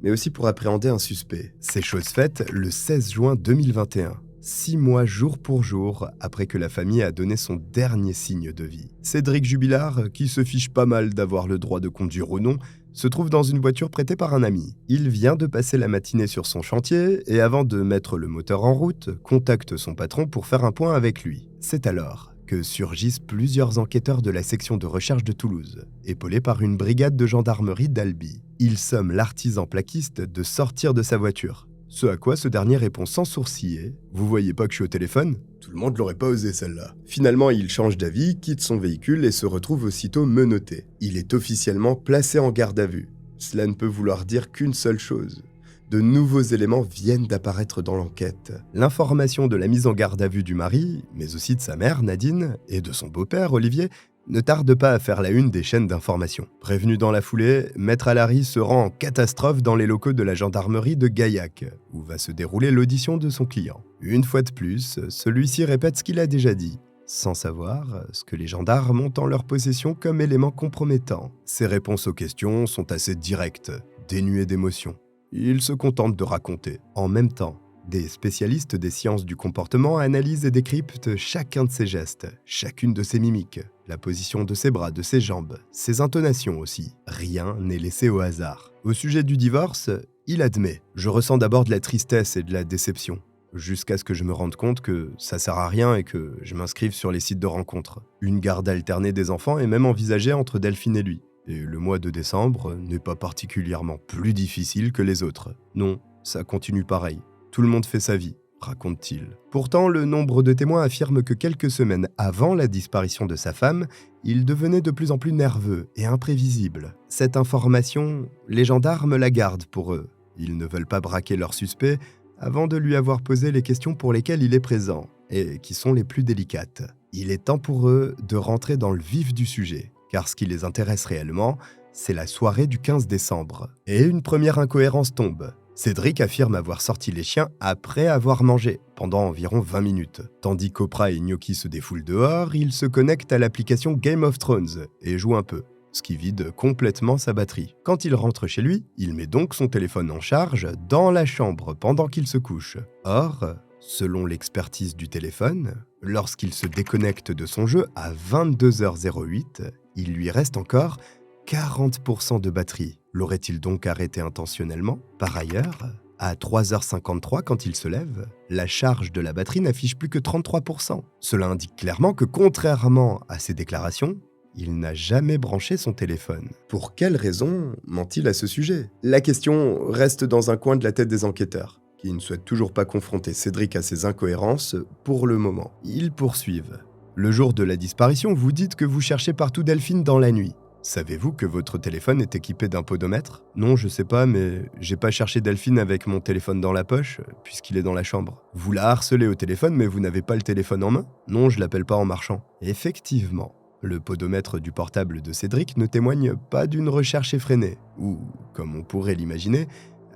mais aussi pour appréhender un suspect. C'est chose faite le 16 juin 2021. 6 mois jour pour jour après que la famille a donné son dernier signe de vie. Cédric Jubilard, qui se fiche pas mal d'avoir le droit de conduire ou non, se trouve dans une voiture prêtée par un ami. Il vient de passer la matinée sur son chantier et avant de mettre le moteur en route, contacte son patron pour faire un point avec lui. C'est alors que surgissent plusieurs enquêteurs de la section de recherche de Toulouse, épaulés par une brigade de gendarmerie d'Albi. Ils somment l'artisan plaquiste de sortir de sa voiture. Ce à quoi ce dernier répond sans sourciller « Vous voyez pas que je suis au téléphone ?» Tout le monde l'aurait pas osé celle-là. Finalement, il change d'avis, quitte son véhicule et se retrouve aussitôt menotté. Il est officiellement placé en garde à vue. Cela ne peut vouloir dire qu'une seule chose. De nouveaux éléments viennent d'apparaître dans l'enquête. L'information de la mise en garde à vue du mari, mais aussi de sa mère Nadine, et de son beau-père Olivier, ne tarde pas à faire la une des chaînes d'information. Prévenu dans la foulée, Maître Alary se rend en catastrophe dans les locaux de la gendarmerie de Gaillac, où va se dérouler l'audition de son client. Une fois de plus, celui-ci répète ce qu'il a déjà dit, sans savoir ce que les gendarmes ont en leur possession comme élément compromettant. Ses réponses aux questions sont assez directes, dénuées d'émotion. Il se contente de raconter. En même temps, des spécialistes des sciences du comportement analysent et décryptent chacun de ses gestes, chacune de ses mimiques, la position de ses bras, de ses jambes, ses intonations aussi. Rien n'est laissé au hasard. Au sujet du divorce, il admet « Je ressens d'abord de la tristesse et de la déception, jusqu'à ce que je me rende compte que ça sert à rien et que je m'inscrive sur les sites de rencontres. Une garde alternée des enfants est même envisagée entre Delphine et lui. Et le mois de décembre n'est pas particulièrement plus difficile que les autres. Non, ça continue pareil. Tout le monde fait sa vie, raconte-t-il. Pourtant, le nombre de témoins affirme que quelques semaines avant la disparition de sa femme, il devenait de plus en plus nerveux et imprévisible. Cette information, les gendarmes la gardent pour eux. Ils ne veulent pas braquer leur suspect avant de lui avoir posé les questions pour lesquelles il est présent, et qui sont les plus délicates. Il est temps pour eux de rentrer dans le vif du sujet, car ce qui les intéresse réellement, c'est la soirée du 15 décembre. Et une première incohérence tombe. Cédric affirme avoir sorti les chiens après avoir mangé, pendant environ 20 minutes. Tandis qu'Oprah et Gnocchi se défoulent dehors, il se connecte à l'application Game of Thrones et joue un peu, ce qui vide complètement sa batterie. Quand il rentre chez lui, il met donc son téléphone en charge dans la chambre pendant qu'il se couche. Or, selon l'expertise du téléphone, lorsqu'il se déconnecte de son jeu à 22h08, il lui reste encore 40% de batterie. L'aurait-il donc arrêté intentionnellement? Par ailleurs, à 3h53 quand il se lève, la charge de la batterie n'affiche plus que 33%. Cela indique clairement que contrairement à ses déclarations, il n'a jamais branché son téléphone. Pour quelle raison ment-il à ce sujet? La question reste dans un coin de la tête des enquêteurs, qui ne souhaitent toujours pas confronter Cédric à ses incohérences pour le moment. Ils poursuivent. Le jour de la disparition, vous dites que vous cherchez partout Delphine dans la nuit. Savez-vous que votre téléphone est équipé d'un podomètre? Non, je sais pas, mais j'ai pas cherché Delphine avec mon téléphone dans la poche, puisqu'il est dans la chambre. Vous la harcelez au téléphone, mais vous n'avez pas le téléphone en main? Non, je l'appelle pas en marchant. Effectivement, Le podomètre du portable de Cédric ne témoigne pas d'une recherche effrénée, ou, comme on pourrait l'imaginer,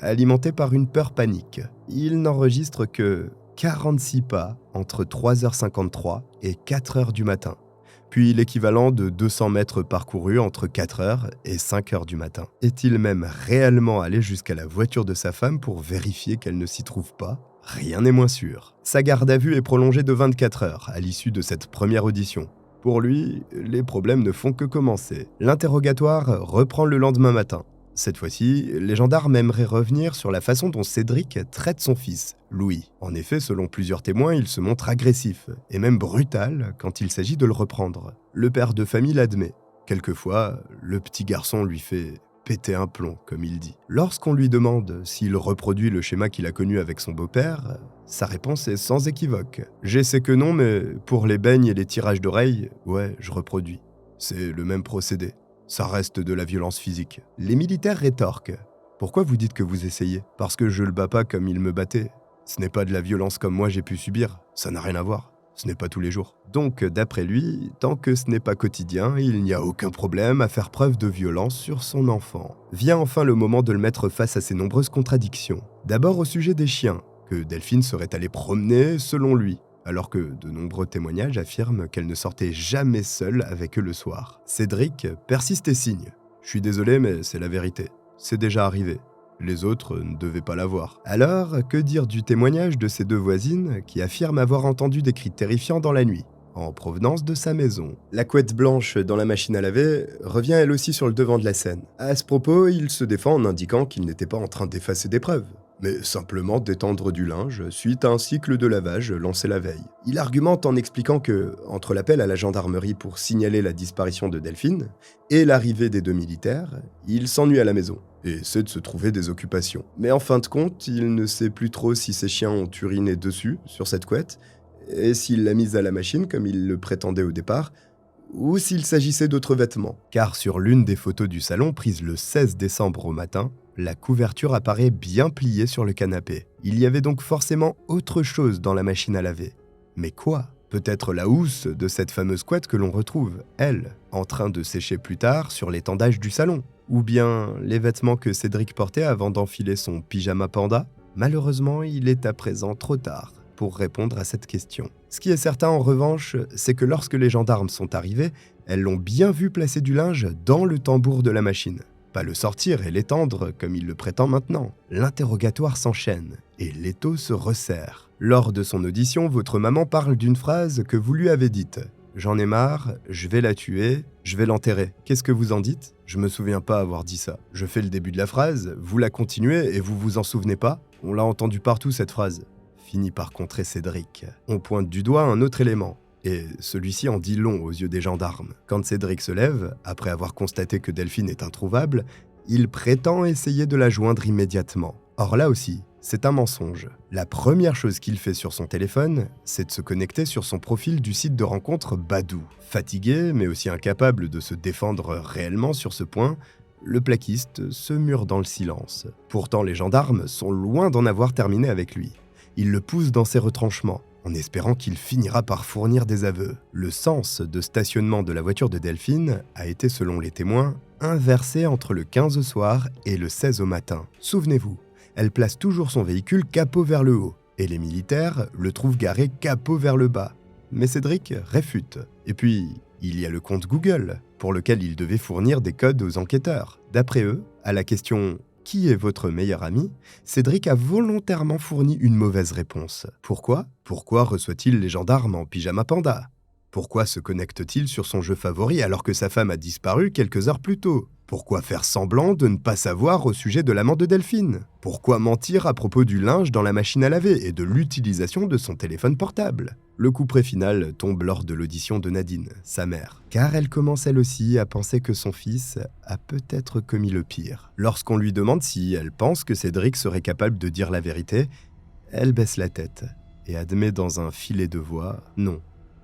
alimenté par une peur panique. Il n'enregistre que 46 pas entre 3h53 et 4h du matin, puis l'équivalent de 200 mètres parcourus entre 4h et 5h du matin. Est-il même réellement allé jusqu'à la voiture de sa femme pour vérifier qu'elle ne s'y trouve pas ? Rien n'est moins sûr. Sa garde à vue est prolongée de 24 heures à l'issue de cette première audition. Pour lui, les problèmes ne font que commencer. L'interrogatoire reprend le lendemain matin. Cette fois-ci, les gendarmes aimeraient revenir sur la façon dont Cédric traite son fils, Louis. En effet, selon plusieurs témoins, il se montre agressif, et même brutal quand il s'agit de le reprendre. Le père de famille l'admet. Quelquefois, le petit garçon lui fait péter un plomb, comme il dit. Lorsqu'on lui demande s'il reproduit le schéma qu'il a connu avec son beau-père, sa réponse est sans équivoque. « J'essaie que non, mais pour les beignes et les tirages d'oreilles, ouais, je reproduis. C'est le même procédé. Ça reste de la violence physique. » Les militaires rétorquent. « Pourquoi vous dites que vous essayez ? Parce que je le bats pas comme il me battait. Ce n'est pas de la violence comme moi j'ai pu subir. Ça n'a rien à voir. Ce n'est pas tous les jours. » Donc, d'après lui, tant que ce n'est pas quotidien, il n'y a aucun problème à faire preuve de violence sur son enfant. Vient enfin le moment de le mettre face à ses nombreuses contradictions. D'abord au sujet des chiens, que Delphine serait allée promener selon lui, alors que de nombreux témoignages affirment qu'elle ne sortait jamais seule avec eux le soir. Cédric persiste et signe. « Je suis désolé, mais c'est la vérité. C'est déjà arrivé. Les autres ne devaient pas la voir. » Alors, que dire du témoignage de ses deux voisines qui affirment avoir entendu des cris terrifiants dans la nuit, en provenance de sa maison. La couette blanche dans la machine à laver revient elle aussi sur le devant de la scène. À ce propos, il se défend en indiquant qu'il n'était pas en train d'effacer des preuves, mais simplement d'étendre du linge suite à un cycle de lavage lancé la veille. Il argumente en expliquant que, entre l'appel à la gendarmerie pour signaler la disparition de Delphine et l'arrivée des deux militaires, il s'ennuie à la maison et essaie de se trouver des occupations. Mais en fin de compte, il ne sait plus trop si ses chiens ont uriné dessus, sur cette couette, et s'il l'a mise à la machine comme il le prétendait au départ, ou s'il s'agissait d'autres vêtements. Car sur l'une des photos du salon prises le 16 décembre au matin, la couverture apparaît bien pliée sur le canapé. Il y avait donc forcément autre chose dans la machine à laver. Mais quoi ? Peut-être la housse de cette fameuse couette que l'on retrouve, elle, en train de sécher plus tard sur l'étendage du salon. Ou bien les vêtements que Cédric portait avant d'enfiler son pyjama panda ? Malheureusement, il est à présent trop tard pour répondre à cette question. Ce qui est certain en revanche, c'est que lorsque les gendarmes sont arrivés, elles l'ont bien vu placer du linge dans le tambour de la machine. Pas le sortir et l'étendre comme il le prétend maintenant. L'interrogatoire s'enchaîne et l'étau se resserre. Lors de son audition, votre maman parle d'une phrase que vous lui avez dite. « J'en ai marre, je vais la tuer, je vais l'enterrer. » Qu'est-ce que vous en dites ? Je me souviens pas avoir dit ça. Je fais le début de la phrase, vous la continuez et vous vous en souvenez pas ? On l'a entendu partout cette phrase. Finit par contrer Cédric. On pointe du doigt un autre élément. Et celui-ci en dit long aux yeux des gendarmes. Quand Cédric se lève, après avoir constaté que Delphine est introuvable, il prétend essayer de la joindre immédiatement. Or là aussi, c'est un mensonge. La première chose qu'il fait sur son téléphone, c'est de se connecter sur son profil du site de rencontre Badoo. Fatigué, mais aussi incapable de se défendre réellement sur ce point, le plaquiste se mure dans le silence. Pourtant, les gendarmes sont loin d'en avoir terminé avec lui. Ils le poussent dans ses retranchements, en espérant qu'il finira par fournir des aveux. Le sens de stationnement de la voiture de Delphine a été, selon les témoins, inversé entre le 15 au soir et le 16 au matin. Souvenez-vous, elle place toujours son véhicule capot vers le haut, et les militaires le trouvent garé capot vers le bas. Mais Cédric réfute. Et puis, il y a le compte Google, pour lequel il devait fournir des codes aux enquêteurs. D'après eux, à la question « Qui est votre meilleur ami ?», Cédric a volontairement fourni une mauvaise réponse. Pourquoi ? Pourquoi reçoit-il les gendarmes en pyjama panda ? Pourquoi se connecte-t-il sur son jeu favori alors que sa femme a disparu quelques heures plus tôt ? Pourquoi faire semblant de ne pas savoir au sujet de l'amant de Delphine ? Pourquoi mentir à propos du linge dans la machine à laver et de l'utilisation de son téléphone portable ? Le couperet final tombe lors de l'audition de Nadine, sa mère, car elle commence elle aussi à penser que son fils a peut-être commis le pire. Lorsqu'on lui demande si elle pense que Cédric serait capable de dire la vérité, elle baisse la tête et admet dans un filet de voix « non »,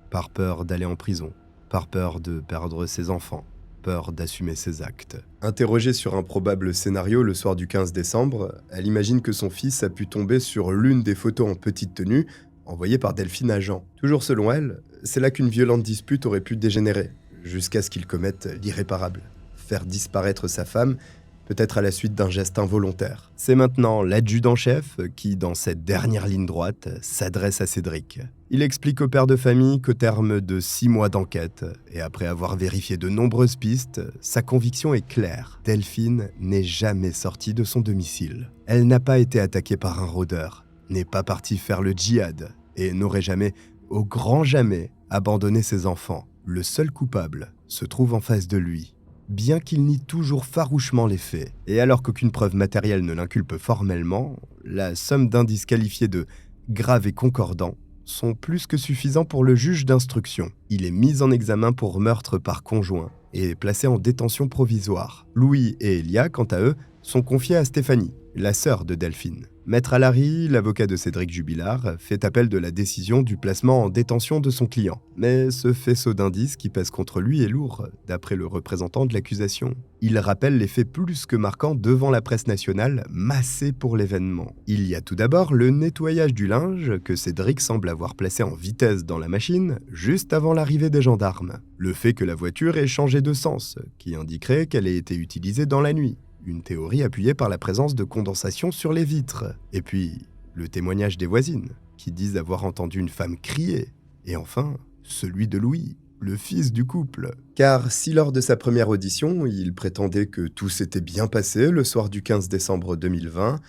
par peur d'aller en prison, par peur de perdre ses enfants, peur d'assumer ses actes. Interrogée sur un probable scénario le soir du 15 décembre, elle imagine que son fils a pu tomber sur l'une des photos en petite tenue envoyées par Delphine à Jean. Toujours selon elle, c'est là qu'une violente dispute aurait pu dégénérer. jusqu'à ce qu'il commette l'irréparable, faire disparaître sa femme, peut-être à la suite d'un geste involontaire. C'est maintenant l'adjudant-chef qui, dans cette dernière ligne droite, s'adresse à Cédric. Il explique au père de famille qu'au terme de 6 mois d'enquête, et après avoir vérifié de nombreuses pistes, sa conviction est claire. Delphine n'est jamais sortie de son domicile. Elle n'a pas été attaquée par un rôdeur, n'est pas partie faire le djihad, et n'aurait jamais, au grand jamais, abandonné ses enfants. Le seul coupable se trouve en face de lui, bien qu'il nie toujours farouchement les faits. Et alors qu'aucune preuve matérielle ne l'inculpe formellement, la somme d'indices qualifiés de graves et concordants sont plus que suffisants pour le juge d'instruction. Il est mis en examen pour meurtre par conjoint et placé en détention provisoire. Louis et Elia, quant à eux, sont confiés à Stéphanie, la sœur de Delphine. Maître Alary, l'avocat de Cédric Jubilard, fait appel de la décision du placement en détention de son client. Mais ce faisceau d'indices qui pèse contre lui est lourd, d'après le représentant de l'accusation. Il rappelle les faits plus que marquants devant la presse nationale, massée pour l'événement. Il y a tout d'abord le nettoyage du linge que Cédric semble avoir placé en vitesse dans la machine, juste avant l'arrivée des gendarmes. Le fait que la voiture ait changé de sens, qui indiquerait qu'elle ait été utilisée dans la nuit. Une théorie appuyée par la présence de condensation sur les vitres. Et puis, le témoignage des voisines, qui disent avoir entendu une femme crier. Et enfin, celui de Louis, le fils du couple. Car si lors de sa première audition, il prétendait que tout s'était bien passé le soir du 15 décembre 2020,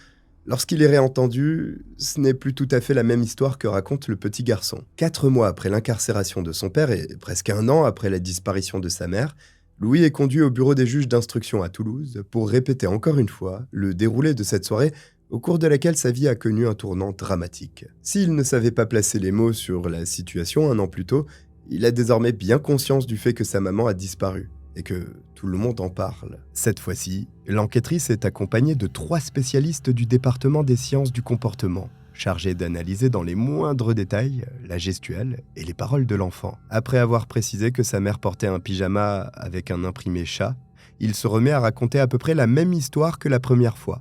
lorsqu'il est réentendu, ce n'est plus tout à fait la même histoire que raconte le petit garçon. 4 mois après l'incarcération de son père et presque 1 an après la disparition de sa mère, Louis est conduit au bureau des juges d'instruction à Toulouse pour répéter encore une fois le déroulé de cette soirée au cours de laquelle sa vie a connu un tournant dramatique. S'il ne savait pas placer les mots sur la situation 1 an plus tôt, il a désormais bien conscience du fait que sa maman a disparu et que tout le monde en parle. Cette fois-ci, l'enquêtrice est accompagnée de 3 spécialistes du département des sciences du comportement, chargés d'analyser dans les moindres détails la gestuelle et les paroles de l'enfant. Après avoir précisé que sa mère portait un pyjama avec un imprimé chat, il se remet à raconter à peu près la même histoire que la première fois.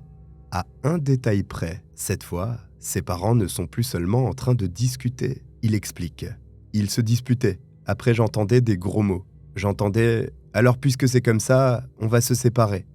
À un détail près, cette fois, ses parents ne sont plus seulement en train de discuter. Il explique. Ils se disputaient. Après, j'entendais des gros mots. J'entendais « alors puisque c'est comme ça, on va se séparer ».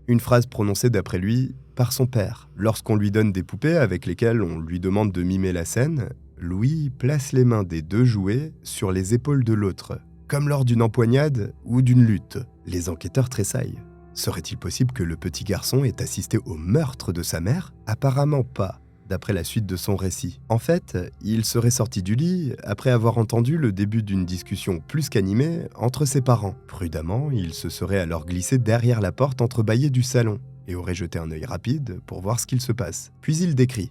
Une phrase prononcée d'après lui par son père. Lorsqu'on lui donne des poupées avec lesquelles on lui demande de mimer la scène, Louis place les mains des 2 jouets sur les épaules de l'autre, comme lors d'une empoignade ou d'une lutte. Les enquêteurs tressaillent. Serait-il possible que le petit garçon ait assisté au meurtre de sa mère ? Apparemment pas, d'après la suite de son récit. En fait, il serait sorti du lit après avoir entendu le début d'une discussion plus qu'animée entre ses parents. Prudemment, il se serait alors glissé derrière la porte entrebâillée du salon et aurait jeté un œil rapide pour voir ce qu'il se passe. Puis il décrit.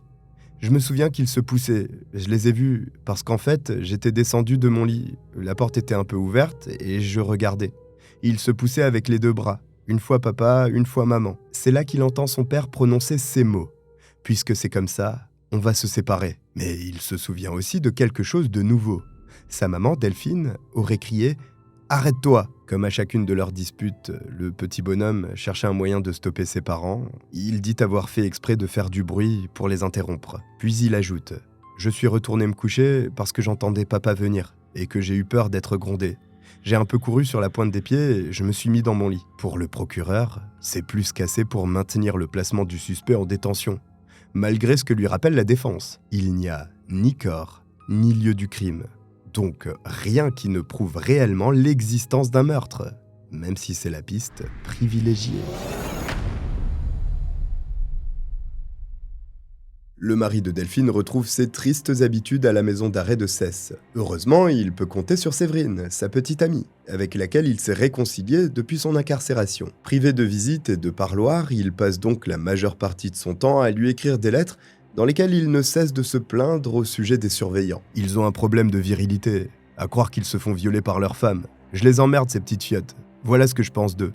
Je me souviens qu'ils se poussaient. Je les ai vus parce qu'en fait, j'étais descendu de mon lit. La porte était un peu ouverte et je regardais. Ils se poussaient avec les 2 bras. Une fois papa, une fois maman. C'est là qu'il entend son père prononcer ces mots. Puisque c'est comme ça, on va se séparer. Mais il se souvient aussi de quelque chose de nouveau. Sa maman, Delphine, aurait crié « Arrête-toi !» Comme à chacune de leurs disputes, le petit bonhomme cherchait un moyen de stopper ses parents. Il dit avoir fait exprès de faire du bruit pour les interrompre. Puis il ajoute « Je suis retourné me coucher parce que j'entendais papa venir et que j'ai eu peur d'être grondé. J'ai un peu couru sur la pointe des pieds et je me suis mis dans mon lit. » Pour le procureur, c'est plus qu'assez pour maintenir le placement du suspect en détention, malgré ce que lui rappelle la défense. Il n'y a ni corps, ni lieu du crime. Donc rien qui ne prouve réellement l'existence d'un meurtre, même si c'est la piste privilégiée. Le mari de Delphine retrouve ses tristes habitudes à la maison d'arrêt de Cesse. Heureusement, il peut compter sur Séverine, sa petite amie, avec laquelle il s'est réconcilié depuis son incarcération. Privé de visite et de parloir, il passe donc la majeure partie de son temps à lui écrire des lettres dans lesquelles il ne cesse de se plaindre au sujet des surveillants. Ils ont un problème de virilité, à croire qu'ils se font violer par leurs femmes. Je les emmerde, ces petites fiottes. Voilà ce que je pense d'eux.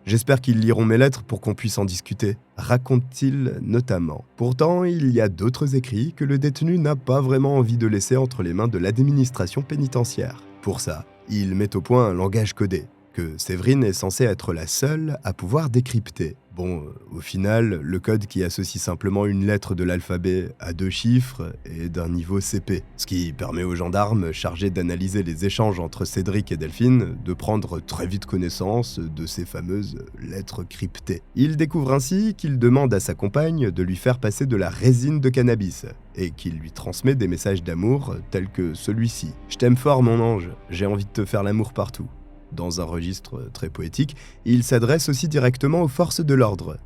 J'espère qu'ils liront mes lettres pour qu'on puisse en discuter, raconte-t-il notamment. Pourtant, il y a d'autres écrits que le détenu n'a pas vraiment envie de laisser entre les mains de l'administration pénitentiaire. Pour ça, il met au point un langage codé, que Séverine est censée être la seule à pouvoir décrypter. Bon, au final, le code qui associe simplement une lettre de l'alphabet à 2 chiffres est d'un niveau CP, ce qui permet aux gendarmes chargés d'analyser les échanges entre Cédric et Delphine de prendre très vite connaissance de ces fameuses lettres cryptées. Ils découvrent ainsi qu'il demande à sa compagne de lui faire passer de la résine de cannabis et qu'il lui transmet des messages d'amour tels que celui-ci. « Je t'aime fort mon ange, j'ai envie de te faire l'amour partout ». Dans un registre très poétique, il s'adresse aussi directement aux forces de l'ordre.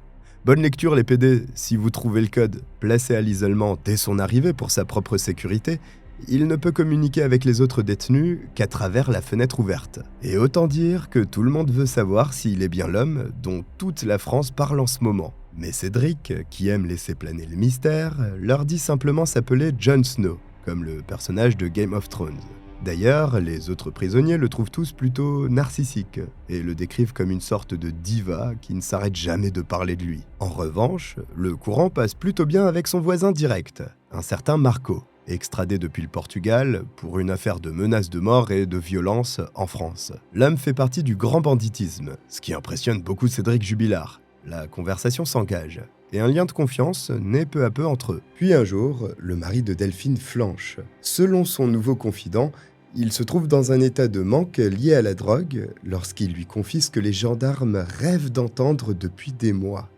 Bonne lecture les PD, si vous trouvez le code. Placé à l'isolement dès son arrivée pour sa propre sécurité, il ne peut communiquer avec les autres détenus qu'à travers la fenêtre ouverte. Et autant dire que tout le monde veut savoir s'il est bien l'homme dont toute la France parle en ce moment. Mais Cédric, qui aime laisser planer le mystère, leur dit simplement s'appeler Jon Snow, comme le personnage de Game of Thrones. D'ailleurs, les autres prisonniers le trouvent tous plutôt narcissique et le décrivent comme une sorte de diva qui ne s'arrête jamais de parler de lui. En revanche, le courant passe plutôt bien avec son voisin direct, un certain Marco, extradé depuis le Portugal pour une affaire de menaces de mort et de violence en France. L'homme fait partie du grand banditisme, ce qui impressionne beaucoup Cédric Jubilard. La conversation s'engage et un lien de confiance naît peu à peu entre eux. Puis un jour, le mari de Delphine flanche. Selon son nouveau confident, il se trouve dans un état de manque lié à la drogue lorsqu'il lui confie ce que les gendarmes rêvent d'entendre depuis des mois.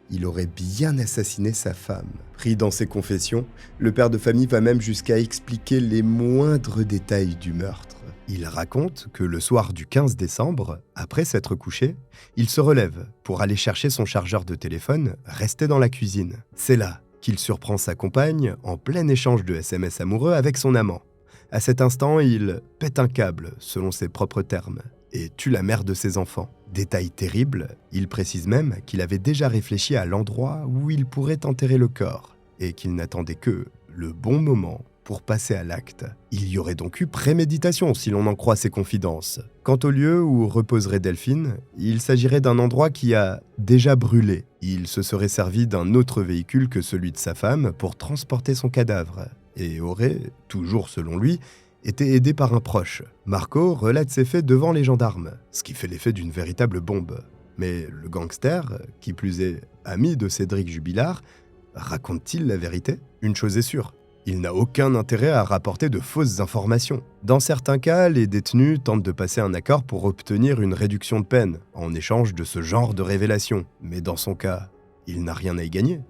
Il aurait bien assassiné sa femme. Pris dans ses confessions, le père de famille va même jusqu'à expliquer les moindres détails du meurtre. Il raconte que le soir du 15 décembre, après s'être couché, il se relève pour aller chercher son chargeur de téléphone resté dans la cuisine. C'est là qu'il surprend sa compagne en plein échange de SMS amoureux avec son amant. À cet instant, il pète un câble, selon ses propres termes, et tue la mère de ses enfants. Détail terrible, il précise même qu'il avait déjà réfléchi à l'endroit où il pourrait enterrer le corps, et qu'il n'attendait que le bon moment pour passer à l'acte. Il y aurait donc eu préméditation si l'on en croit ses confidences. Quant au lieu où reposerait Delphine, il s'agirait d'un endroit qui a déjà brûlé. Il se serait servi d'un autre véhicule que celui de sa femme pour transporter son cadavre, et aurait, toujours selon lui, été aidé par un proche. Marco relate ces faits devant les gendarmes, ce qui fait l'effet d'une véritable bombe. Mais le gangster, qui plus est ami de Cédric Jubilard, raconte-t-il la vérité ? Une chose est sûre, il n'a aucun intérêt à rapporter de fausses informations. Dans certains cas, les détenus tentent de passer un accord pour obtenir une réduction de peine, en échange de ce genre de révélations. Mais dans son cas, il n'a rien à y gagner,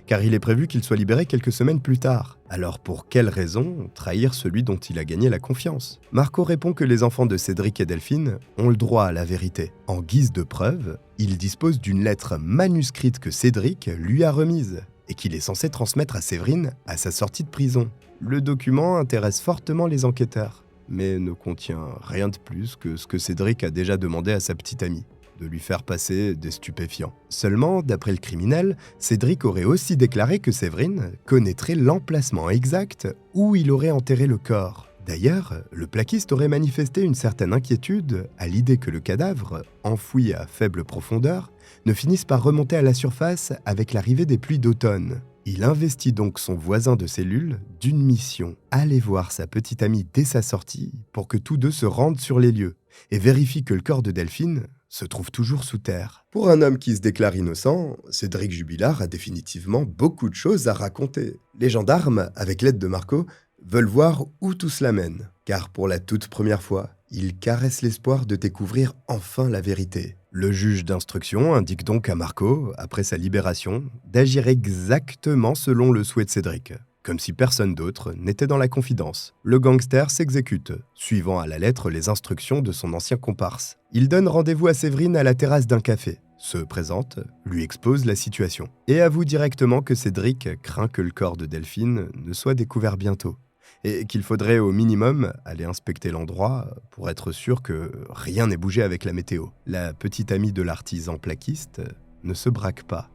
car il est prévu qu'il soit libéré quelques semaines plus tard. Alors pour quelle raison trahir celui dont il a gagné la confiance ? Marco répond que les enfants de Cédric et Delphine ont le droit à la vérité. En guise de preuve, il dispose d'une lettre manuscrite que Cédric lui a remise et qu'il est censé transmettre à Séverine à sa sortie de prison. Le document intéresse fortement les enquêteurs, mais ne contient rien de plus que ce que Cédric a déjà demandé à sa petite amie, de lui faire passer des stupéfiants. Seulement, d'après le criminel, Cédric aurait aussi déclaré que Séverine connaîtrait l'emplacement exact où il aurait enterré le corps. D'ailleurs, le plaquiste aurait manifesté une certaine inquiétude à l'idée que le cadavre, enfoui à faible profondeur, ne finisse par remonter à la surface avec l'arrivée des pluies d'automne. Il investit donc son voisin de cellule d'une mission, aller voir sa petite amie dès sa sortie pour que tous deux se rendent sur les lieux et vérifient que le corps de Delphine se trouve toujours sous terre. Pour un homme qui se déclare innocent, Cédric Jubilard a définitivement beaucoup de choses à raconter. Les gendarmes, avec l'aide de Marco, veulent voir où tout cela mène, car pour la toute première fois, ils caressent l'espoir de découvrir enfin la vérité. Le juge d'instruction indique donc à Marco, après sa libération, d'agir exactement selon le souhait de Cédric, comme si personne d'autre n'était dans la confidence. Le gangster s'exécute, suivant à la lettre les instructions de son ancien comparse. Il donne rendez-vous à Séverine à la terrasse d'un café, se présente, lui expose la situation, et avoue directement que Cédric craint que le corps de Delphine ne soit découvert bientôt, et qu'il faudrait au minimum aller inspecter l'endroit pour être sûr que rien n'ait bougé avec la météo. La petite amie de l'artisan plaquiste ne se braque pas.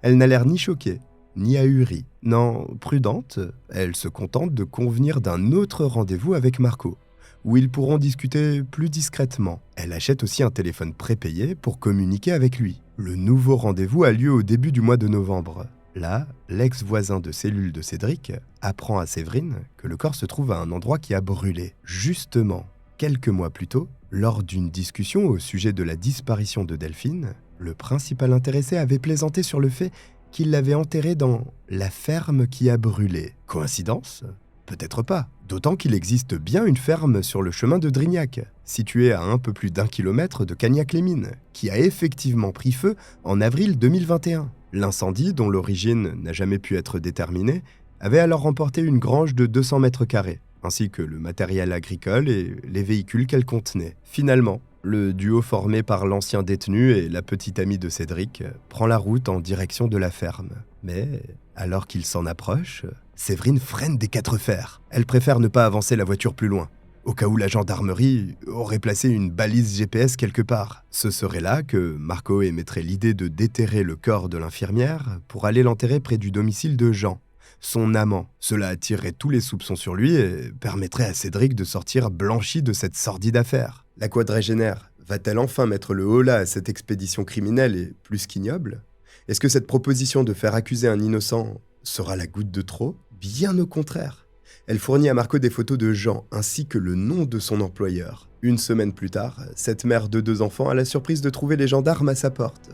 Elle n'a l'air ni choquée, ni ahurie. Non, prudente, elle se contente de convenir d'un autre rendez-vous avec Marco, où ils pourront discuter plus discrètement. Elle achète aussi un téléphone prépayé pour communiquer avec lui. Le nouveau rendez-vous a lieu au début du mois de novembre. Là, l'ex-voisin de cellule de Cédric apprend à Séverine que le corps se trouve à un endroit qui a brûlé. Justement, quelques mois plus tôt, lors d'une discussion au sujet de la disparition de Delphine, Le principal intéressé avait plaisanté sur le fait qu'il l'avait enterré dans la ferme qui a brûlé. Coïncidence ? Peut-être pas. D'autant qu'il existe bien une ferme sur le chemin de Drignac, située à un peu plus d'1 kilomètre de Cagnac-les-Mines, qui a effectivement pris feu en avril 2021. L'incendie, dont l'origine n'a jamais pu être déterminée, avait alors emporté une grange de 200 mètres carrés, ainsi que le matériel agricole et les véhicules qu'elle contenait. Finalement, le duo formé par l'ancien détenu et la petite amie de Cédric prend la route en direction de la ferme. Mais, alors qu'il s'en approche, Séverine freine des 4 fers. Elle préfère ne pas avancer la voiture plus loin, au cas où la gendarmerie aurait placé une balise GPS quelque part. Ce serait là que Marco émettrait l'idée de déterrer le corps de l'infirmière pour aller l'enterrer près du domicile de Jean, son amant. Cela attirerait tous les soupçons sur lui et permettrait à Cédric de sortir blanchi de cette sordide affaire. La quadragénaire va-t-elle enfin mettre le holà à cette expédition criminelle et plus qu'ignoble ? Est-ce que cette proposition de faire accuser un innocent sera la goutte de trop ? Bien au contraire. Elle fournit à Marco des photos de Jean ainsi que le nom de son employeur. Une semaine plus tard, cette mère de 2 enfants a la surprise de trouver les gendarmes à sa porte.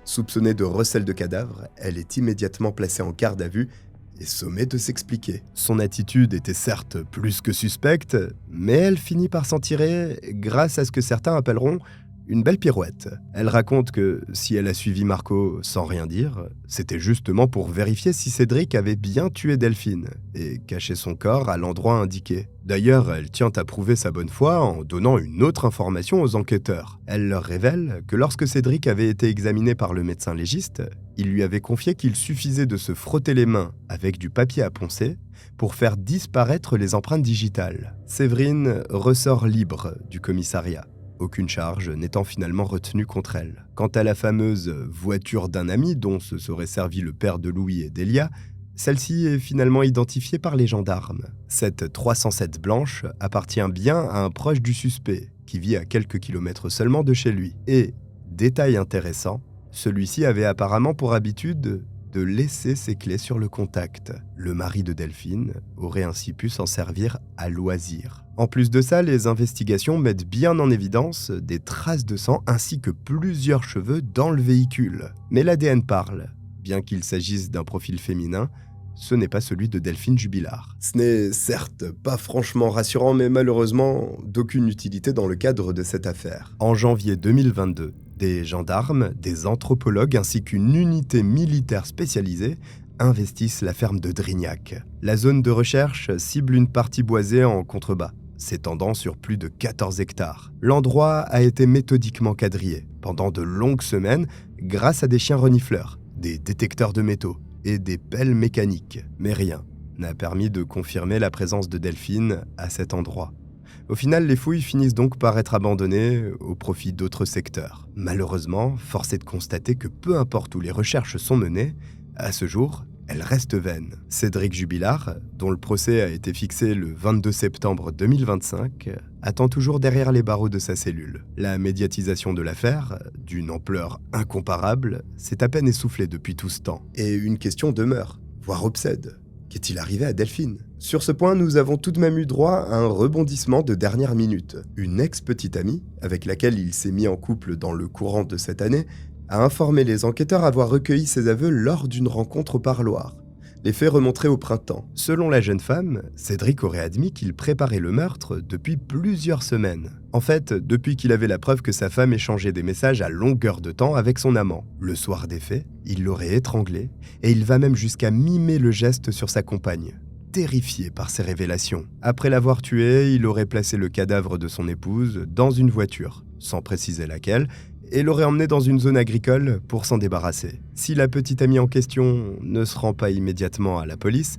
Soupçonnée de recel de cadavres, elle est immédiatement placée en garde à vue et sommée de s'expliquer. Son attitude était certes plus que suspecte, mais elle finit par s'en tirer grâce à ce que certains appelleront une belle pirouette. Elle raconte que si elle a suivi Marco sans rien dire, c'était justement pour vérifier si Cédric avait bien tué Delphine et caché son corps à l'endroit indiqué. D'ailleurs, elle tient à prouver sa bonne foi en donnant une autre information aux enquêteurs. Elle leur révèle que lorsque Cédric avait été examiné par le médecin légiste, il lui avait confié qu'il suffisait de se frotter les mains avec du papier à poncer pour faire disparaître les empreintes digitales. Séverine ressort libre du commissariat, aucune charge n'étant finalement retenue contre elle. Quant à la fameuse voiture d'un ami dont se serait servi le père de Louis et d'Elia, celle-ci est finalement identifiée par les gendarmes. Cette 307 blanche appartient bien à un proche du suspect, qui vit à quelques kilomètres seulement de chez lui. Et, détail intéressant, celui-ci avait apparemment pour habitude de laisser ses clés sur le contact. Le mari de Delphine aurait ainsi pu s'en servir à loisir. En plus de ça, les investigations mettent bien en évidence des traces de sang ainsi que plusieurs cheveux dans le véhicule. Mais l'ADN parle. Bien qu'il s'agisse d'un profil féminin, ce n'est pas celui de Delphine Jubilard. Ce n'est certes pas franchement rassurant, mais malheureusement d'aucune utilité dans le cadre de cette affaire. En janvier 2022, des gendarmes, des anthropologues ainsi qu'une unité militaire spécialisée investissent la ferme de Drignac. La zone de recherche cible une partie boisée en contrebas, s'étendant sur plus de 14 hectares. L'endroit a été méthodiquement quadrillé pendant de longues semaines grâce à des chiens renifleurs, des détecteurs de métaux et des pelles mécaniques. Mais rien n'a permis de confirmer la présence de Delphine à cet endroit. Au final, les fouilles finissent donc par être abandonnées au profit d'autres secteurs. Malheureusement, force est de constater que peu importe où les recherches sont menées, à ce jour, elles restent vaines. Cédric Jubilard, dont le procès a été fixé le 22 septembre 2025, attend toujours derrière les barreaux de sa cellule. La médiatisation de l'affaire, d'une ampleur incomparable, s'est à peine essoufflée depuis tout ce temps. Et une question demeure, voire obsède. Qu'est-il arrivé à Delphine ? Sur ce point, nous avons tout de même eu droit à un rebondissement de dernière minute. Une ex-petite amie, avec laquelle il s'est mis en couple dans le courant de cette année, a informé les enquêteurs avoir recueilli ses aveux lors d'une rencontre au parloir. Les faits remonteraient au printemps. Selon la jeune femme, Cédric aurait admis qu'il préparait le meurtre depuis plusieurs semaines. En fait, depuis qu'il avait la preuve que sa femme échangeait des messages à longueur de temps avec son amant. Le soir des faits, il l'aurait étranglée et il va même jusqu'à mimer le geste sur sa compagne, terrifié par ces révélations. Après l'avoir tuée, il aurait placé le cadavre de son épouse dans une voiture, sans préciser laquelle, et l'aurait emmené dans une zone agricole pour s'en débarrasser. Si la petite amie en question ne se rend pas immédiatement à la police,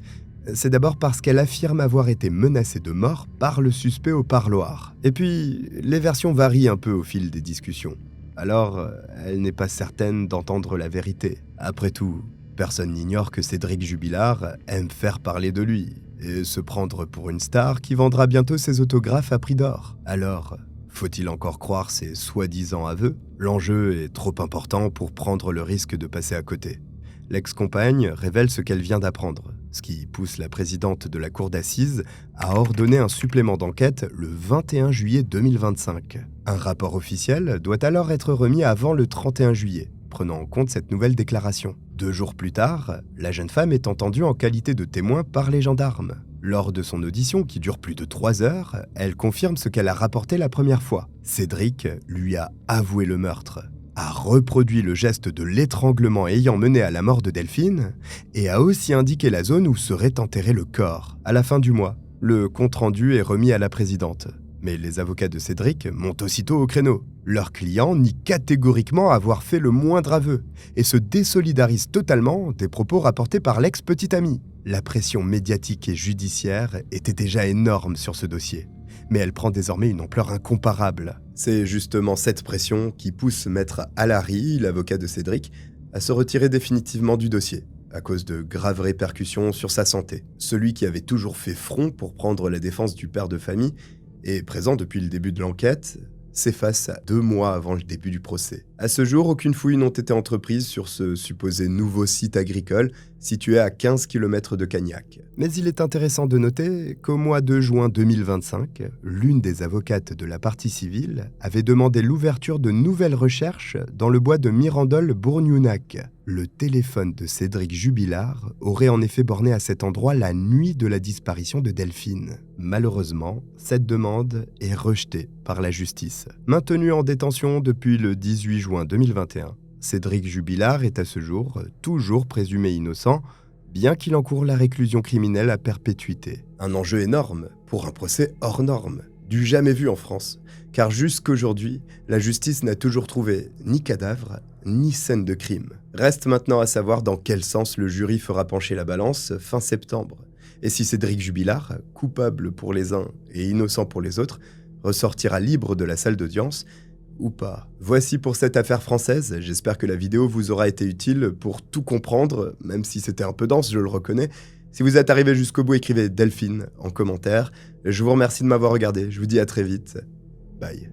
c'est d'abord parce qu'elle affirme avoir été menacée de mort par le suspect au parloir. Et puis, les versions varient un peu au fil des discussions. Alors, elle n'est pas certaine d'entendre la vérité. Après tout, personne n'ignore que Cédric Jubilard aime faire parler de lui et se prendre pour une star qui vendra bientôt ses autographes à prix d'or. Alors, faut-il encore croire ses soi-disant aveux ? L'enjeu est trop important pour prendre le risque de passer à côté. L'ex-compagne révèle ce qu'elle vient d'apprendre, ce qui pousse la présidente de la cour d'assises à ordonner un supplément d'enquête le 21 juillet 2025. Un rapport officiel doit alors être remis avant le 31 juillet. prenant en compte cette nouvelle déclaration. 2 jours plus tard, la jeune femme est entendue en qualité de témoin par les gendarmes. Lors de son audition, qui dure plus de 3 heures, elle confirme ce qu'elle a rapporté la première fois. Cédric lui a avoué le meurtre, a reproduit le geste de l'étranglement ayant mené à la mort de Delphine et a aussi indiqué la zone où serait enterré le corps. À la fin du mois, le compte-rendu est remis à la présidente. Mais les avocats de Cédric montent aussitôt au créneau. Leur client nie catégoriquement avoir fait le moindre aveu et se désolidarise totalement des propos rapportés par l'ex-petite amie. La pression médiatique et judiciaire était déjà énorme sur ce dossier, mais elle prend désormais une ampleur incomparable. C'est justement cette pression qui pousse Maître Allary, l'avocat de Cédric, à se retirer définitivement du dossier, à cause de graves répercussions sur sa santé. Celui qui avait toujours fait front pour prendre la défense du père de famille et présent depuis le début de l'enquête, s'efface 2 mois avant le début du procès. À ce jour, aucune fouille n'a été entreprise sur ce supposé nouveau site agricole situé à 15 km de Cagnac. Mais il est intéressant de noter qu'au mois de juin 2025, l'une des avocates de la partie civile avait demandé l'ouverture de nouvelles recherches dans le bois de Mirandol-Bourgnenac. Le téléphone de Cédric Jubilard aurait en effet borné à cet endroit la nuit de la disparition de Delphine. Malheureusement, cette demande est rejetée par la justice. Maintenu en détention depuis le 18 juin 2021, Cédric Jubilard est à ce jour toujours présumé innocent, bien qu'il encourt la réclusion criminelle à perpétuité. Un enjeu énorme pour un procès hors norme, du jamais vu en France, car jusqu'aujourd'hui, la justice n'a toujours trouvé ni cadavre, ni scène de crime. Reste maintenant à savoir dans quel sens le jury fera pencher la balance fin septembre, et si Cédric Jubilard, coupable pour les uns et innocent pour les autres, ressortira libre de la salle d'audience ou pas. Voici pour cette affaire française, j'espère que la vidéo vous aura été utile pour tout comprendre, même si c'était un peu dense, je le reconnais. Si vous êtes arrivé jusqu'au bout, écrivez Delphine en commentaire. Je vous remercie de m'avoir regardé, je vous dis à très vite. Bye.